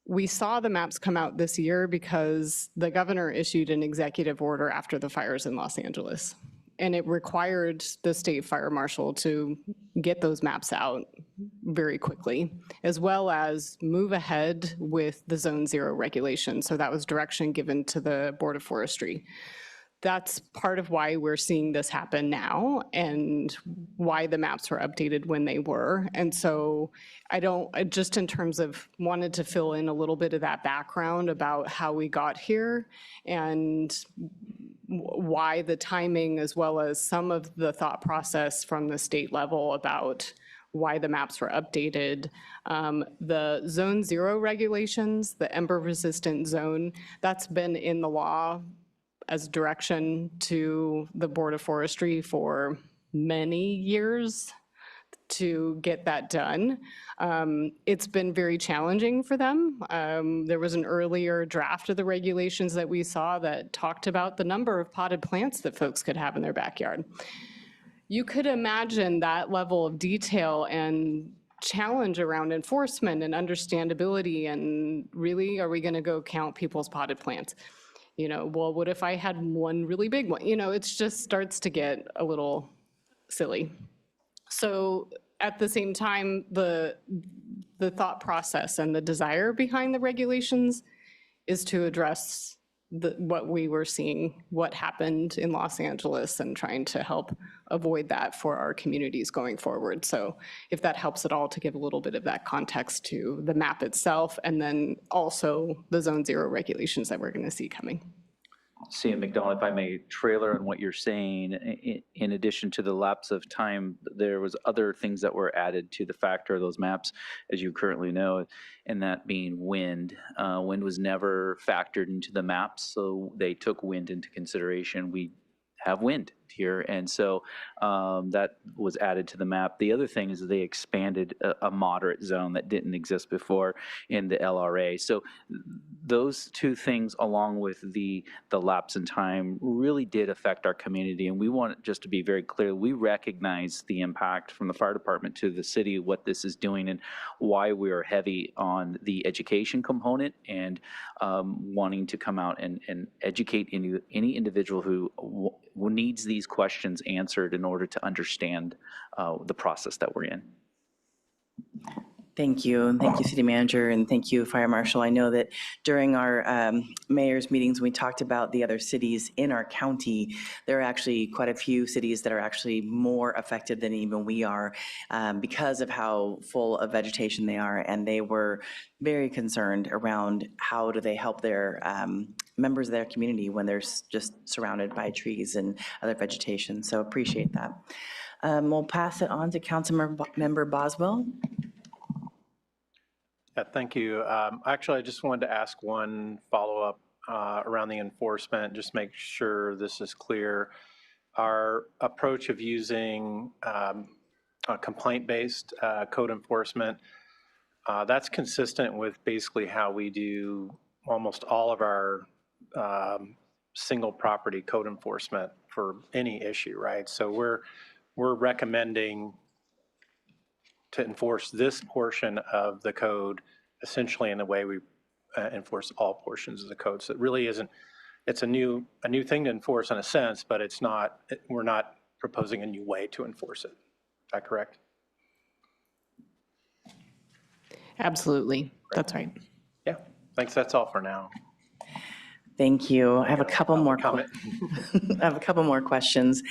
We saw the maps come out this year because the governor issued an executive order after the fires in Los Angeles. And it required the state fire marshal to get those maps out very quickly, as well as move ahead with the Zone 0 regulation. So that was direction given to the Board of Forestry. That's part of why we're seeing this happen now and why the maps were updated when they were. And so I just in terms of wanted to fill in a little bit of that background about how we got here and why the timing, as well as some of the thought process from the state level about why the maps were updated. The Zone 0 regulations, the ember-resistant zone, that's been in the law as direction to the Board of Forestry for many years to get that done. It's been very challenging for them. There was an earlier draft of the regulations that we saw that talked about the number of potted plants that folks could have in their backyard. You could imagine that level of detail and challenge around enforcement and understandability, and really, are we gonna go count people's potted plants? You know, well, what if I had one really big one? You know, it just starts to get a little silly. So at the same time, the thought process and the desire behind the regulations is to address what we were seeing, what happened in Los Angeles, and trying to help avoid that for our communities going forward. So if that helps at all to give a little bit of that context to the map itself, and then also the Zone 0 regulations that we're going to see coming. CM McDonald, if I may trailer on what you're saying, in addition to the lapse of time, there was other things that were added to the factor of those maps, as you currently know, and that being wind. Wind was never factored into the maps, so they took wind into consideration. We have wind here, and so that was added to the map. The other thing is they expanded a moderate zone that didn't exist before in the LRA. So those two things, along with the lapse in time, really did affect our community. And we want just to be very clear, we recognize the impact from the fire department to the city, what this is doing, and why we are heavy on the education component and wanting to come out and educate any individual who needs these questions answered in order to understand the process that we're in. Thank you, and thank you, City Manager, and thank you, Fire Marshal. I know that during our mayor's meetings, we talked about the other cities in our county. There are actually quite a few cities that are actually more affected than even we are because of how full of vegetation they are, and they were very concerned around how do they help their members of their community when they're just surrounded by trees and other vegetation. So appreciate that. We'll pass it on to Councilmember Boswell. Yeah, thank you. Actually, I just wanted to ask one follow-up around the enforcement, just make sure this is clear. Our approach of using complaint-based code enforcement, that's consistent with basically how we do almost all of our single property code enforcement for any issue, right? So we're recommending to enforce this portion of the code essentially in the way we enforce all portions of the code. So it really isn't, it's a new thing to enforce in a sense, but it's not, we're not proposing a new way to enforce it. Is that correct? Absolutely, that's right. Yeah, thanks, that's all for now. Thank you. I have a couple more. I have a couple more questions.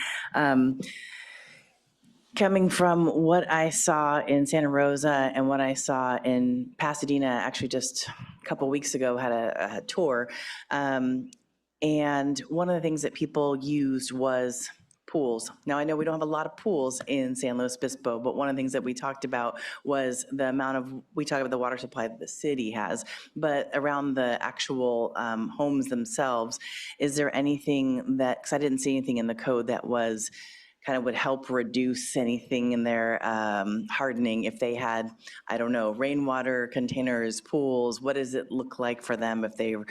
Coming from what I saw in Santa Rosa and what I saw in Pasadena, actually just a couple weeks ago, had a tour. And one of the things that people used was pools. Now, I know we don't have a lot of pools in San Luis Obispo, but one of the things that we talked about was the amount of, we talked about the water supply that the city has, but around the actual homes themselves, is there anything that, because I didn't see anything in the code that was kind of would help reduce anything in their hardening if they had, I don't know, rainwater containers, pools. What does it look like for them if they were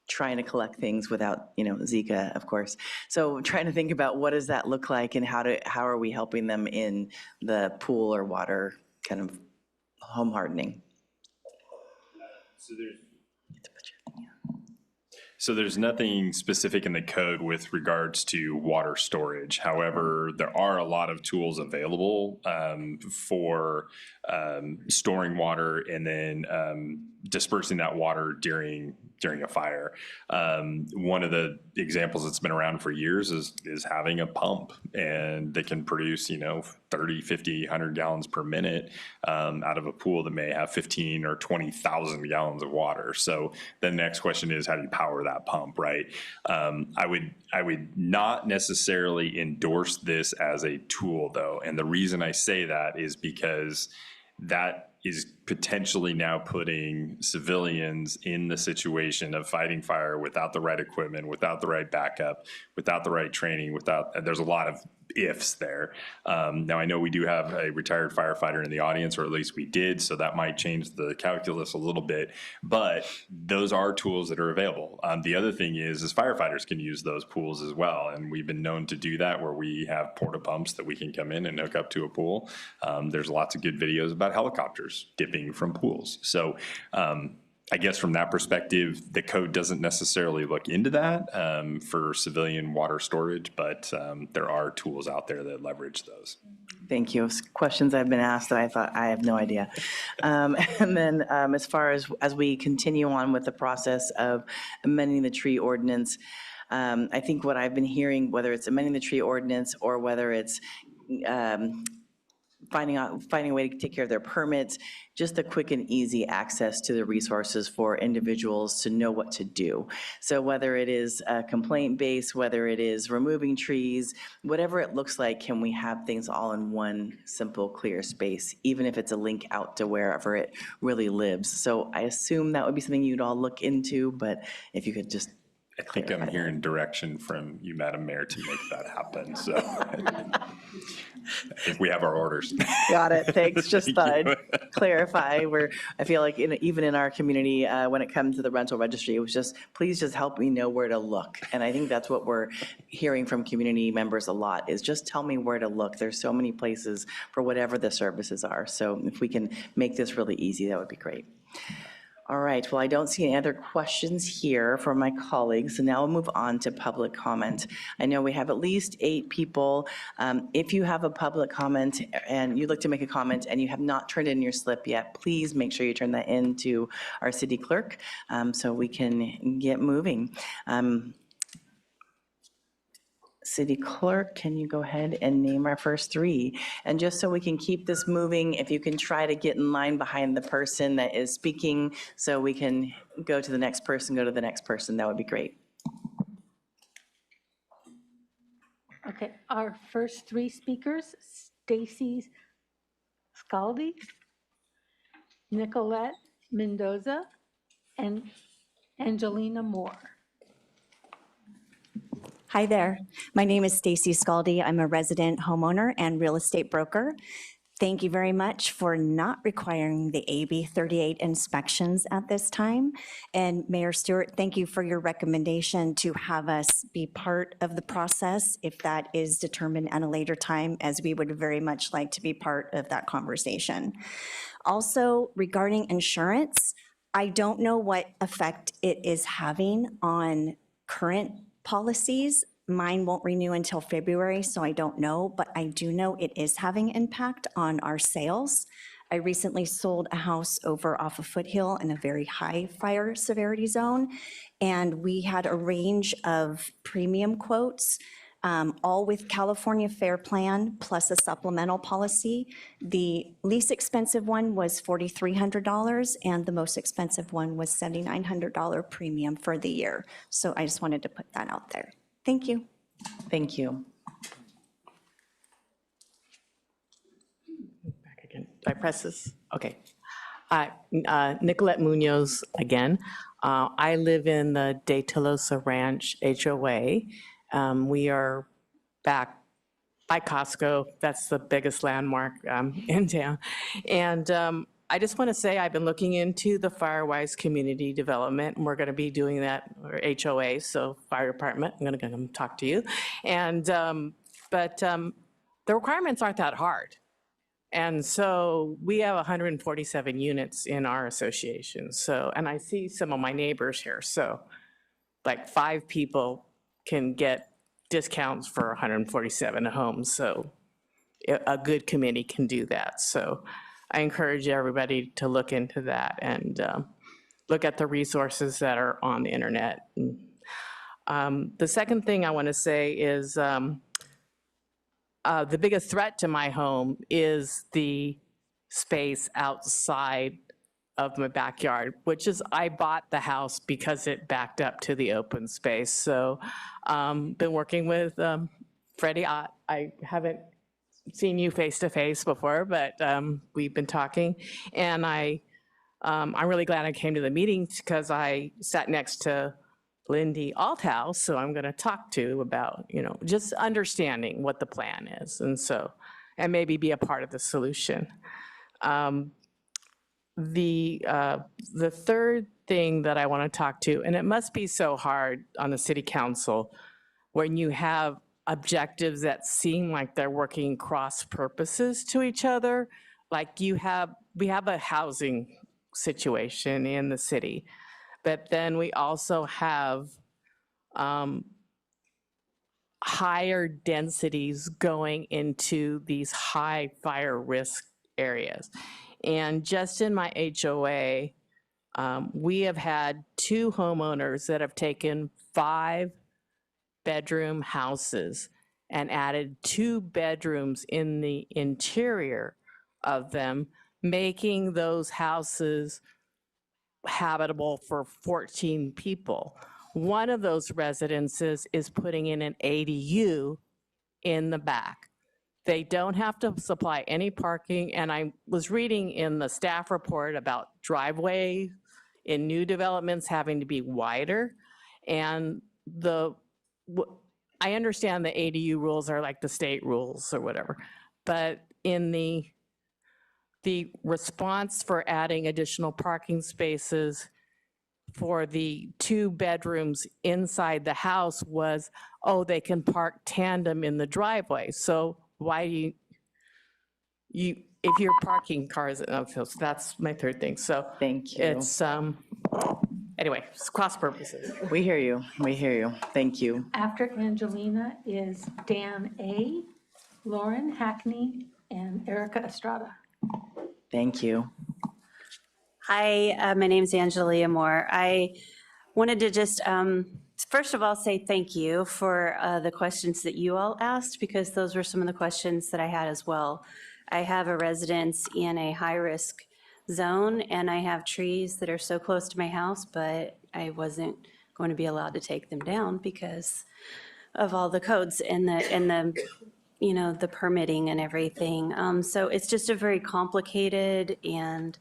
trying to collect things without, Zika, of course. So trying to think about what does that look like and how are we helping them in the pool or water kind of home hardening? So there's nothing specific in the code with regards to water storage. However, there are a lot of tools available for storing water and then dispersing that water during a fire. One of the examples that's been around for years is having a pump, and they can produce 30, 50, 100 gallons per minute out of a pool that may have 15 or 20,000 gallons of water. So the next question is, how do you power that pump, right? I would not necessarily endorse this as a tool, though, and the reason I say that is because that is potentially now putting civilians in the situation of fighting fire without the right equipment, without the right backup, without the right training, there's a lot of ifs there. Now, I know we do have a retired firefighter in the audience, or at least we did, so that might change the calculus a little bit, but those are tools that are available. The other thing is firefighters can use those pools as well, and we've been known to do that where we have porta pumps that we can come in and hook up to a pool. There's lots of good videos about helicopters dipping from pools. So I guess from that perspective, the code doesn't necessarily look into that for civilian water storage, but there are tools out there that leverage those. Thank you. Questions I've been asked that I thought I have no idea. And then as far as we continue on with the process of amending the tree ordinance, I think what I've been hearing, whether it's amending the tree ordinance or whether it's finding a way to take care of their permits, just a quick and easy access to the resources for individuals to know what to do. So whether it is a complaint base, whether it is removing trees, whatever it looks like, can we have things all in one simple, clear space, even if it's a link out to wherever it really lives? So I assume that would be something you'd all look into, but if you could just I think I'm hearing direction from you, Madam Mayor, to make that happen, so I think we have our orders. Got it, thanks. Just thought I'd clarify where I feel like even in our community, when it comes to the rental registry, it was just, please just help me know where to look. And I think that's what we're hearing from community members a lot, is just tell me where to look. There's so many places for whatever the services are. So if we can make this really easy, that would be great. All right, well, I don't see any other questions here from my colleagues, so now we'll move on to public comment. I know we have at least 8 people. If you have a public comment and you'd like to make a comment and you have not turned in your slip yet, please make sure you turn that in to our city clerk so we can get moving. City Clerk, can you go ahead and name our first 3? And just so we can keep this moving, if you can try to get in line behind the person that is speaking so we can go to the next person, that would be great. Okay, our first 3 speakers, Stacy Scaldi, Nicolette Mendoza, and Angelina Moore. Hi there. My name is Stacy Scaldi. I'm a resident homeowner and real estate broker. Thank you very much for not requiring the AB 38 inspections at this time. And Mayor Stewart, thank you for your recommendation to have us be part of the process if that is determined at a later time, as we would very much like to be part of that conversation. Also, regarding insurance, I don't know what effect it is having on current policies. Mine won't renew until February, so I don't know, but I do know it is having impact on our sales. I recently sold a house over off of Foothill in a very high fire severity zone, and we had a range of premium quotes, all with California Fair Plan plus a supplemental policy. The least expensive one was $4,300, and the most expensive one was $7,900 premium for the year. So I just wanted to put that out there. Thank you. Thank you. Back again. Do I press this? Okay. Nicolette Munoz again. I live in the De Tolosa Ranch HOA. We are back by Costco. That's the biggest landmark in town. And I just want to say I've been looking into the Firewise Community Development, and we're going to be doing that, or HOA, so Fire Department, I'm going to come talk to you. And, but the requirements aren't that hard. And so we have 147 units in our association. So, and I see some of my neighbors here. So like 5 people can get discounts for 147 homes. So a good committee can do that. So I encourage everybody to look into that and look at the resources that are on the internet. The second thing I want to say is the biggest threat to my home is the space outside of my backyard, which is I bought the house because it backed up to the open space. So been working with Freddie Ott. I haven't seen you face to face before, but we've been talking. And I'm really glad I came to the meeting because I sat next to Lindy Althouse, so I'm going to talk to about, you know, just understanding what the plan is, and so, and maybe be a part of the solution. The third thing that I want to talk to, and it must be so hard on the city council when you have objectives that seem like they're working cross purposes to each other. Like we have a housing situation in the city, but then we also have higher densities going into these high fire risk areas. And just in my HOA, we have had 2 homeowners that have taken 5-bedroom houses and added 2 bedrooms in the interior of them, making those houses habitable for 14 people. One of those residences is putting in an ADU in the back. They don't have to supply any parking, and I was reading in the staff report about driveway in new developments having to be wider, and I understand the ADU rules are like the state rules or whatever, but in the response for adding additional parking spaces for the 2 bedrooms inside the house was, oh, they can park tandem in the driveway. So why do you if you're parking cars, so that's my third thing. So thank you. It's anyway, it's cross purposes. We hear you. We hear you. Thank you. After Angelina is Dan A., Lauren Hackney, and Erica Estrada. Thank you. Hi, my name is Angelia Moore. I wanted to just, first of all, say thank you for the questions that you all asked, because those were some of the questions that I had as well. I have a residence in a high-risk zone, and I have trees that are so close to my house, but I wasn't going to be allowed to take them down because of all the codes and the you know, the permitting and everything. So it's just a very complicated and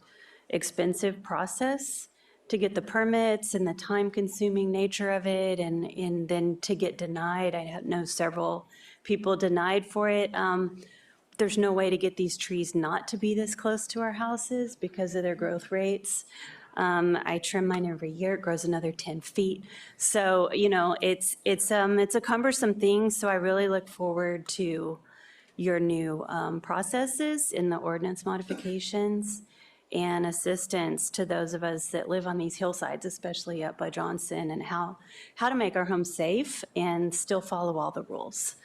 expensive process to get the permits and the time-consuming nature of it, and then to get denied. I know several people denied for it. There's no way to get these trees not to be this close to our houses because of their growth rates. I trim mine every year, it grows another 10 feet. So, you know, it's a cumbersome thing, so I really look forward to your new processes in the ordinance modifications and assistance to those of us that live on these hillsides, especially up by Johnson, and how to make our homes safe and still follow all the rules.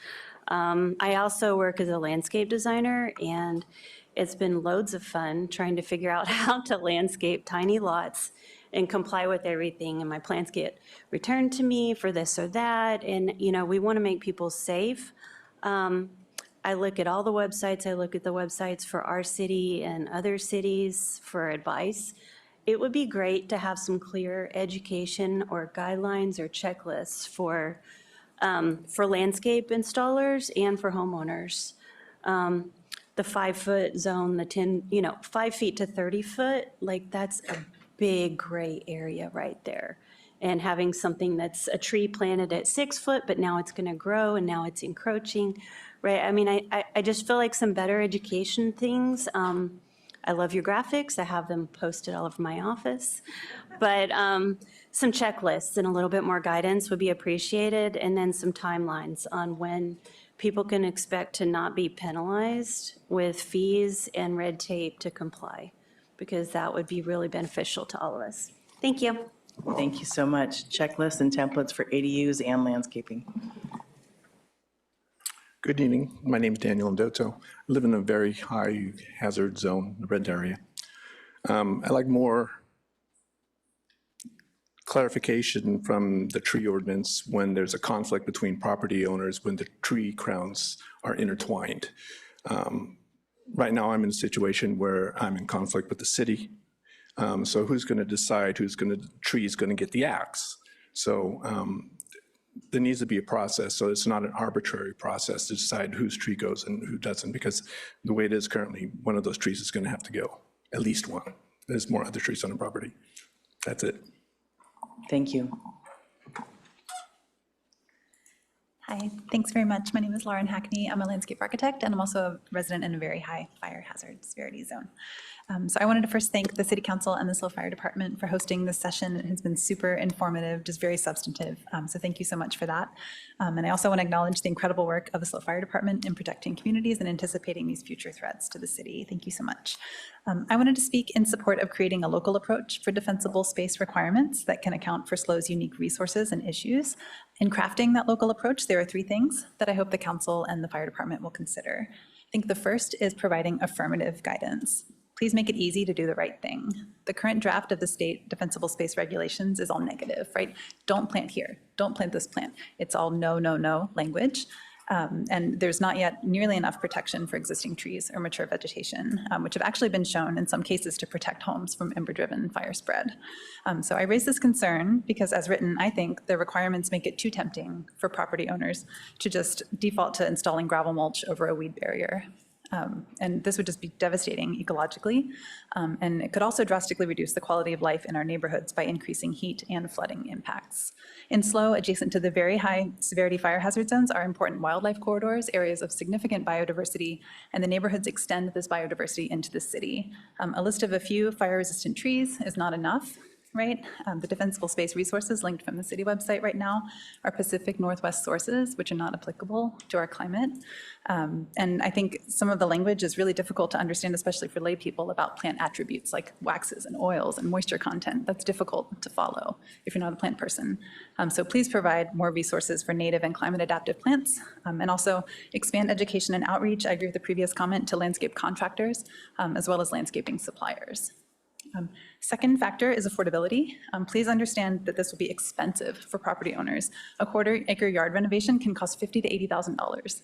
I also work as a landscape designer, and it's been loads of fun trying to figure out how to landscape tiny lots and comply with everything, and my plants get returned to me for this or that, and you know, we want to make people safe. I look at all the websites. I look at the websites for our city and other cities for advice. It would be great to have some clear education or guidelines or checklists for landscape installers and for homeowners. The 5-foot zone, the 10, you know, 5 feet to 30 foot, like that's a big gray area right there. and having something that's a tree planted at 6 foot, but now it's going to grow and now it's encroaching, right? I mean, I just feel like some better education things. I love your graphics. I have them posted all over my office. But some checklists and a little bit more guidance would be appreciated, and then some timelines on when people can expect to not be penalized with fees and red tape to comply, because that would be really beneficial to all of us. Thank you. Thank you so much. Checklists and templates for ADUs and landscaping. Good evening. My name is Daniel Ndoto. I live in a very high hazard zone, the red area. I'd like more clarification from the tree ordinance when there's a conflict between property owners when the tree crowns are intertwined. Right now, I'm in a situation where I'm in conflict with the city. So who's going to decide tree is going to get the axe? So there needs to be a process, so it's not an arbitrary process to decide whose tree goes and who doesn't, because the way it is currently, one of those trees is going to have to go, at least one. There's more other trees on the property. That's it. Thank you. Hi, thanks very much. My name is Lauren Hackney. I'm a landscape architect, and I'm also a resident in a very high fire hazard severity zone. So I wanted to first thank the City Council and the SLO Fire Department for hosting this session. It has been super informative, just very substantive. So thank you so much for that. And I also want to acknowledge the incredible work of the SLO Fire Department in protecting communities and anticipating these future threats to the city. Thank you so much. I wanted to speak in support of creating a local approach for defensible space requirements that can account for SLO's unique resources and issues. In crafting that local approach, there are 3 things that I hope the council and the fire department will consider. I think the first is providing affirmative guidance. Please make it easy to do the right thing. The current draft of the state defensible space regulations is all negative, right? Don't plant here, don't plant this plant. It's all no, no, no language. And there's not yet nearly enough protection for existing trees or mature vegetation, which have actually been shown in some cases to protect homes from ember-driven fire spread. So I raise this concern because, as written, I think the requirements make it too tempting for property owners to just default to installing gravel mulch over a weed barrier. And this would just be devastating ecologically. And it could also drastically reduce the quality of life in our neighborhoods by increasing heat and flooding impacts. In SLO, adjacent to the very high severity fire hazard zones are important wildlife corridors, areas of significant biodiversity, and the neighborhoods extend this biodiversity into the city. A list of a few fire-resistant trees is not enough, right? The defensible space resources linked from the city website right now are Pacific Northwest sources, which are not applicable to our climate. And I think some of the language is really difficult to understand, especially for lay people, about plant attributes like waxes and oils and moisture content. That's difficult to follow if you're not a plant person. So please provide more resources for native and climate adaptive plants, and also expand education and outreach. I agree with the previous comment, to landscape contractors, as well as landscaping suppliers. Second factor is affordability. Please understand that this will be expensive for property owners. A quarter-acre yard renovation can cost $50,000 to $80,000.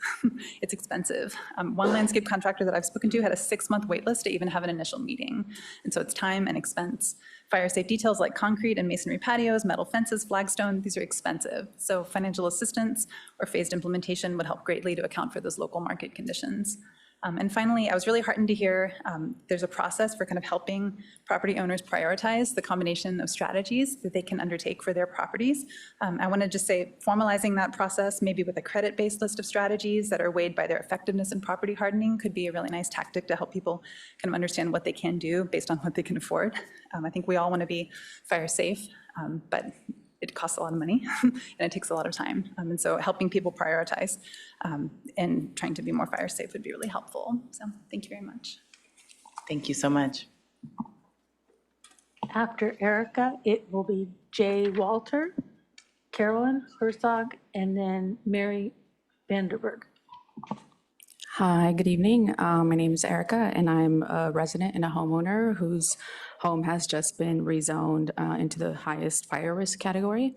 It's expensive. One landscape contractor that I've spoken to had a 6-month wait list to even have an initial meeting. And so it's time and expense. Fire safe details like concrete and masonry patios, metal fences, flagstone, these are expensive. So financial assistance or phased implementation would help greatly to account for those local market conditions. And finally, I was really heartened to hear there's a process for kind of helping property owners prioritize the combination of strategies that they can undertake for their properties. I want to just say formalizing that process, maybe with a credit-based list of strategies that are weighed by their effectiveness in property hardening, could be a really nice tactic to help people kind of understand what they can do based on what they can afford. I think we all want to be fire safe, but it costs a lot of money and it takes a lot of time. And so helping people prioritize and trying to be more fire safe would be really helpful. So thank you very much. Thank you so much. After Erica, it will be Jay Walter, Carolyn Herzog, and then Mary Vanderberg. Hi, good evening. My name is Erica, and I'm a resident and a homeowner whose home has just been rezoned into the highest fire risk category.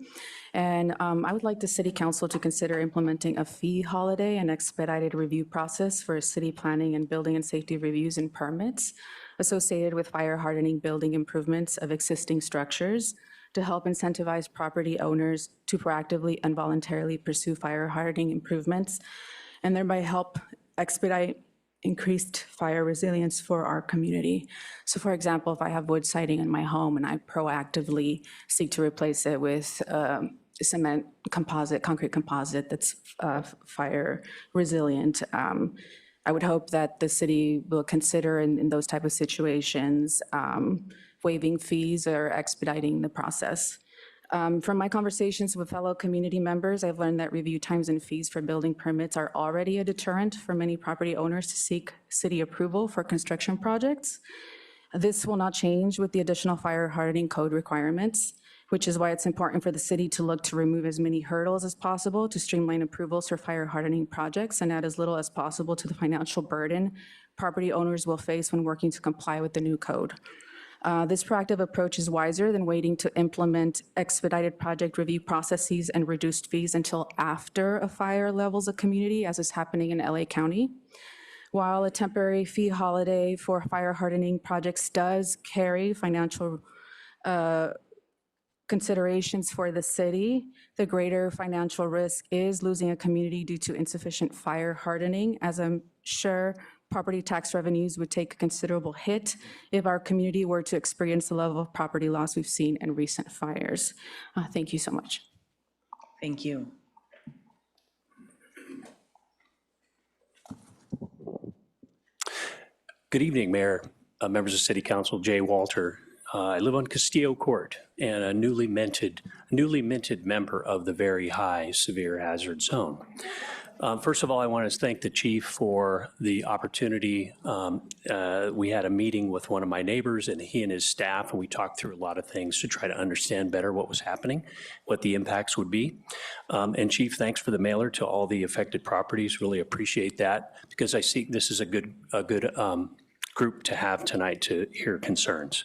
And I would like the City Council to consider implementing a fee holiday and expedited review process for city planning and building and safety reviews and permits associated with fire hardening building improvements of existing structures to help incentivize property owners to proactively and voluntarily pursue fire hardening improvements and thereby help expedite increased fire resilience for our community. So for example, if I have wood siding in my home and I proactively seek to replace it with cement composite, concrete composite that's fire resilient, I would hope that the city will consider in those type of situations waiving fees or expediting the process. From my conversations with fellow community members, I've learned that review times and fees for building permits are already a deterrent for many property owners to seek city approval for construction projects. This will not change with the additional fire hardening code requirements, which is why it's important for the city to look to remove as many hurdles as possible to streamline approvals for fire hardening projects and add as little as possible to the financial burden property owners will face when working to comply with the new code. This proactive approach is wiser than waiting to implement expedited project review processes and reduced fees until after a fire levels a community, as is happening in LA County. While a temporary fee holiday for fire hardening projects does carry financial considerations for the city, the greater financial risk is losing a community due to insufficient fire hardening, as I'm sure property tax revenues would take a considerable hit if our community were to experience the level of property loss we've seen in recent fires. Thank you so much. Thank you. Good evening, Mayor, members of City Council, Jay Walter. I live on Castillo Court and a newly minted member of the Very High Severe Hazard Zone. First of all, I want to thank the chief for the opportunity. We had a meeting with one of my neighbors and he and his staff, and we talked through a lot of things to try to understand better what was happening, what the impacts would be. And Chief, thanks for the mailer to all the affected properties. Really appreciate that, because I see this is a good group to have tonight to hear concerns.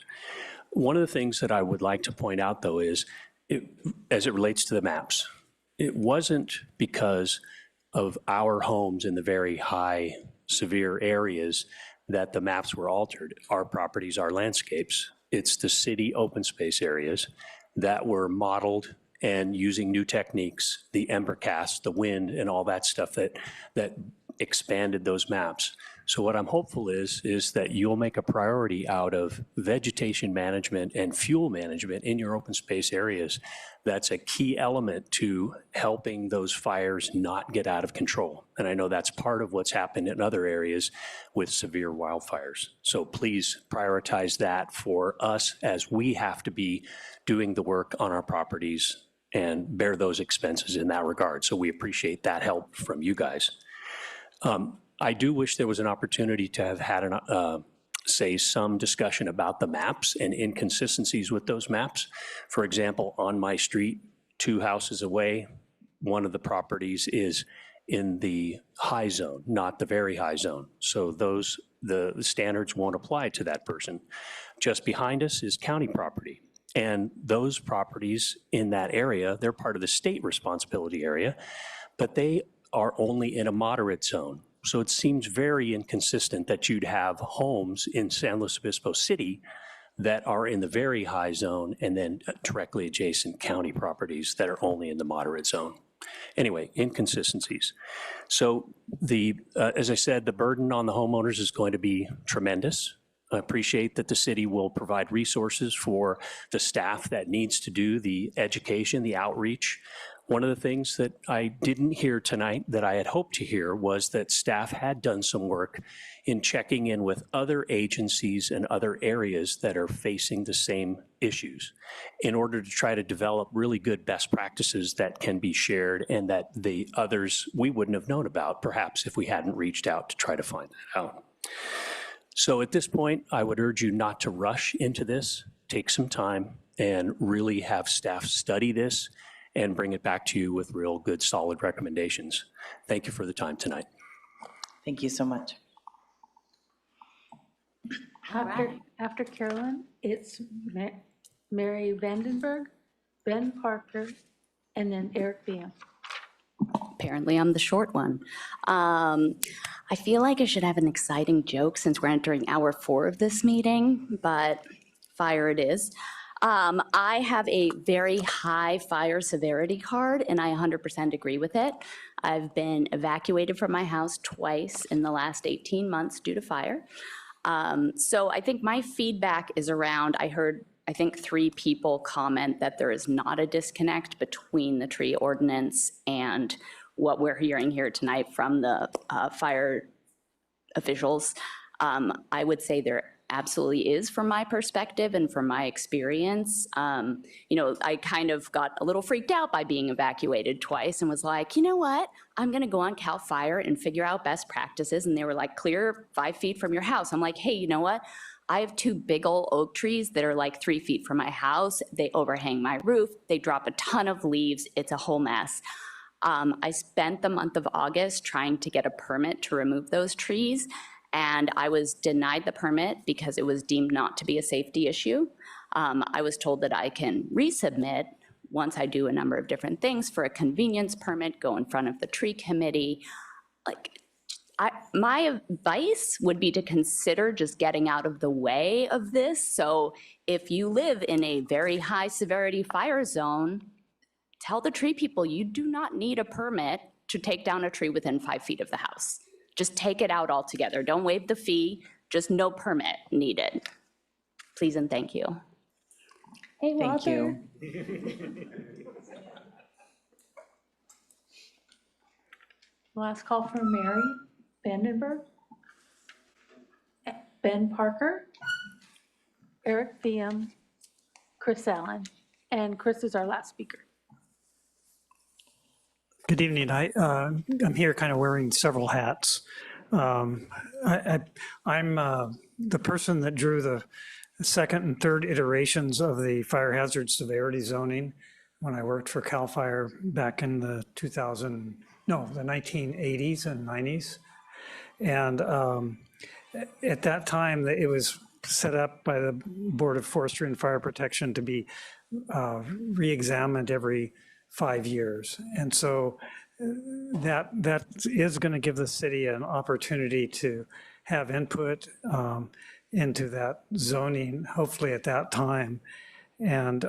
One of the things that I would like to point out, though, is as it relates to the maps, it wasn't because of our homes in the very high severe areas that the maps were altered. Our properties, our landscapes, it's the city open space areas that were modeled and using new techniques, the embercast, the wind, and all that stuff that expanded those maps. So what I'm hopeful is that you'll make a priority out of vegetation management and fuel management in your open space areas. That's a key element to helping those fires not get out of control. And I know that's part of what's happened in other areas with severe wildfires. So please prioritize that for us, as we have to be doing the work on our properties and bear those expenses in that regard. So we appreciate that help from you guys. I do wish there was an opportunity to have had some discussion about the maps and inconsistencies with those maps. For example, on my street, 2 houses away, one of the properties is in the high zone, not the very high zone. So the standards won't apply to that person. Just behind us is county property. And those properties in that area, they're part of the state responsibility area, but they are only in a moderate zone. So it seems very inconsistent that you'd have homes in San Luis Obispo City that are in the very high zone and then directly adjacent county properties that are only in the moderate zone. Anyway, inconsistencies. So as I said, the burden on the homeowners is going to be tremendous. I appreciate that the city will provide resources for the staff that needs to do the education, the outreach. One of the things that I didn't hear tonight that I had hoped to hear was that staff had done some work in checking in with other agencies and other areas that are facing the same issues in order to try to develop really good best practices that can be shared and that the others we wouldn't have known about, perhaps, if we hadn't reached out to try to find that out. So at this point, I would urge you not to rush into this, take some time, and really have staff study this and bring it back to you with real good, solid recommendations. Thank you for the time tonight. Thank you so much. After Carolyn, it's Mary Vandenberg, Ben Parker, and then Eric Beam. Apparently I'm the short one. I feel like I should have an exciting joke since we're entering hour 4 of this meeting, but fire it is. I have a very high fire severity card, and I 100% agree with it. I've been evacuated from my house twice in the last 18 months due to fire. So I think my feedback is around, I heard, I think 3 people comment that there is not a disconnect between the tree ordinance and what we're hearing here tonight from the fire officials. I would say there absolutely is from my perspective and from my experience. You know, I kind of got a little freaked out by being evacuated twice and was like, you know what? I'm gonna go on CAL FIRE and figure out best practices. And they were like, clear 5 feet from your house. I'm like, hey, you know what? I have 2 big old oak trees that are like 3 feet from my house. They overhang my roof. They drop a ton of leaves. It's a whole mess. I spent the month of August trying to get a permit to remove those trees, and I was denied the permit because it was deemed not to be a safety issue. I was told that I can resubmit once I do a number of different things for a convenience permit, go in front of the tree committee. Like, my advice would be to consider just getting out of the way of this. So if you live in a very high severity fire zone, tell the tree people you do not need a permit to take down a tree within 5 feet of the house. Just take it out altogether. Don't waive the fee, just no permit needed. Please and thank you. Hey, Thank you. Last call from Mary Vandenberg, Ben Parker, Eric Thiam, Chris Allen, and Chris is our last speaker. Good evening. I'm here kind of wearing several hats. I'm the person that drew the second and third iterations of the fire hazard severity zoning when I worked for CAL FIRE back in the 1980s and 90s. And at that time, it was set up by the Board of Forestry and Fire Protection to be re-examined every 5 years. And so that is going to give the city an opportunity to have input into that zoning, hopefully at that time. And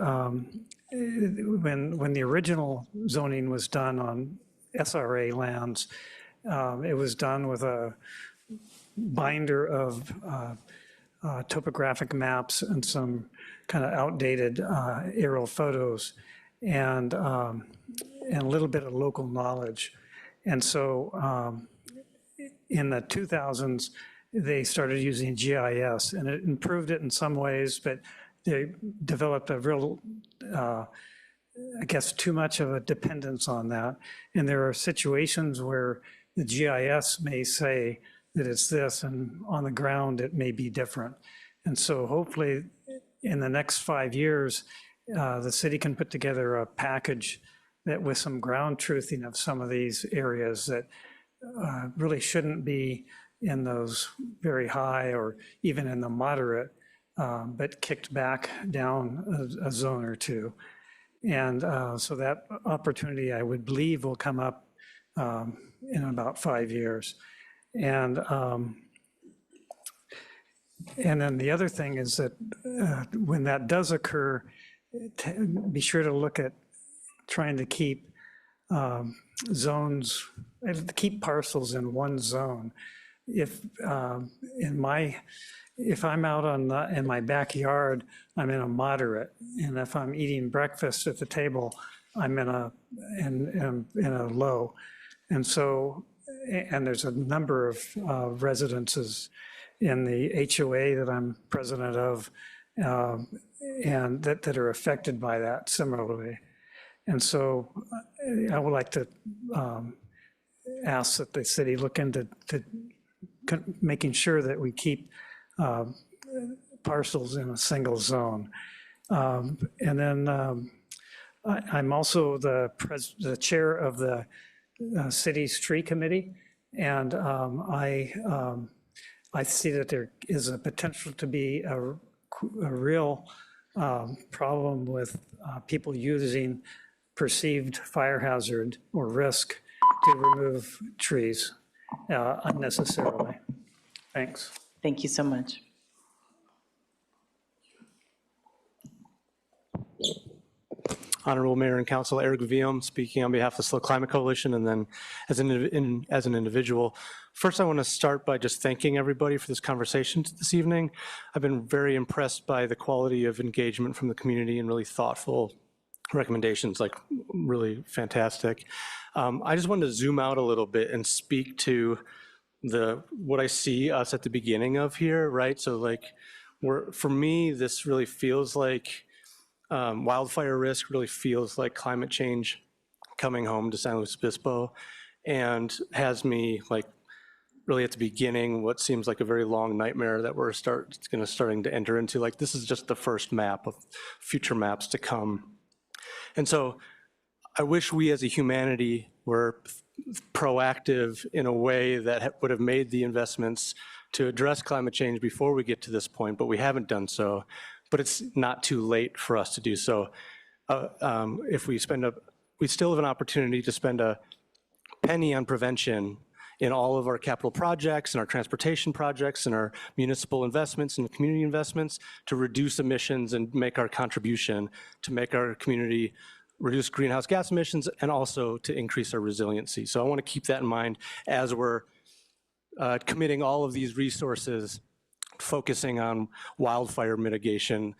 when the original zoning was done on SRA lands, it was done with a binder of topographic maps and some kind of outdated aerial photos, and a little bit of local knowledge. And so in the 2000s, they started using GIS, and it improved it in some ways, but they developed a real, I guess, too much of a dependence on that. And there are situations where the GIS may say that it's this, and on the ground, it may be different. And so hopefully, in the next 5 years, the city can put together a package that with some ground truthing of some of these areas that really shouldn't be in those very high or even in the moderate, but kicked back down a zone or two. And so that opportunity, I would believe, will come up in about 5 years. And then the other thing is that when that does occur, be sure to look at trying to keep zones, keep parcels in one zone. If if I'm out in my backyard, I'm in a moderate, and if I'm eating breakfast at the table, I'm in a low. And so, and there's a number of residences in the HOA that I'm president of, and that are affected by that similarly. And so I would like to ask that the city look into making sure that we keep parcels in a single zone. And then I'm also the chair of the city's tree committee, and I see that there is a potential to be a real problem with people using perceived fire hazard or risk to remove trees unnecessarily. Thanks. Thank you so much. Honorable Mayor and Council, Eric Vium, speaking on behalf of the SLO Climate Coalition, and then as an individual. First, I want to start by just thanking everybody for this conversation this evening. I've been very impressed by the quality of engagement from the community and really thoughtful recommendations, like really fantastic. I just wanted to zoom out a little bit and speak to what I see us at the beginning of here, right? So like, for me, this really feels like wildfire risk really feels like climate change coming home to San Luis Obispo, and has me like really at the beginning what seems like a very long nightmare that we're starting to enter into. Like, this is just the first map of future maps to come. And so I wish we as a humanity were proactive in a way that would have made the investments to address climate change before we get to this point, but we haven't done so. But it's not too late for us to do so. If we still have an opportunity to spend a penny on prevention in all of our capital projects and our transportation projects and our municipal investments and community investments to reduce emissions and make our contribution to make our community reduce greenhouse gas emissions and also to increase our resiliency. So I want to keep that in mind as we're committing all of these resources, focusing on wildfire mitigation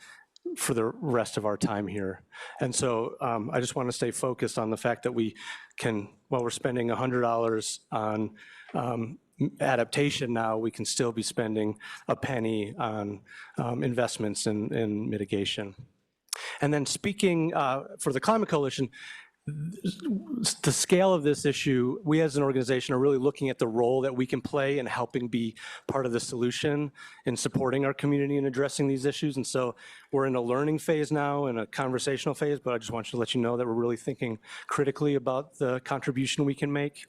for the rest of our time here. And so I just want to stay focused on the fact that we can, while we're spending $100 on adaptation now, we can still be spending a penny on investments in mitigation. And then speaking for the Climate Coalition, the scale of this issue, we as an organization are really looking at the role that we can play in helping be part of the solution in supporting our community and addressing these issues. And so we're in a learning phase now and a conversational phase, but I just want to let you know that we're really thinking critically about the contribution we can make.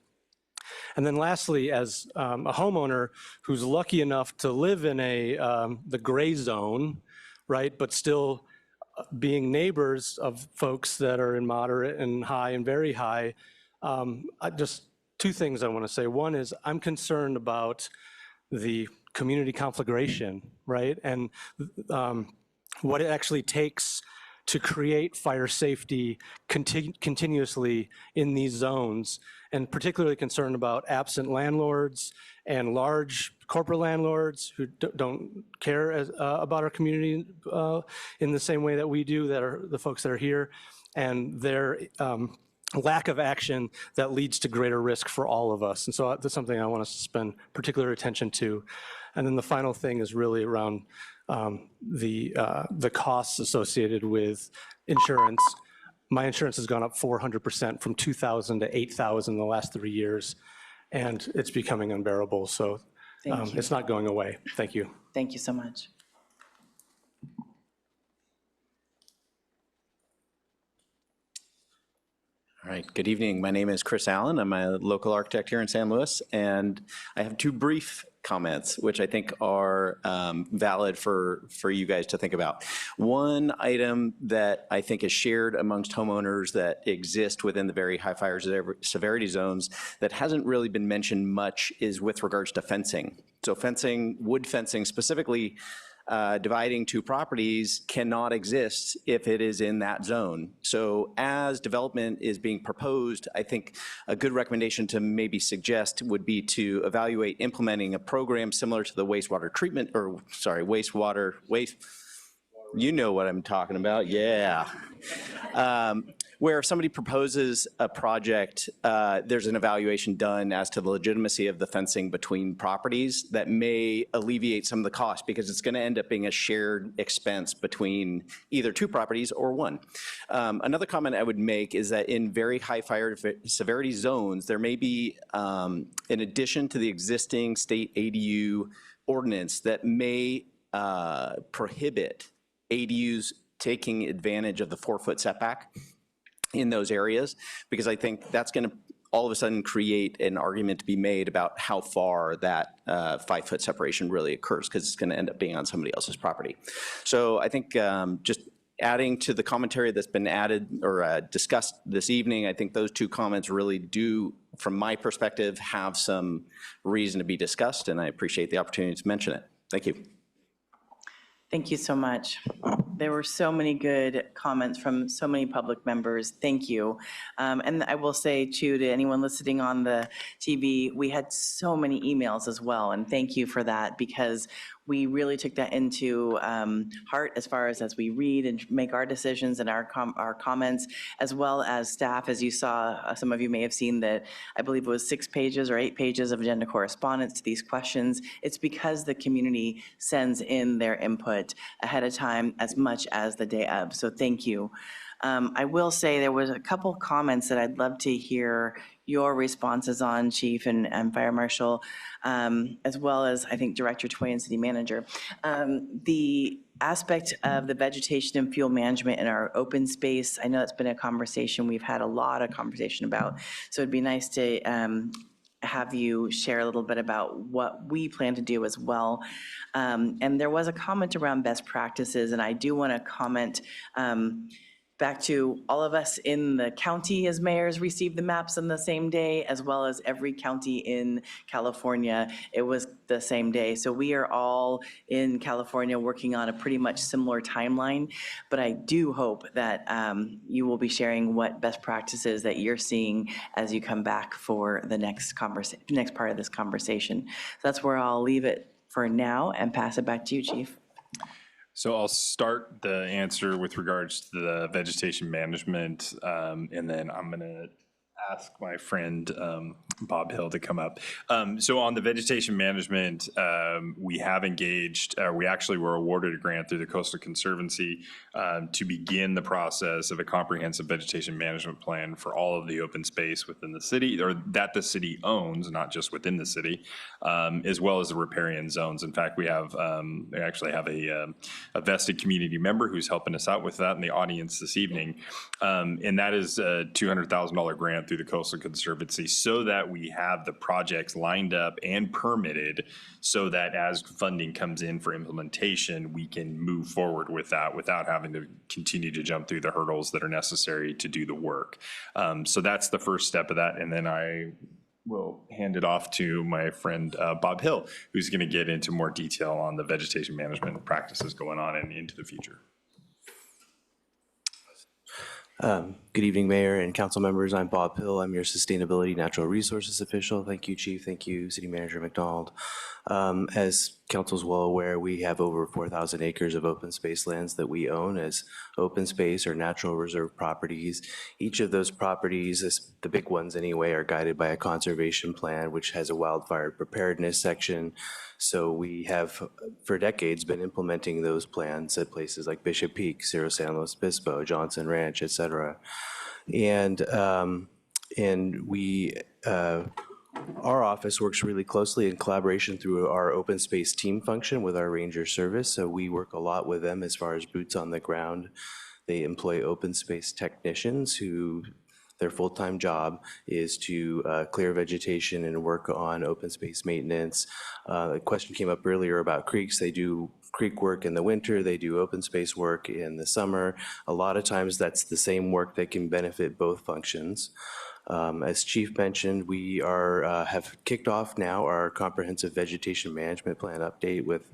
And then lastly, as a homeowner who's lucky enough to live in the gray zone, right, but still being neighbors of folks that are in moderate and high and very high, just two things I want to say. One is I'm concerned about the community conflagration, right? And what it actually takes to create fire safety continuously in these zones, and particularly concerned about absent landlords and large corporate landlords who don't care about our community in the same way that we do, that are the folks that are here, and their lack of action that leads to greater risk for all of us. And so that's something I want us to spend particular attention to. And then the final thing is really around the costs associated with insurance. My insurance has gone up 400% from $2,000 to $8,000 in the last 3 years, and it's becoming unbearable. So it's not going away. Thank you. Thank you so much. All right, good evening. My name is Chris Allen. I'm a local architect here in San Luis, and I have two brief comments, which I think are valid for you guys to think about. One item that I think is shared amongst homeowners that exist within the very high fire severity zones that hasn't really been mentioned much is with regards to fencing. So fencing, wood fencing specifically, dividing two properties cannot exist if it is in that zone. So as development is being proposed, I think a good recommendation to maybe suggest would be to evaluate implementing a program similar to the wastewater treatment, or sorry, you know what I'm talking about, yeah. Where if somebody proposes a project, there's an evaluation done as to the legitimacy of the fencing between properties that may alleviate some of the cost, because it's going to end up being a shared expense between either two properties or one. Another comment I would make is that in very high fire severity zones, there may be, in addition to the existing state ADU ordinance, that may prohibit ADUs taking advantage of the 4-foot setback in those areas, because I think that's going to all of a sudden create an argument to be made about how far that 5-foot separation really occurs, because it's going to end up being on somebody else's property. So I think just adding to the commentary that's been added or discussed this evening, I think those two comments really do, from my perspective, have some reason to be discussed, and I appreciate the opportunity to mention it. Thank you. Thank you so much. There were so many good comments from so many public members. Thank you. And I will say too, to anyone listening on the TV, we had so many emails as well. And thank you for that, because we really took that into heart as far as we read and make our decisions and our comments, as well as staff. As you saw, some of you may have seen that I believe it was 6 pages or 8 pages of agenda correspondence to these questions. It's because the community sends in their input ahead of time as much as the day of. So thank you. I will say there was a couple comments that I'd love to hear your responses on, Chief and Fire Marshal, as well as I think Director Tway and City Manager. The aspect of the vegetation and fuel management in our open space, I know it's been a conversation we've had a lot of conversation about. So it'd be nice to have you share a little bit about what we plan to do as well. And there was a comment around best practices, and I do want to comment back to all of us in the county as mayors received the maps on the same day, as well as every county in California. It was the same day. So we are all in California working on a pretty much similar timeline. But I do hope that you will be sharing what best practices that you're seeing as you come back for the next part of this conversation. So that's where I'll leave it for now and pass it back to you, Chief. So I'll start the answer with regards to the vegetation management, and then I'm going to ask my friend Bob Hill to come up. So on the vegetation management, we have engaged, we actually were awarded a grant through the Coastal Conservancy to begin the process of a comprehensive vegetation management plan for all of the open space within the city, or that the city owns, not just within the city, as well as the riparian zones. In fact, we actually have a vested community member who's helping us out with that in the audience this evening. And that is a $200,000 grant through the Coastal Conservancy, so that we have the projects lined up and permitted, so that as funding comes in for implementation, we can move forward with that without having to continue to jump through the hurdles that are necessary to do the work. So that's the first step of that. And then I will hand it off to my friend Bob Hill, who's going to get into more detail on the vegetation management practices going on and into the future. Good evening, Mayor and council members. I'm Bob Hill. I'm your Sustainability Natural Resources Official. Thank you, Chief. Thank you, City Manager McDonald. As council's well aware, we have over 4,000 acres of open space lands that we own as open space or natural reserve properties. Each of those properties, the big ones anyway, are guided by a conservation plan, which has a wildfire preparedness section. So we have, for decades, been implementing those plans at places like Bishop Peak, Cerro San Luis Obispo, Johnson Ranch, et cetera. And we, our office works really closely in collaboration through our open space team function with our ranger service. So we work a lot with them as far as boots on the ground. They employ open space technicians who their full-time job is to clear vegetation and work on open space maintenance. A question came up earlier about creeks. They do creek work in the winter, they do open space work in the summer. A lot of times that's the same work that can benefit both functions. As Chief mentioned, we have kicked off now our comprehensive vegetation management plan update with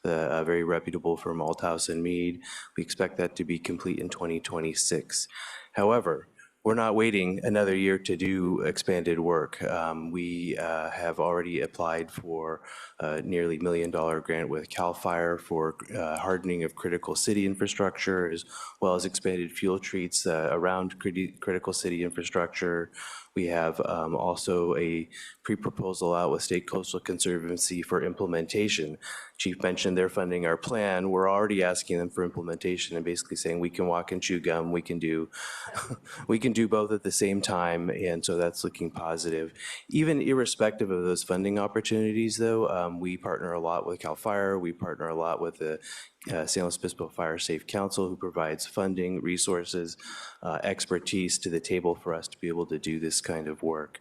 the very reputable firm Althouse and Mead. We expect that to be complete in 2026. However, we're not waiting another year to do expanded work. We have already applied for a nearly $1 million grant with CAL FIRE for hardening of critical city infrastructure, as well as expanded fuel treats around critical city infrastructure. We have also a pre-proposal out with State Coastal Conservancy for implementation. Chief mentioned they're funding our plan. We're already asking them for implementation and basically saying we can walk and chew gum. We can do both at the same time, and so that's looking positive. Even irrespective of those funding opportunities, though, we partner a lot with CAL FIRE. We partner a lot with the San Luis Obispo Fire Safe Council, who provides funding, resources, expertise to the table for us to be able to do this kind of work.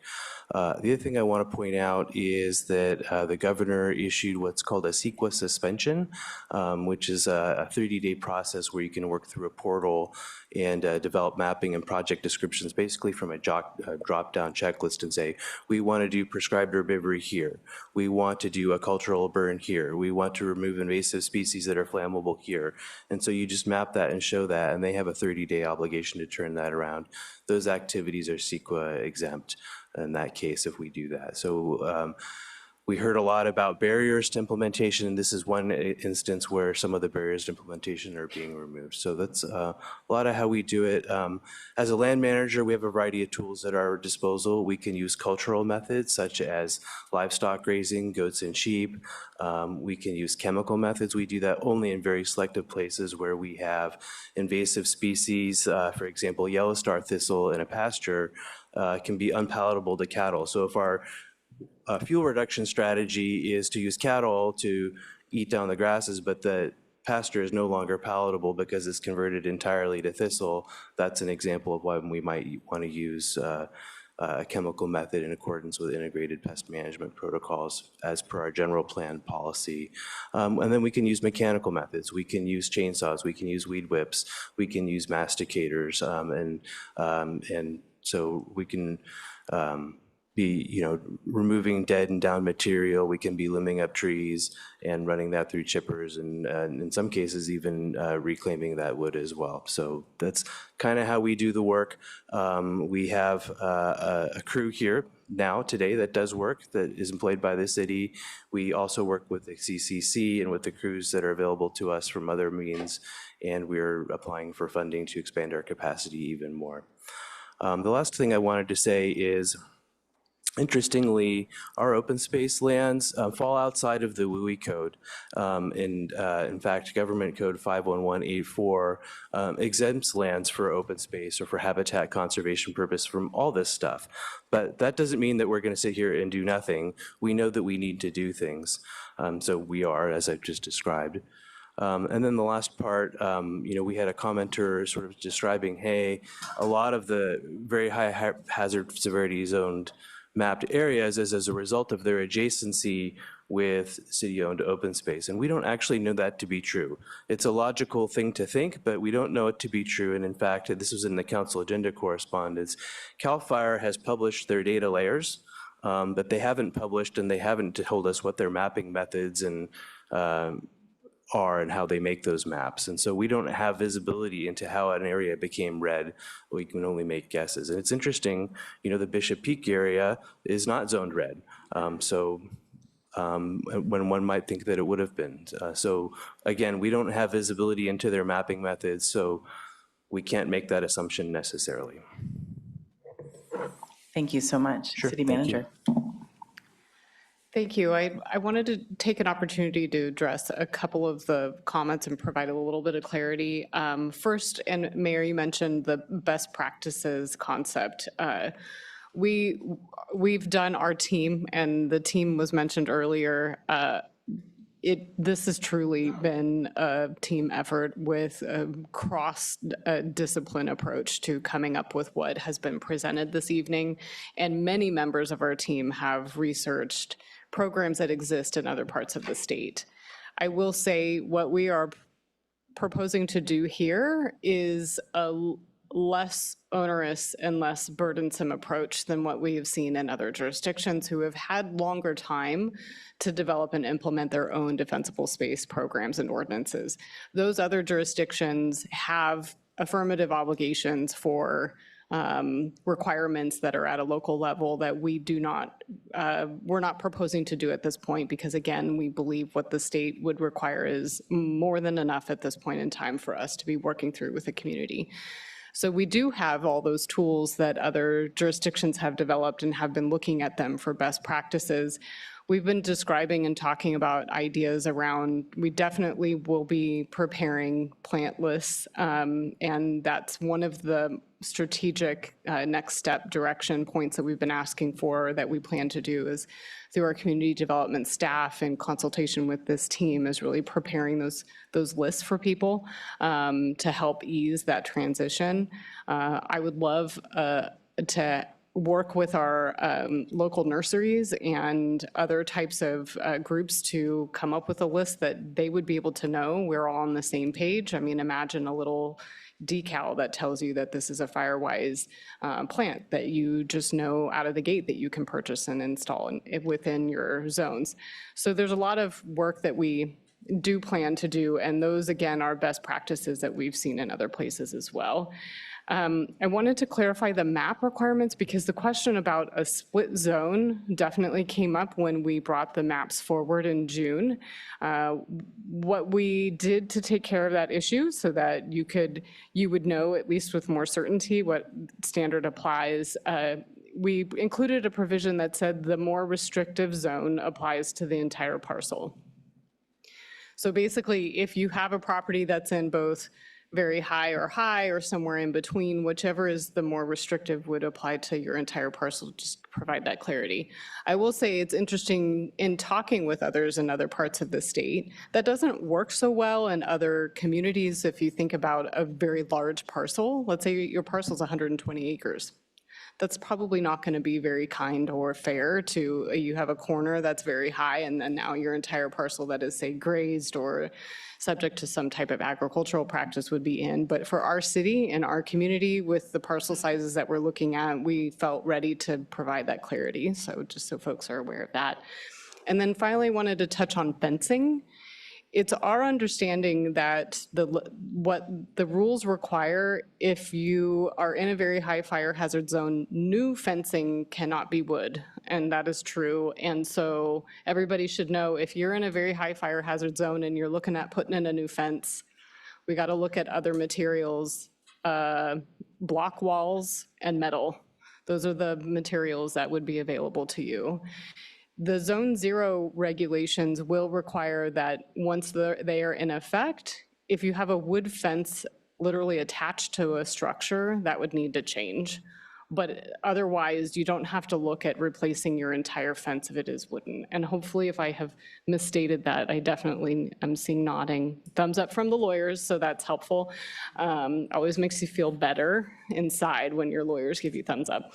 The other thing I want to point out is that the governor issued what's called a CEQA suspension, which is a 30-day process where you can work through a portal and develop mapping and project descriptions basically from a drop-down checklist and say, we want to do prescribed herbivory here. We want to do a cultural burn here. We want to remove invasive species that are flammable flammable here. And so you just map that and show that, and they have a 30-day obligation to turn that around. Those activities are CEQA exempt in that case if we do that. So we heard a lot about barriers to implementation, and this is one instance where some of the barriers to implementation are being removed. So that's a lot of how we do it. As a land manager, we have a variety of tools at our disposal. We can use cultural methods such as livestock grazing, goats and sheep. We can use chemical methods. We do that only in very selective places where we have invasive species. For example, yellow star thistle in a pasture can be unpalatable to cattle. So if our fuel reduction strategy is to use cattle to eat down the grasses, but the pasture is no longer palatable because it's converted entirely to thistle, that's an example of why we might want to use a chemical method in accordance with integrated pest management protocols as per our general plan policy. And then we can use mechanical methods. We can use chainsaws, we can use weed whips, we can use masticators, and so we can be, removing dead and down material. We can be limbing up trees and running that through chippers, and in some cases even reclaiming that wood as well. So that's kind of how we do the work. We have a crew here now today that does work, that is employed by the city. We also work with the CCC and with the crews that are available to us from other means, and we're applying for funding to expand our capacity even more. The last thing I wanted to say is, interestingly, our open space lands fall outside of the WUI code. In fact, Government Code 51184 exempts lands for open space or for habitat conservation purpose from all this stuff. But that doesn't mean that we're going to sit here and do nothing. We know that we need to do things. So we are, as I've just described. And then the last part, we had a commenter sort of describing, hey, a lot of the very high hazard severity zoned mapped areas is as a result of their adjacency with city-owned open space. And we don't actually know that to be true. It's a logical thing to think, but we don't know it to be true. And in fact, this was in the council agenda correspondence, CAL FIRE has published their data layers, but they haven't published and they haven't told us what their mapping methods and are and how they make those maps. And so we don't have visibility into how an area became red. We can only make guesses. And it's interesting, the Bishop Peak area is not zoned red. When one might think that it would have been. So again, we don't have visibility into their mapping methods, so we can't make that assumption necessarily. Thank you so much, City Manager. Thank you. I wanted to take an opportunity to address a couple of the comments and provide a little bit of clarity. First, and Mayor, you mentioned the best practices concept. We've done our team, and the team was mentioned earlier. This has truly been a team effort with a cross-discipline approach to coming up with what has been presented this evening. And many members of our team have researched programs that exist in other parts of the state. I will say what we are proposing to do here is a less onerous and less burdensome approach than what we have seen in other jurisdictions who have had longer time to develop and implement their own defensible space programs and ordinances. Those other jurisdictions have affirmative obligations for requirements that are at a local level that we do not, we're not proposing to do at this point because again, we believe what the state would require is more than enough at this point in time for us to be working through with the community. So we do have all those tools that other jurisdictions have developed and have been looking at them for best practices. We've been describing and talking about ideas around, we definitely will be preparing plant lists, and that's one of the strategic next step direction points that we've been asking for that we plan to do is through our community development staff in consultation with this team is really preparing those lists for people to help ease that transition. I would love to work with our local nurseries and other types of groups to come up with a list that they would be able to know we're all on the same page. I mean, imagine a little decal that tells you that this is a FireWise plant that you just know out of the gate that you can purchase and install within your zones. So there's a lot of work that we do plan to do. And those, again, are best practices that we've seen in other places as well. I wanted to clarify the map requirements because the question about a split zone definitely came up when we brought the maps forward in June. What we did to take care of that issue so that you would know, at least with more certainty, what standard applies, we included a provision that said the more restrictive zone applies to the entire parcel. So basically, if you have a property that's in both very high or somewhere in between, whichever is the more restrictive would apply to your entire parcel, just to provide that clarity. I will say it's interesting in talking with others in other parts of the state, that doesn't work so well in other communities. If you think about a very large parcel, let's say your parcel is 120 acres. That's probably not going to be very kind or fair to, you have a corner that's very high and then now your entire parcel that is, say, grazed or subject to some type of agricultural practice would be in. But for our city and our community with the parcel sizes that we're looking at, we felt ready to provide that clarity. So just so folks are aware of that. And then finally, wanted to touch on fencing. It's our understanding that what the rules require, if you are in a very high fire hazard zone, new fencing cannot be wood, and that is true. And so everybody should know, if you're in a very high fire hazard zone and you're looking at putting in a new fence, we got to look at other materials, block walls and metal. Those are the materials that would be available to you. The Zone 0 regulations will require that once they are in effect, if you have a wood fence literally attached to a structure, that would need to change. But otherwise, you don't have to look at replacing your entire fence if it is wooden. And hopefully, if I have misstated that, I definitely am seeing nodding. Thumbs up from the lawyers, so that's helpful. Always makes you feel better inside when your lawyers give you thumbs up.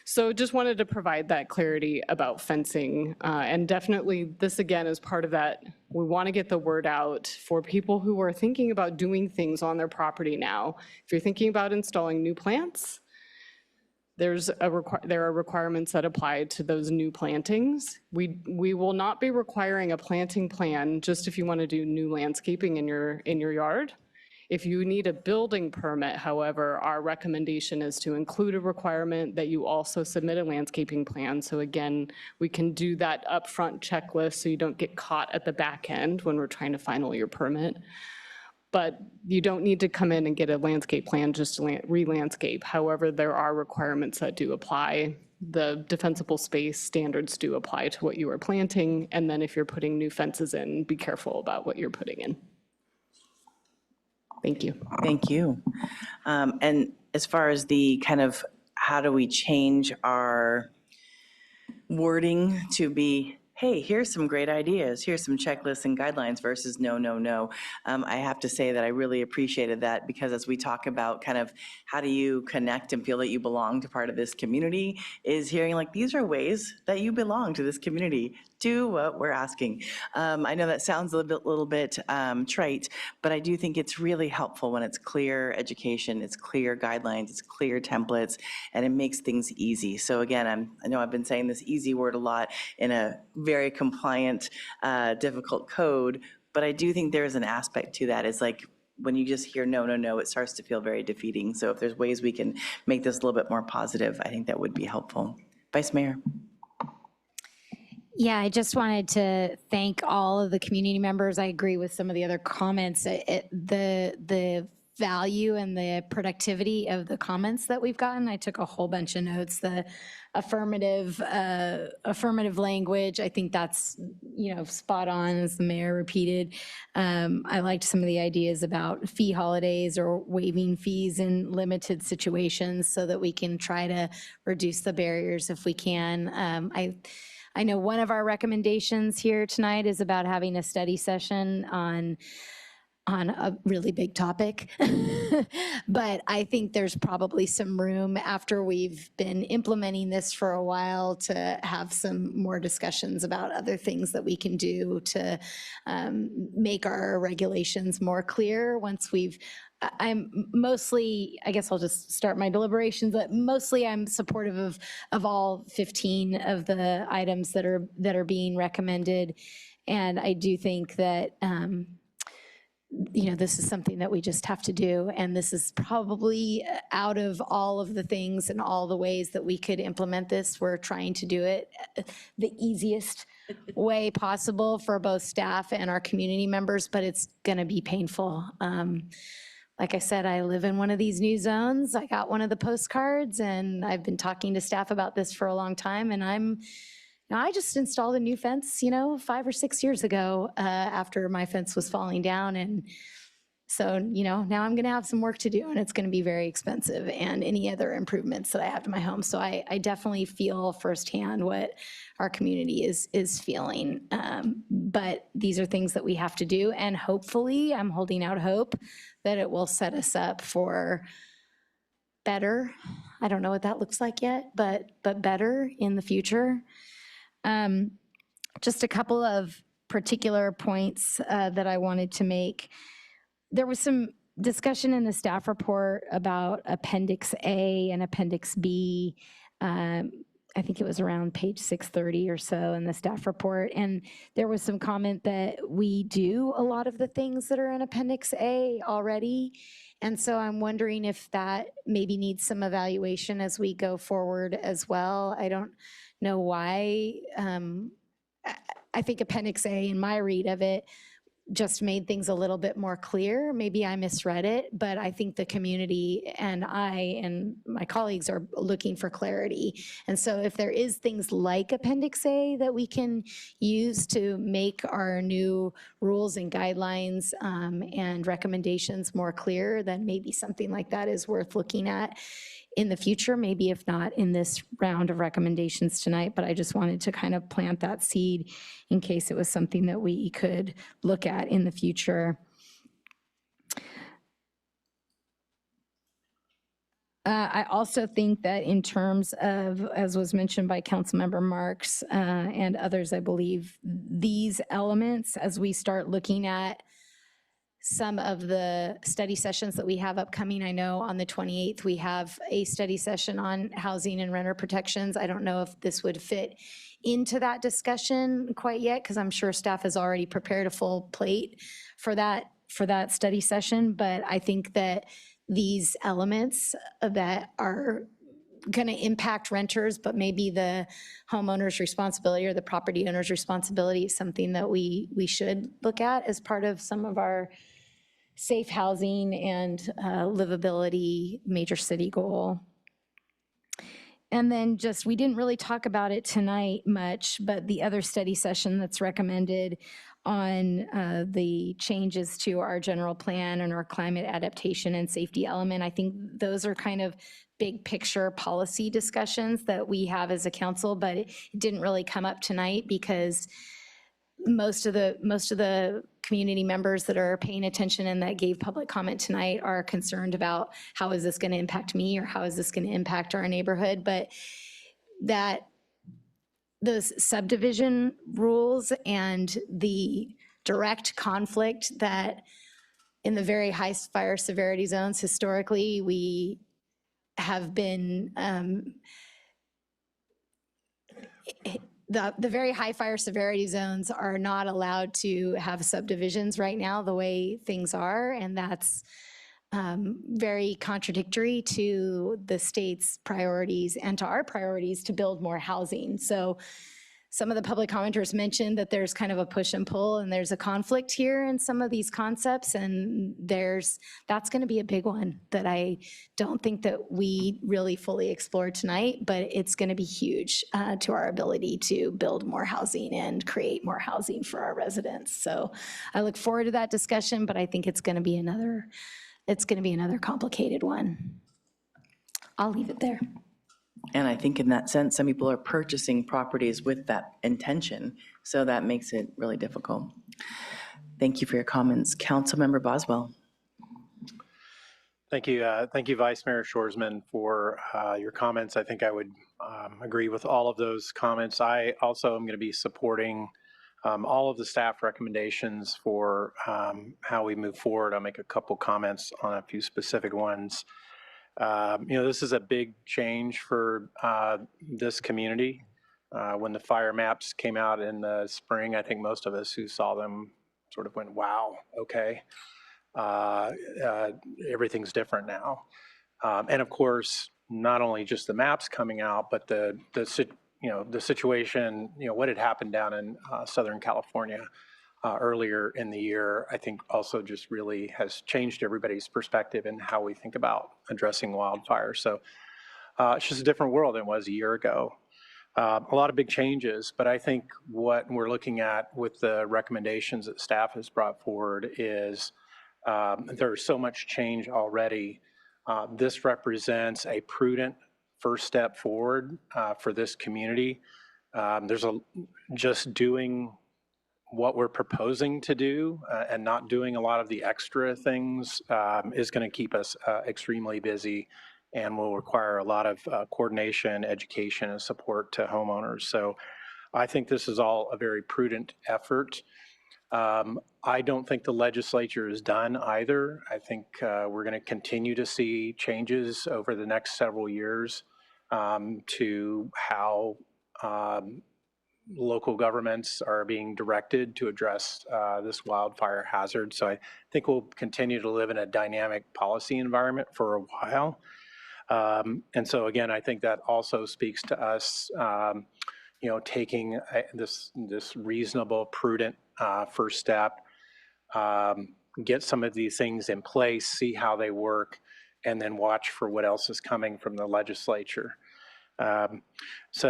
So just wanted to provide that clarity about fencing. And definitely, this again is part of that. We want to get the word out for people who are thinking about doing things on their property now. If you're thinking about installing new plants, there are requirements that apply to those new plantings. We will not be requiring a planting plan just if you want to do new landscaping in your yard. If you need a building permit, however, our recommendation is to include a requirement that you also submit a landscaping plan. So again, we can do that upfront checklist so you don't get caught at the back end when we're trying to final your permit. But you don't need to come in and get a landscape plan just to re-landscape. However, there are requirements that do apply. The defensible space standards do apply to what you are planting. And then if you're putting new fences in, be careful about what you're putting in. Thank you. Thank you. And as far as the kind of how do we change our wording to be, hey, here's some great ideas, here's some checklists and guidelines versus no, no, no. I have to say that I really appreciated that because as we talk about kind of how do you connect and feel that you belong to part of this community, is hearing like, these are ways that you belong to this community. Do what we're asking. I know that sounds a little bit trite, but I do think it's really helpful when it's clear education, it's clear guidelines, it's clear templates, and it makes things easy. So again, I know I've been saying this easy word a lot in a very compliant, difficult code, but I do think there is an aspect to that. It's like when you just hear no, no, no, it starts to feel very defeating. So if there's ways we can make this a little bit more positive, I think that would be helpful. Vice Mayor. Yeah, I just wanted to thank all of the community members. I agree with some of the other comments. The value and the productivity of the comments that we've gotten. I took a whole bunch of notes. The affirmative language, I think that's, spot on, as the mayor repeated. I liked some of the ideas about fee holidays or waiving fees in limited situations so that we can try to reduce the barriers if we can. I know one of our recommendations here tonight is about having a study session on a really big topic. But I think there's probably some room after we've been implementing this for a while to have some more discussions about other things that we can do to make our regulations more clear once we've I'm mostly, I guess I'll just start my deliberations, but mostly I'm supportive of all 15 of the items that are being recommended. And I do think that, this is something that we just have to do. And this is probably out of all of the things and all the ways that we could implement this, we're trying to do it the easiest way possible for both staff and our community members, but it's going to be painful. Like I said, I live in one of these new zones. I got one of the postcards, and I've been talking to staff about this for a long time, and I just installed a new fence, 5 or 6 years ago after my fence was falling down. And so, now I'm going to have some work to do, and it's going to be very expensive, and any other improvements that I have to my home. So I definitely feel firsthand what our community is feeling. But these are things that we have to do. And hopefully, I'm holding out hope that it will set us up for better. I don't know what that looks like yet, but better in the future. Just a couple of particular points that I wanted to make. There was some discussion in the staff report about Appendix A and Appendix B. I think it was around page 630 or so in the staff report. And there was some comment that we do a lot of the things that are in Appendix A already. And so I'm wondering if that maybe needs some evaluation as we go forward as well. I don't know why. I think Appendix A, in my read of it, just made things a little bit more clear. Maybe I misread it, but I think the community and I and my colleagues are looking for clarity. And so if there is things like Appendix A that we can use to make our new rules and guidelines and recommendations more clear, then maybe something like that is worth looking at in the future, maybe if not in this round of recommendations tonight, but I just wanted to kind of plant that seed in case it was something that we could look at in the future. I also think that in terms of, as was mentioned by Councilmember Marks and others, I believe these elements, as we start looking at some of the study sessions that we have upcoming. I know on the 28th, we have a study session on housing and renter protections. I don't know if this would fit into that discussion quite yet, because I'm sure staff has already prepared a full plate for that study session. But I think that these elements that are going to impact renters, but maybe the homeowner's responsibility or the property owner's responsibility is something that we should look at as part of some of our safe housing and livability major city goal. And then just, we didn't really talk about it tonight much, but the other study session that's recommended on the changes to our general plan and our climate adaptation and safety element, I think those are kind of big picture policy discussions that we have as a council, but it didn't really come up tonight because most of the community members that are paying attention and that gave public comment tonight are concerned about how is this going to impact me or how is this going to impact our neighborhood. But that those subdivision rules and the direct conflict that in the very high fire severity zones, historically, we have been the very high fire severity zones are not allowed to have subdivisions right now the way things are, and that's very contradictory to the state's priorities and to our priorities to build more housing. So some of the public commenters mentioned that there's kind of a push and pull and there's a conflict here in some of these concepts, and that's going to be a big one that I don't think that we really fully explored tonight, but it's going to be huge to our ability to build more housing and create more housing for our residents. So I look forward to that discussion, but I think it's going to be another complicated one. I'll leave it there. And I think in that sense, some people are purchasing properties with that intention, so that makes it really difficult. Thank you for your comments. Councilmember Boswell. Thank you. Thank you, Vice Mayor Shorsman, for your comments. I think I would agree with all of those comments. I also am going to be supporting all of the staff recommendations for how we move forward. I'll make a couple comments on a few specific ones. This is a big change for this community. When the fire maps came out in the spring, I think most of us who saw them sort of went, wow, okay. Everything's different now. And of course, not only just the maps coming out, but the situation, what had happened down in Southern California earlier in the year, I think also just really has changed everybody's perspective in how we think about addressing wildfire. So it's just a different world than it was a year ago. A lot of big changes, but I think what we're looking at with the recommendations that staff has brought forward is there's so much change already. This represents a prudent first step forward for this community. Just doing what we're proposing to do and not doing a lot of the extra things is going to keep us extremely busy and will require a lot of coordination, education, and support to homeowners. So I think this is all a very prudent effort. I don't think the legislature is done either. I think we're going to continue to see changes over the next several years to how local governments are being directed to address this wildfire hazard. So I think we'll continue to live in a dynamic policy environment for a while. And so again, I think that also speaks to us, taking this reasonable, prudent first step, get some of these things in place, see how they work, and then watch for what else is coming from the legislature. I just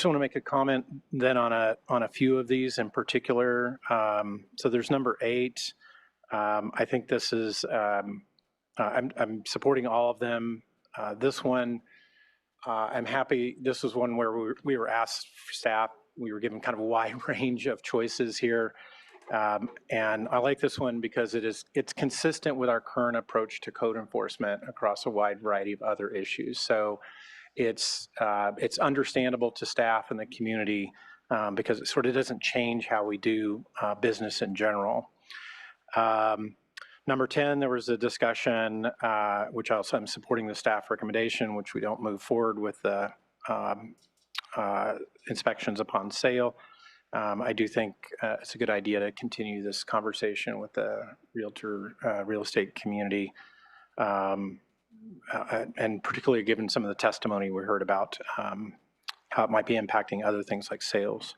want to make a comment then on a few of these in particular. So there's number 8. I think this is, I'm supporting all of them. This one, I'm happy. This was one where we were asked for staff. We were given kind of a wide range of choices here. And I like this one because it's consistent with our current approach to code enforcement across a wide variety of other issues. So it's understandable to staff and the community because it sort of doesn't change how we do business in general. Number 10, there was a discussion, which also I'm supporting the staff recommendation, which we don't move forward with the inspections upon sale. I do think it's a good idea to continue this conversation with the real estate community, and particularly given some of the testimony we heard about how it might be impacting other things like sales.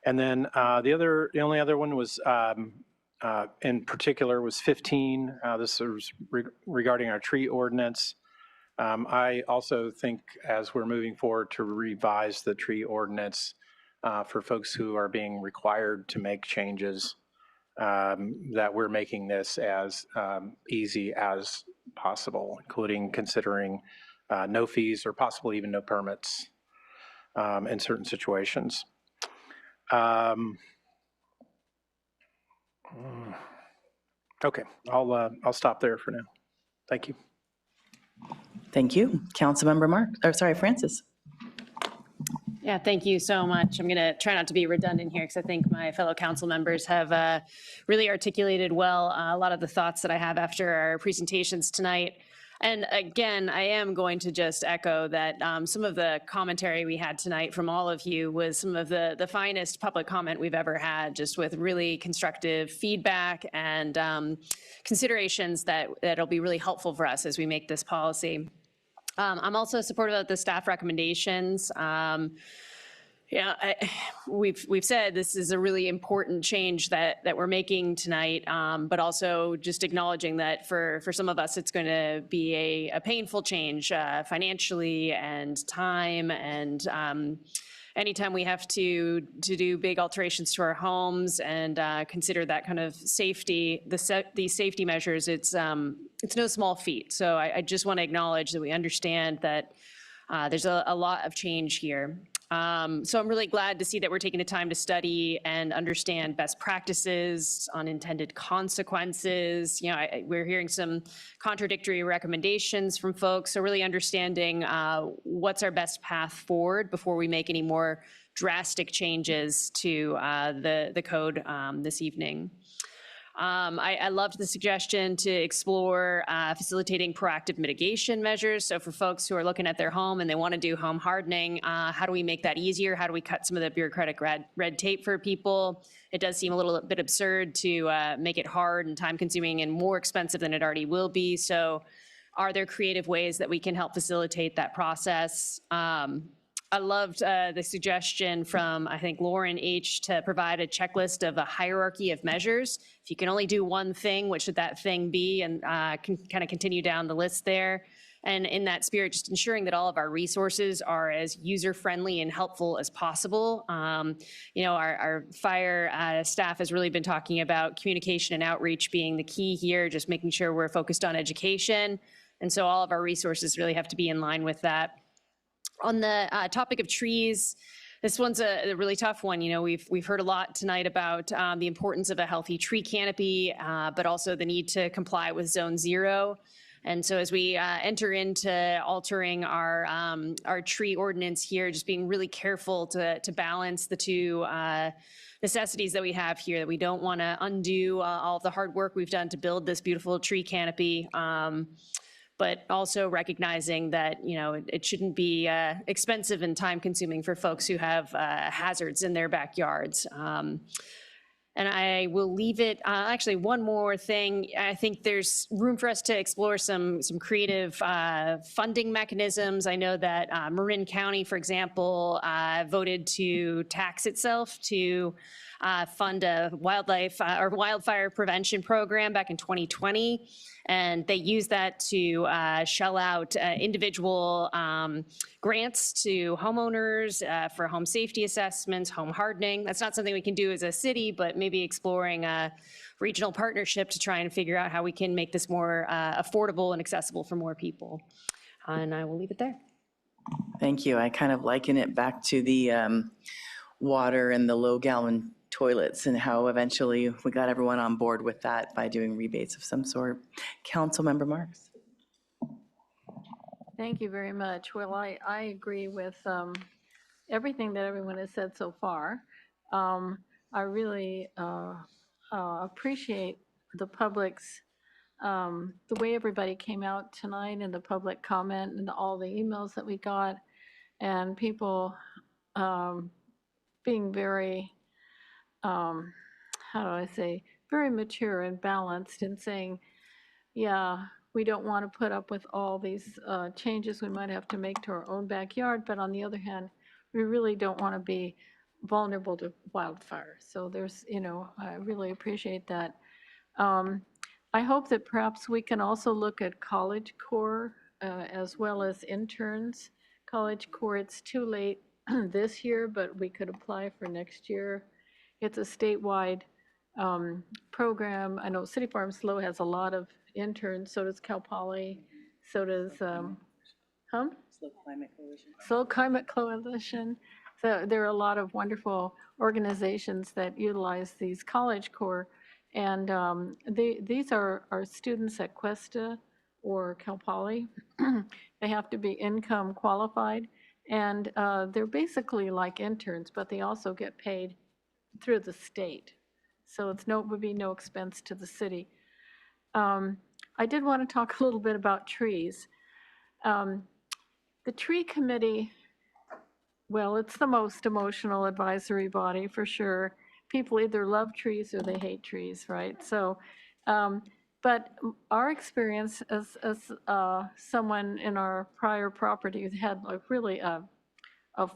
And then the only other one was in particular was 15. This was regarding our tree ordinance. I also think as we're moving forward to revise the tree ordinance for folks who are being required to make changes, that we're making this as easy as possible, including considering no fees or possibly even no permits in certain situations. Okay, I'll stop there for now. Thank you. Thank you. Councilmember Francis. Yeah, thank you so much. I'm going to try not to be redundant here because I think my fellow council members have really articulated well a lot of the thoughts that I have after our presentations tonight. And again, I am going to just echo that some of the commentary we had tonight from all of you was some of the finest public comment we've ever had, just with really constructive feedback and considerations that'll be really helpful for us as we make this policy. I'm also supportive of the staff recommendations. We've said this is a really important change that we're making tonight, but also just acknowledging that for some of us, it's going to be a painful change financially and time, and anytime we have to do big alterations to our homes and consider that kind of safety, these safety measures, it's no small feat. So I just want to acknowledge that we understand that there's a lot of change here. So I'm really glad to see that we're taking the time to study and understand best practices, unintended consequences. We're hearing some contradictory recommendations from folks. So really understanding what's our best path forward before we make any more drastic changes to the code this evening. I loved the suggestion to explore facilitating proactive mitigation measures. So for folks who are looking at their home and they want to do home hardening, how do we make that easier? How do we cut some of the bureaucratic red tape for people? It does seem a little bit absurd to make it hard and time consuming and more expensive than it already will be. So are there creative ways that we can help facilitate that process? I loved the suggestion from, I think, Lauren H. to provide a checklist of a hierarchy of measures. If you can only do one thing, what should that thing be? And can kind of continue down the list there. And in that spirit, just ensuring that all of our resources are as user-friendly and helpful as possible. You know, our fire staff has really been talking about communication and outreach being the key here, just making sure we're focused on education. And so all of our resources really have to be in line with that. On the topic of trees, this one's a really tough one. You know, we've heard a lot tonight about the importance of a healthy tree canopy, but also the need to comply with Zone 0. And so as we enter into altering our tree ordinance here, just being really careful to balance the two necessities that we have here, that we don't want to undo all of the hard work we've done to build this beautiful tree canopy. But also recognizing that, you know, it shouldn't be expensive and time consuming for folks who have hazards in their backyards. And I will leave it, actually one more thing. I think there's room for us to explore some creative funding mechanisms. I know that Marin County, for example, voted to tax itself to fund a wildfire prevention program back in 2020. And they use that to shell out individual grants to homeowners for home safety assessments, home hardening. That's not something we can do as a city, but maybe exploring a regional partnership to try and figure out how we can make this more affordable and accessible for more people. And I will leave it there. Thank you. I kind of liken it back to the water and the low gallon toilets and how eventually we got everyone on board with that by doing rebates of some sort. Councilmember Marks. Thank you very much. Well, I agree with everything that everyone has said so far. I really appreciate the public's, the way everybody came out tonight and the public comment and all the emails that we got, and people being very, how do I say, very mature and balanced and saying, yeah, we don't want to put up with all these changes we might have to make to our own backyard, but on the other hand, we really don't want to be vulnerable to wildfire. So there's, you know, I really appreciate that. I hope that perhaps we can also look at College Corps as well as interns. College Corps, it's too late this year, but we could apply for next year. It's a statewide program. I know City Farm Slow has a lot of interns, so does Cal Poly, so does, Slow Climate Coalition. Slow Climate Coalition. So there are a lot of wonderful organizations that utilize these College Corps. And these are students at Cuesta or Cal Poly. They have to be income qualified. And they're basically like interns, but they also get paid through the state. So it would be no expense to the city. I did want to talk a little bit about trees. The tree committee, well, it's the most emotional advisory body for sure. People either love trees or they hate trees, right? So, but our experience as someone in our prior property had like really a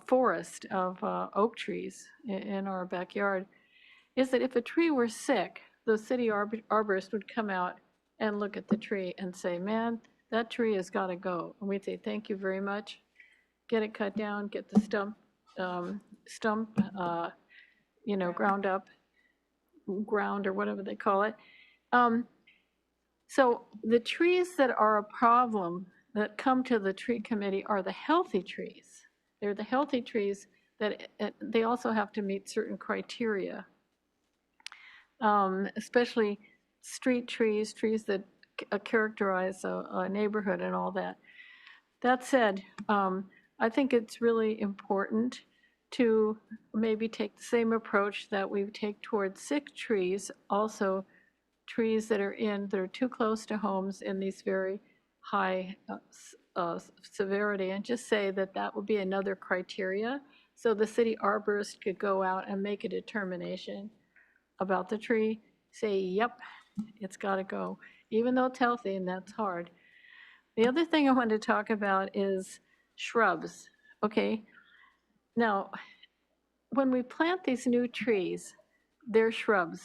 forest of oak trees in our backyard, is that if a tree were sick, the city arborist would come out and look at the tree and say, man, that tree has got to go. And we'd say, thank you very much. Get it cut down, get the stump, you know, ground or whatever they call it. So the trees that are a problem that come to the tree committee are the healthy trees. They're the healthy trees that they also have to meet certain criteria, especially street trees, trees that characterize a neighborhood and all that. That said, I think it's really important to maybe take the same approach that we take towards sick trees, also trees that are too close to homes in these very high severity, and just say that that would be another criteria. So the city arborist could go out and make a determination about the tree, say, yep, it's got to go, even though it's healthy, and that's hard. The other thing I wanted to talk about is shrubs, okay? Now, when we plant these new trees, they're shrubs,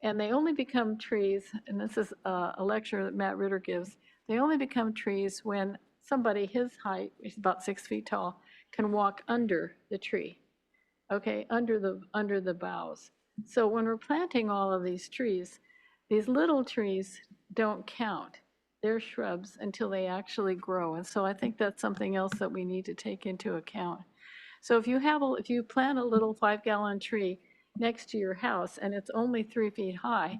and they only become trees, and this is a lecture that Matt Ritter gives, they only become trees when somebody his height, he's about 6 feet tall, can walk under the tree, okay, under the boughs. So when we're planting all of these trees, these little trees don't count. They're shrubs until they actually grow. And so I think that's something else that we need to take into account. So if you plant a little 5-gallon tree next to your house and it's only 3 feet high,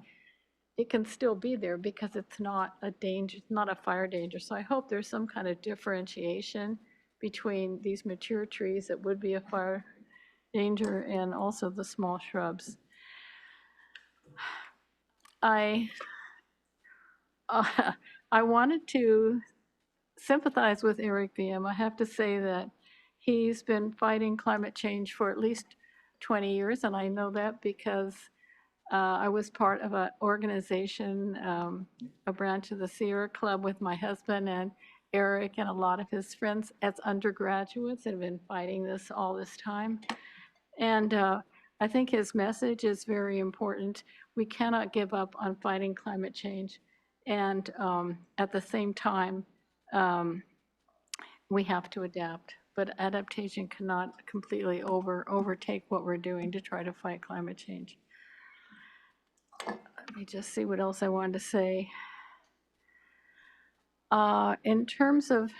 it can still be there because it's not a danger, not a fire danger. So I hope there's some kind of differentiation between these mature trees that would be a fire danger and also the small shrubs. I wanted to sympathize with Eric VM. I have to say that he's been fighting climate change for at least 20 years, and I know that because I was part of an organization, a branch of the Sierra Club with my husband and Eric and a lot of his friends as undergraduates that have been fighting this all this time. And I think his message is very important. We cannot give up on fighting climate change. And at the same time, we have to adapt. But adaptation cannot completely overtake what we're doing to try to fight climate change. Let me just see what else I wanted to say. In terms of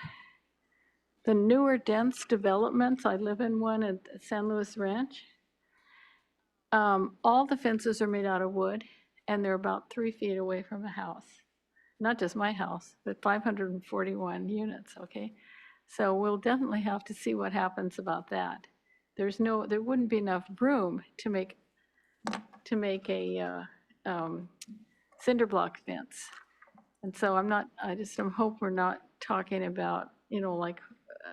the newer dense developments, I live in one at San Luis Ranch. All the fences are made out of wood, and they're about 3 feet away from a house. Not just my house, but 541 units, okay? So we'll definitely have to see what happens about that. There wouldn't be enough room to make a cinder block fence. And so I just hope we're not talking about, like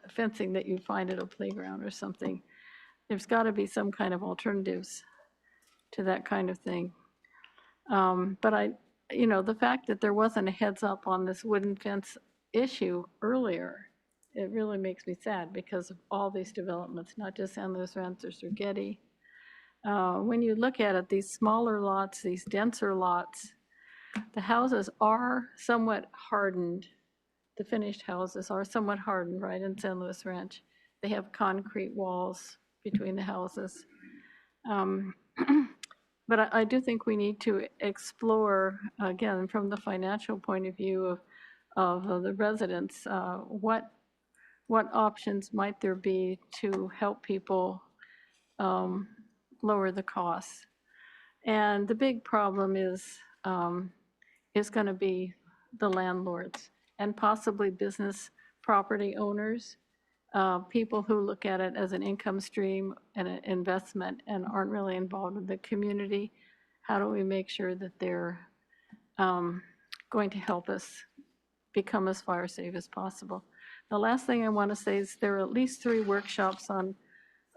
fencing that you find at a playground or something. There's got to be some kind of alternatives to that kind of thing. But the fact that there wasn't a heads up on this wooden fence issue earlier, it really makes me sad because of all these developments, not just San Luis Ranch or Surgeti. When you look at it, these smaller lots, these denser lots, the houses are somewhat hardened. The finished houses are somewhat hardened, right, in San Luis Ranch. They have concrete walls between the houses. But I do think we need to explore, again, from the financial point of view of the residents, what options might there be to help people lower the costs. And the big problem is going to be the landlords and possibly business property owners, people who look at it as an income stream and an investment and aren't really involved in the community. How do we make sure that they're going to help us become as fire safe as possible? The last thing I want to say is there are at least 3 workshops on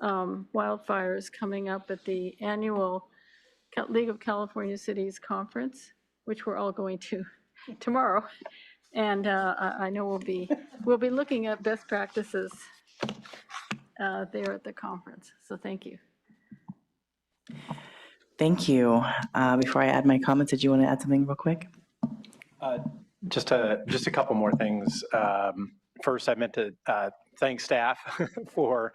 wildfires coming up at the annual League of California Cities Conference, which we're all going to tomorrow. And I know we'll be looking at best practices there at the conference. So thank you. Thank you. Before I add my comments, did you want to add something real quick? Just a couple more things. First, I meant to thank staff for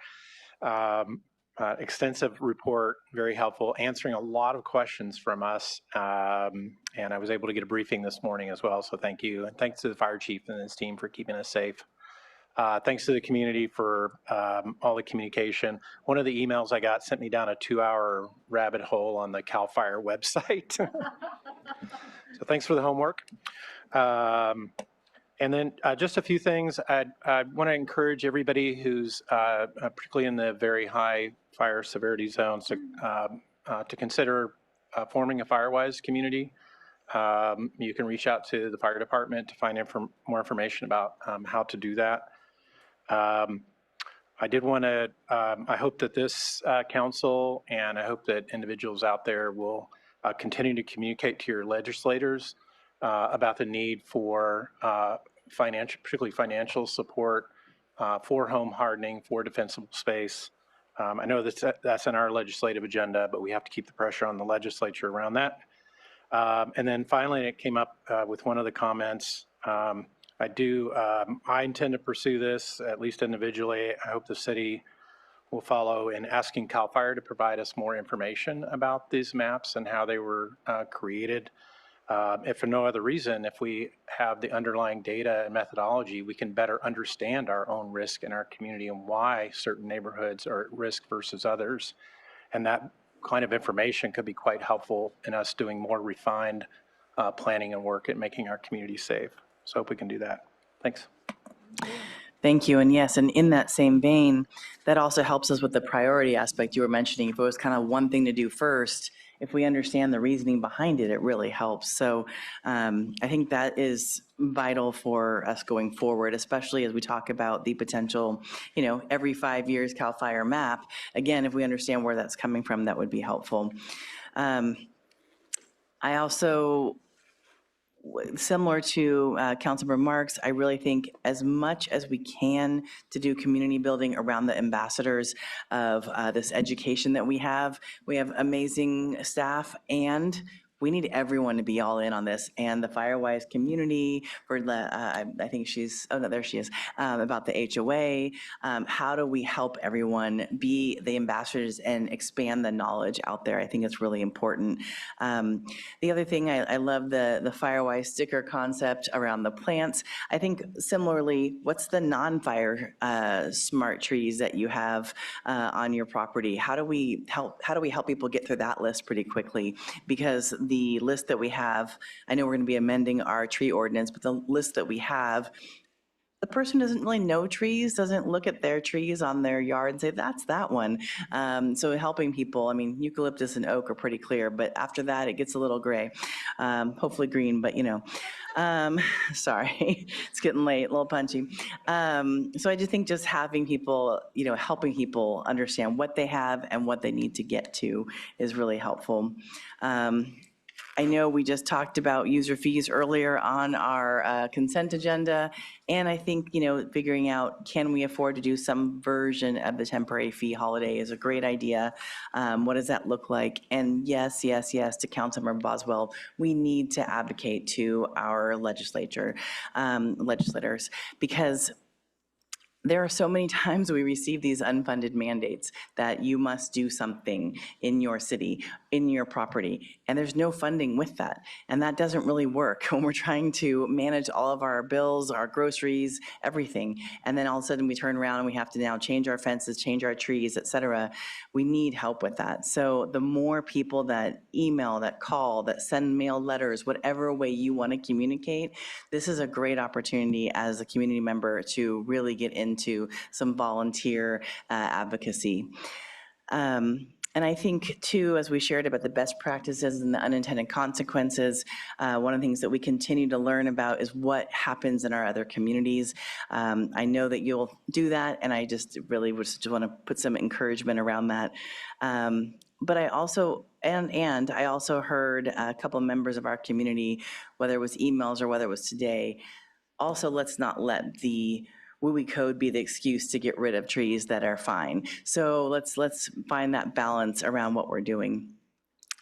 extensive report, very helpful, answering a lot of questions from us. And I was able to get a briefing this morning as well, so thank you. And thanks to the fire chief and his team for keeping us safe. Thanks to the community for all the communication. One of the emails I got sent me down a 2-hour rabbit hole on the CAL FIRE website. So thanks for the homework. And then just a few things. I want to encourage everybody who's particularly in the very high fire severity zones to consider forming a FireWise community. You can reach out to the fire department to find more information about how to do that. I did want to, I hope that this council and I hope that individuals out there will continue to communicate to your legislators about the need for particularly financial support for home hardening, for defensible space. I know that's in our legislative agenda, but we have to keep the pressure on the legislature around that. And then finally, it came up with one of the comments. I intend to pursue this, at least individually. I hope the city will follow in asking CAL FIRE to provide us more information about these maps and how they were created. If for no other reason, if we have the underlying data and methodology, we can better understand our own risk in our community and why certain neighborhoods are at risk versus others. And that kind of information could be quite helpful in us doing more refined planning and work at making our community safe. So I hope we can do that. Thanks. Thank you. And yes, and in that same vein, that also helps us with the priority aspect you were mentioning. If it was kind of one thing to do first, if we understand the reasoning behind it, it really helps. So I think that is vital for us going forward, especially as we talk about the potential, every 5 years CAL FIRE map. Again, if we understand where that's coming from, that would be helpful. I also, similar to Councilmember Marks, I really think as much as we can to do community building around the ambassadors of this education that we have amazing staff, and we need everyone to be all in on this, and the FireWise community, for I think she's, oh no, there she is, about the HOA. How do we help everyone be the ambassadors and expand the knowledge out there? I think it's really important. The other thing, I love the FireWise sticker concept around the plants. I think similarly, what's the non-fire smart trees that you have on your property? How do we help people get through that list pretty quickly? Because the list that we have, I know we're going to be amending our tree ordinance, but the list that we have, the person doesn't really know trees, doesn't look at their trees on their yard and say, that's that one. So helping people, I mean, eucalyptus and oak are pretty clear, but after that, it gets a little gray, hopefully green, but sorry, it's getting late, a little punchy. So I just think just having people, helping people understand what they have and what they need to get to is really helpful. I know we just talked about user fees earlier on our consent agenda, and I think, figuring out, can we afford to do some version of the temporary fee holiday is a great idea. What does that look like? And yes, to Councilmember Boswell, we need to advocate to our legislators, because there are so many times we receive these unfunded mandates that you must do something in your city, in your property, and there's no funding with that. And that doesn't really work when we're trying to manage all of our bills, our groceries, everything. And then all of a sudden we turn around and we have to now change our fences, change our trees, et cetera. We need help with that. So the more people that email, that call, that send mail letters, whatever way you want to communicate, this is a great opportunity as a community member to really get into some volunteer advocacy. And I think too, as we shared about the best practices and the unintended consequences, one of the things that we continue to learn about is what happens in our other communities. I know that you'll do that, and I just really would just want to put some encouragement around that. But I also, and I also heard a couple of members of our community, whether it was emails or whether it was today, also let's not let the WUI code be the excuse to get rid of trees that are fine. So let's find that balance around what we're doing.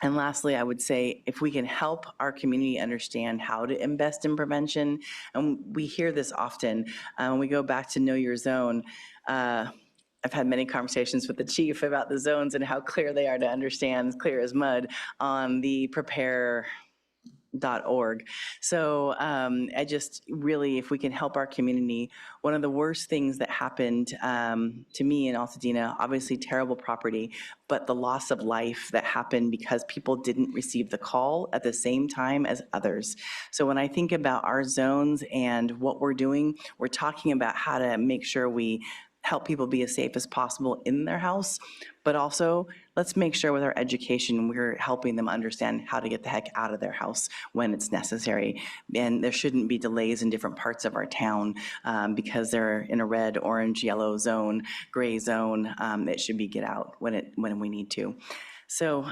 And lastly, I would say if we can help our community understand how to invest in prevention, and we hear this often, when we go back to Know Your Zone, I've had many conversations with the chief about the zones and how clear they are to understand, clear as mud, on the prepare.org. So I just really, if we can help our community, one of the worst things that happened to me in Altadena, obviously terrible property, but the loss of life that happened because people didn't receive the call at the same time as others. So when I think about our zones and what we're doing, we're talking about how to make sure we help people be as safe as possible in their house, but also let's make sure with our education, we're helping them understand how to get the heck out of their house when it's necessary. And there shouldn't be delays in different parts of our town because they're in a red, orange, yellow zone, gray zone. It should be get out when we need to. So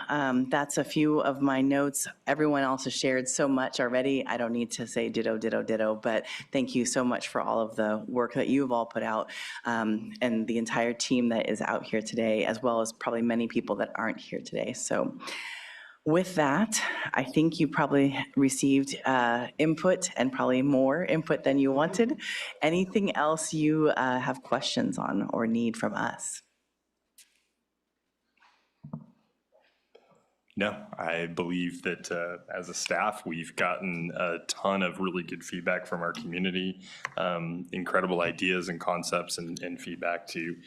that's a few of my notes. Everyone else has shared so much already. I don't need to say ditto, ditto, ditto, but thank you so much for all of the work that you've all put out and the entire team that is out here today, as well as probably many people that aren't here today. So with that, I think you probably received input and probably more input than you wanted. Anything else you have questions on or need from us? No, I believe that as a staff, we've gotten a ton of really good feedback from our community, incredible ideas and concepts and feedback to,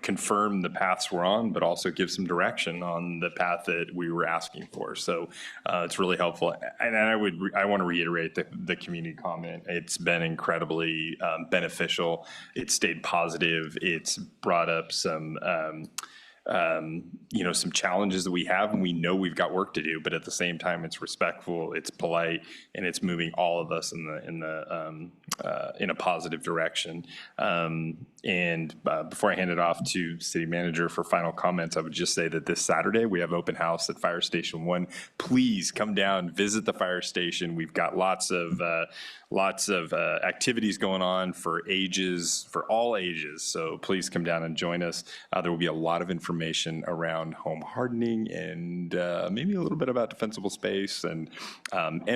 confirm the paths we're on, but also give some direction on the path that we were asking for. So it's really helpful. And I want to reiterate the community comment. It's been incredibly beneficial. It's stayed positive. It's brought up some some challenges that we have, and we know we've got work to do, but at the same time, it's respectful, it's polite, and it's moving all of us in a positive direction. And before I hand it off to City Manager for final comments, I would just say that this Saturday we have open house at Fire Station 1. Please come down, visit the fire station. We've got lots of activities going on for all ages. So please come down and join us. There will be a lot of information around home hardening and maybe a little bit about defensible space and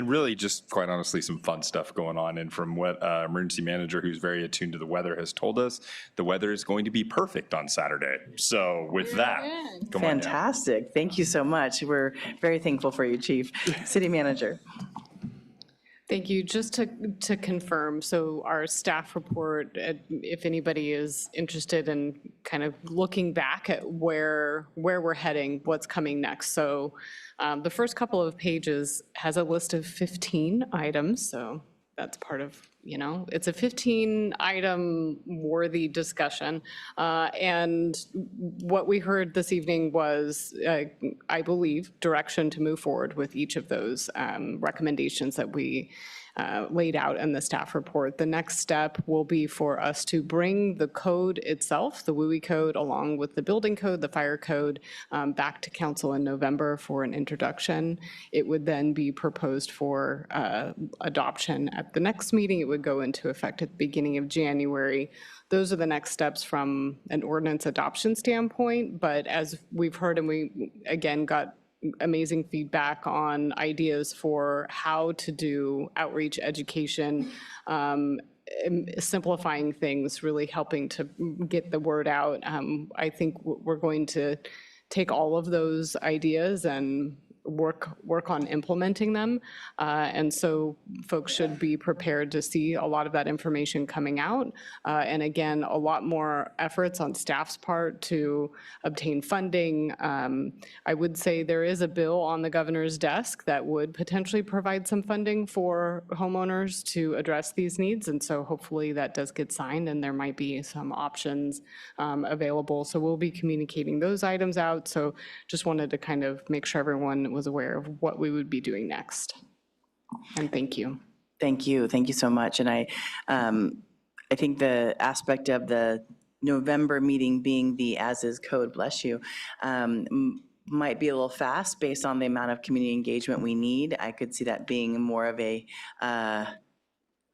really just quite honestly some fun stuff going on. And from what emergency manager, who's very attuned to the weather, has told us, the weather is going to be perfect on Saturday. So with that, come on down. Fantastic. Thank you so much. We're very thankful for you, Chief. City Manager. Thank you. Just to confirm, so our staff report, if anybody is interested in kind of looking back at where we're heading, what's coming next. So the first couple of pages has a list of 15 items. So that's part of, it's a 15-item worthy discussion. And what we heard this evening was, I believe, direction to move forward with each of those recommendations that we laid out in the staff report. The next step will be for us to bring the code itself, the WUI code, along with the building code, the fire code, back to council in November for an introduction. It would then be proposed for adoption at the next meeting. It would go into effect at the beginning of January. Those are the next steps from an ordinance adoption standpoint. But as we've heard, and we again got amazing feedback on ideas for how to do outreach education, simplifying things, really helping to get the word out. I think we're going to take all of those ideas and work on implementing them. And so folks should be prepared to see a lot of that information coming out. And again, a lot more efforts on staff's part to obtain funding. I would say there is a bill on the governor's desk that would potentially provide some funding for homeowners to address these needs. And so hopefully that does get signed and there might be some options available. So we'll be communicating those items out. So just wanted to kind of make sure everyone was aware of what we would be doing next. And thank you. Thank you. Thank you so much. And I think the aspect of the November meeting being the as-is code, bless you, might be a little fast based on the amount of community engagement we need. I could see that being more of a,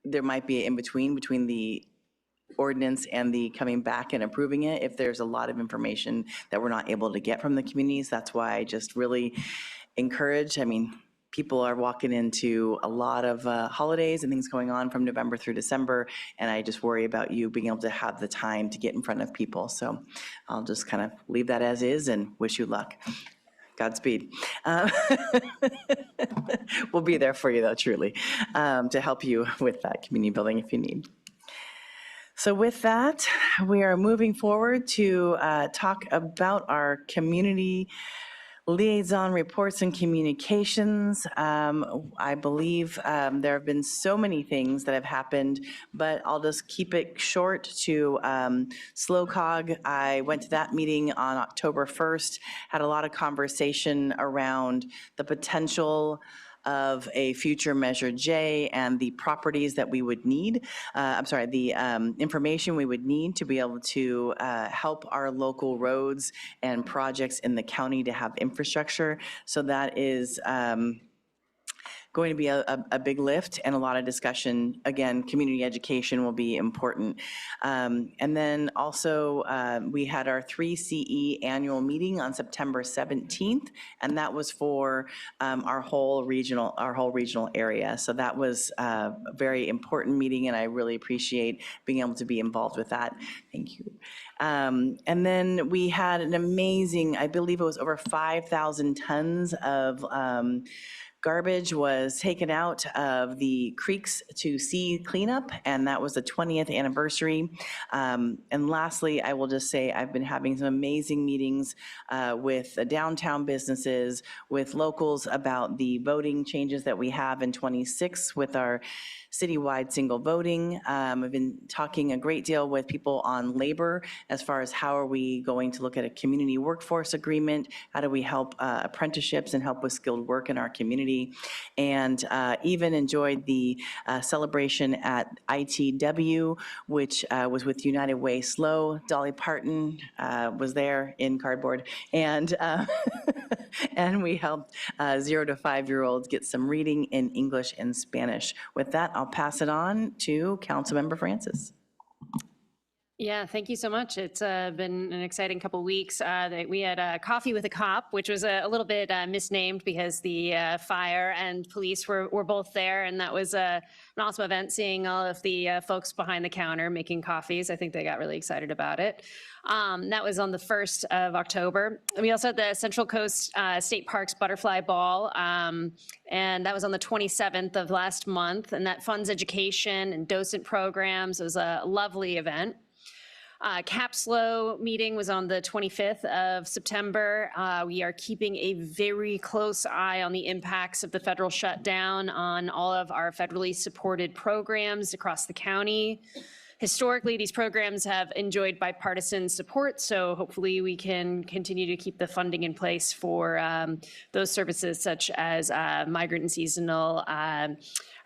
there might be an in-between the ordinance and the coming back and approving it if there's a lot of information that we're not able to get from the communities. That's why I just really encourage, people are walking into a lot of holidays and things going on from November through December, and I just worry about you being able to have the time to get in front of people. So I'll just kind of leave that as is and wish you luck. Godspeed. We'll be there for you though, truly, to help you with that community building if you need. So with that, we are moving forward to talk about our community Liaison reports and communications. I believe there have been so many things that have happened, but I'll just keep it short to SLOCOG. I went to that meeting on October 1st, had a lot of conversation around the potential of a future Measure J and the properties that we would need, the information we would need to be able to help our local roads and projects in the county to have infrastructure. So that is going to be a big lift and a lot of discussion. Again, community education will be important. And then also we had our 3CE annual meeting on September 17th, and that was for our whole regional area. So that was a very important meeting, and I really appreciate being able to be involved with that. Thank you. And then we had an amazing, I believe it was over 5,000 tons of garbage was taken out of the Creeks to Sea cleanup, and that was the 20th anniversary. And lastly, I will just say I've been having some amazing meetings with the downtown businesses, with locals about the voting changes that we have in 26 with our citywide single voting. I've been talking a great deal with people on labor as far as how are we going to look at a community workforce agreement, how do we help apprenticeships and help with skilled work in our community, and even enjoyed the celebration at ITW, which was with United Way Slow. Dolly Parton was there in cardboard, and and we helped 0 to 5-year-olds get some reading in English and Spanish. With that, I'll pass it on to Councilmember Francis. Yeah, thank you so much. It's been an exciting couple weeks. We had Coffee with a Cop, which was a little bit misnamed because the fire and police were both there, and that was an awesome event, seeing all of the folks behind the counter making coffees. I think they got really excited about it. That was on the 1st of October. And we also had the Central Coast State Parks Butterfly Ball, and that was on the 27th of last month, and that funds education and docent programs. It was a lovely event. CAPSLO meeting was on the 25th of September. We are keeping a very close eye on the impacts of the federal shutdown on all of our federally supported programs across the county. Historically, these programs have enjoyed bipartisan support, so hopefully we can continue to keep the funding in place for those services such as migrant and seasonal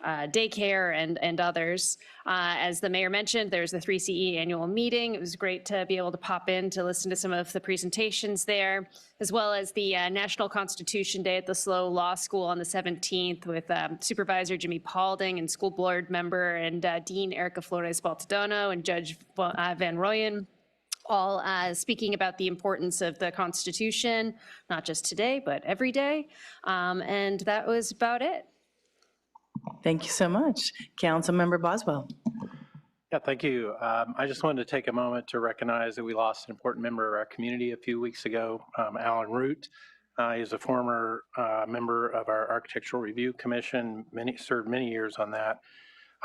daycare and others. As the mayor mentioned, there's the 3CE annual meeting. It was great to be able to pop in to listen to some of the presentations there, as well as the National Constitution Day at the SLO Law School on the 17th with Supervisor Jimmy Paulding and school board member and Dean Erica Flores Baltadono and Judge Van Royen, all speaking about the importance of the Constitution, not just today, but every day. And that was about it. Thank you so much. Councilmember Boswell. Yeah, thank you. I just wanted to take a moment to recognize that we lost an important member of our community a few weeks ago, Alan Root. He's a former member of our Architectural Review Commission, served many years on that,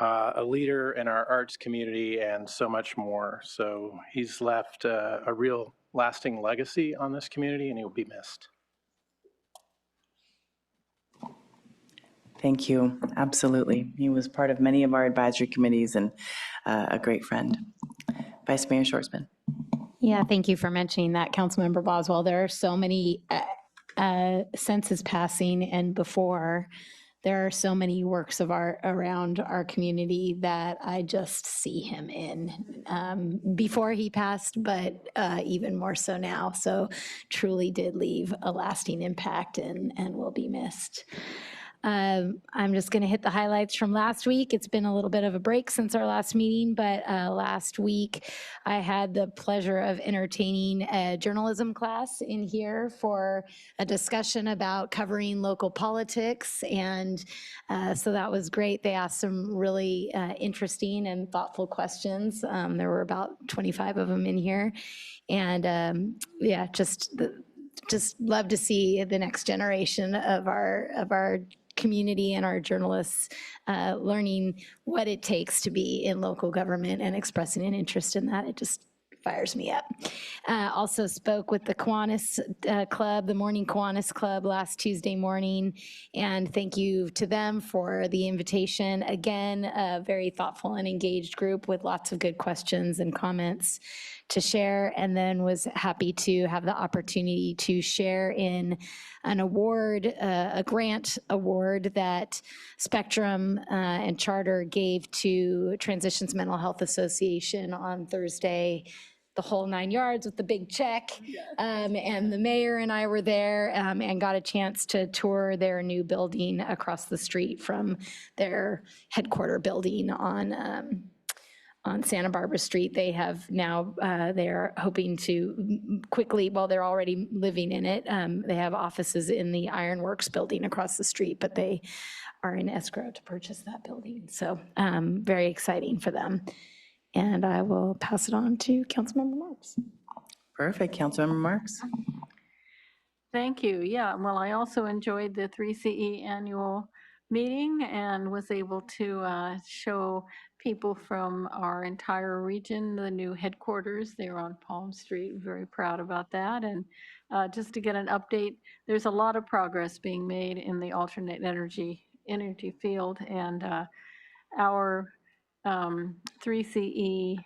a leader in our arts community, and so much more. So he's left a real lasting legacy on this community, and he'll be missed. Thank you. Absolutely. He was part of many of our advisory committees and a great friend. Vice Mayor Schwarzman. Yeah, thank you for mentioning that, Councilmember Boswell. There are so many since his passing and before, there are so many works of art around our community that I just see him in before he passed, but even more so now. So truly did leave a lasting impact and will be missed. I'm just going to hit the highlights from last week. It's been a little bit of a break since our last meeting, but last week I had the pleasure of entertaining a journalism class in here for a discussion about covering local politics. And so that was great. They asked some really interesting and thoughtful questions. There were about 25 of them in here. And yeah, just love to see the next generation of our community and our journalists learning what it takes to be in local government and expressing an interest in that. I just fires me up. Also spoke with the Kiwanis Club, the Morning Kiwanis Club last Tuesday morning, and thank you to them for the invitation. Again, a very thoughtful and engaged group with lots of good questions and comments to share, and then was happy to have the opportunity to share in an award, a grant award that Spectrum and Charter gave to Transitions Mental Health Association on Thursday, the whole 9 yards with the big check. And the mayor and I were there and got a chance to tour their new building across the street from their headquarter building on Santa Barbara Street. They have now, they're hoping to quickly, well, they're already living in it. They have offices in the Ironworks building across the street, but they are in escrow to purchase that building. So very exciting for them. And I will pass it on to Councilmember Marks. Perfect. Councilmember Marks. Thank you. Yeah, well, I also enjoyed the 3CE annual meeting and was able to show people from our entire region the new headquarters there on Palm Street. Very proud about that. And just to get an update, there's a lot of progress being made in the alternate energy field, and our 3CE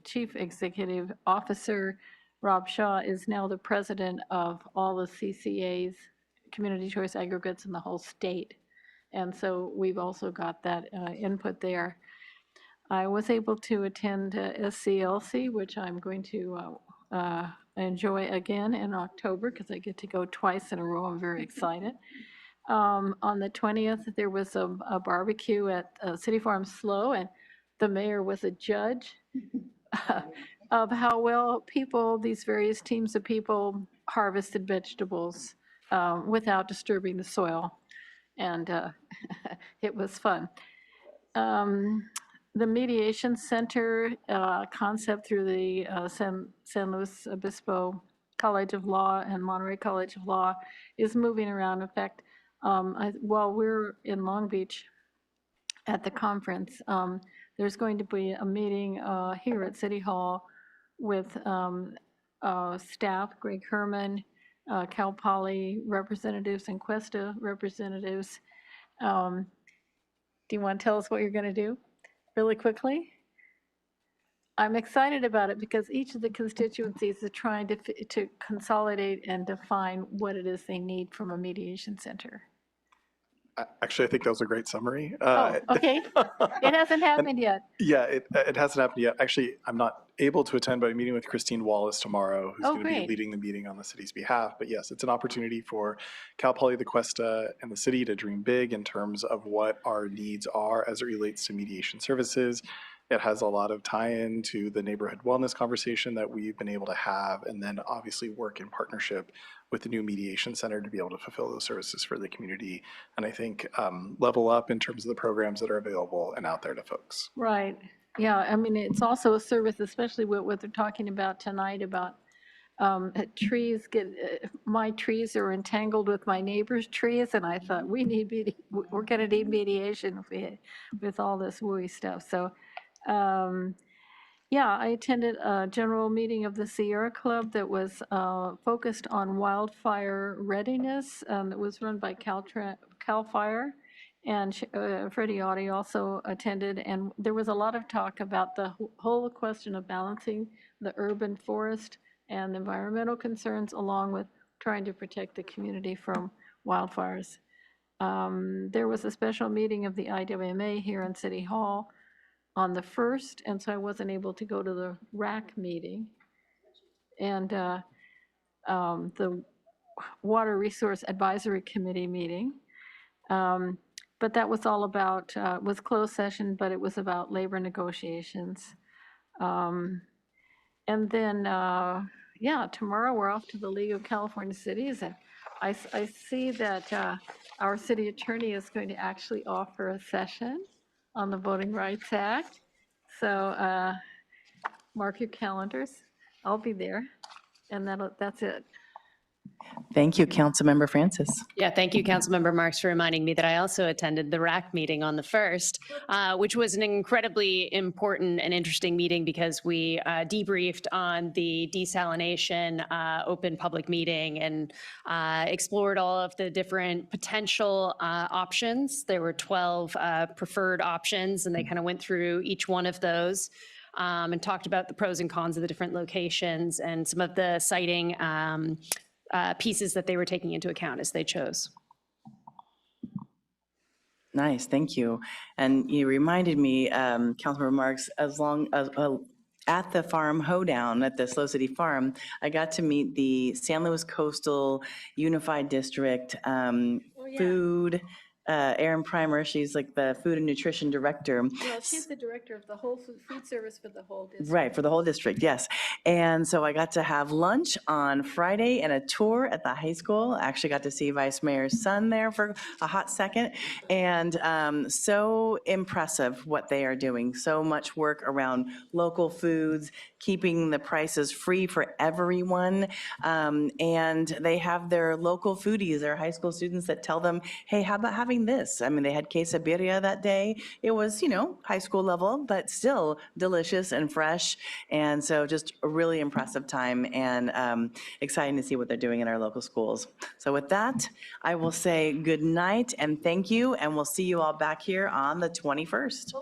Chief Executive Officer Rob Shaw is now the president of all the CCA's, Community Choice Aggregates, in the whole state. And so we've also got that input there. I was able to attend SCLC, which I'm going to enjoy again in October because I get to go twice in a row. I'm very excited. On the 20th, there was a barbecue at City Farm Slow, and the mayor was a judge of how well people, these various teams of people, harvested vegetables without disturbing the soil. And it was fun. The Mediation Center concept through the San Luis Obispo College of Law and Monterey College of Law is moving around. In fact, while we're in Long Beach at the conference, there's going to be a meeting here at City Hall with staff, Greg Herman, Cal Poly representatives, and Cuesta representatives. Do you want to tell us what you're going to do really quickly? I'm excited about it because each of the constituencies is trying to consolidate and define what it is they need from a mediation center. Actually, I think that was a great summary. Oh, okay. It hasn't happened yet. Yeah, it hasn't happened yet. Actually, I'm not able to attend, but I'm meeting with Christine Wallace tomorrow, who's going to be leading the meeting on the city's behalf. But yes, it's an opportunity for Cal Poly, the Cuesta, and the city to dream big in terms of what our needs are as it relates to mediation services. It has a lot of tie-in to the neighborhood wellness conversation that we've been able to have, and then obviously work in partnership with the new mediation center to be able to fulfill those services for the community. And I think level up in terms of the programs that are available and out there to folks. Right. Yeah, I mean, it's also a service, especially what they're talking about tonight about trees my trees are entangled with my neighbor's trees, and I thought we're going to need mediation with all this WUI stuff. So yeah, I attended a general meeting of the Sierra Club that was focused on wildfire readiness. That was run by Cal Fire, and Freddie Audi also attended. And there was a lot of talk about the whole question of balancing the urban forest and environmental concerns, along with trying to protect the community from wildfires. There was a special meeting of the IWMA here in City Hall on the 1st, and so I wasn't able to go to the RAC meeting. And the Water Resource Advisory Committee meeting. But that was all about, was closed session, but it was about labor negotiations. And then, yeah, tomorrow we're off to the League of California Cities, and I see that our city attorney is going to actually offer a session on the Voting Rights Act. So mark your calendars. I'll be there, and that's it. Thank you, Councilmember Francis. Yeah, thank you, Councilmember Marks, for reminding me that I also attended the RAC meeting on the 1st, which was an incredibly important and interesting meeting because we debriefed on the desalination open public meeting and explored all of the different potential options. There were 12 preferred options, and they kind of went through each one of those. And talked about the pros and cons of the different locations and some of the siting pieces that they were taking into account as they chose. Nice, thank you. And you reminded me, Councilmember Marks, as long as at the farm hoedown at the Slow City Farm, I got to meet the San Luis Coastal Unified District food. Erin Primer, she's like the food and nutrition director. Well, she's the director of the whole food service for the whole district. Right, for the whole district, yes. And so I got to have lunch on Friday and a tour at the high school. I actually got to see Vice Mayor's son there for a hot second. And so impressive what they are doing. So much work around local foods, keeping the prices free for everyone. And they have their local foodies, their high school students that tell them, hey, how about having this? I mean, they had quesabirria that day. It was, high school level, but still delicious and fresh. And so just a really impressive time and exciting to see what they're doing in our local schools. So with that, I will say good night and thank you, and we'll see you all back here on the 21st.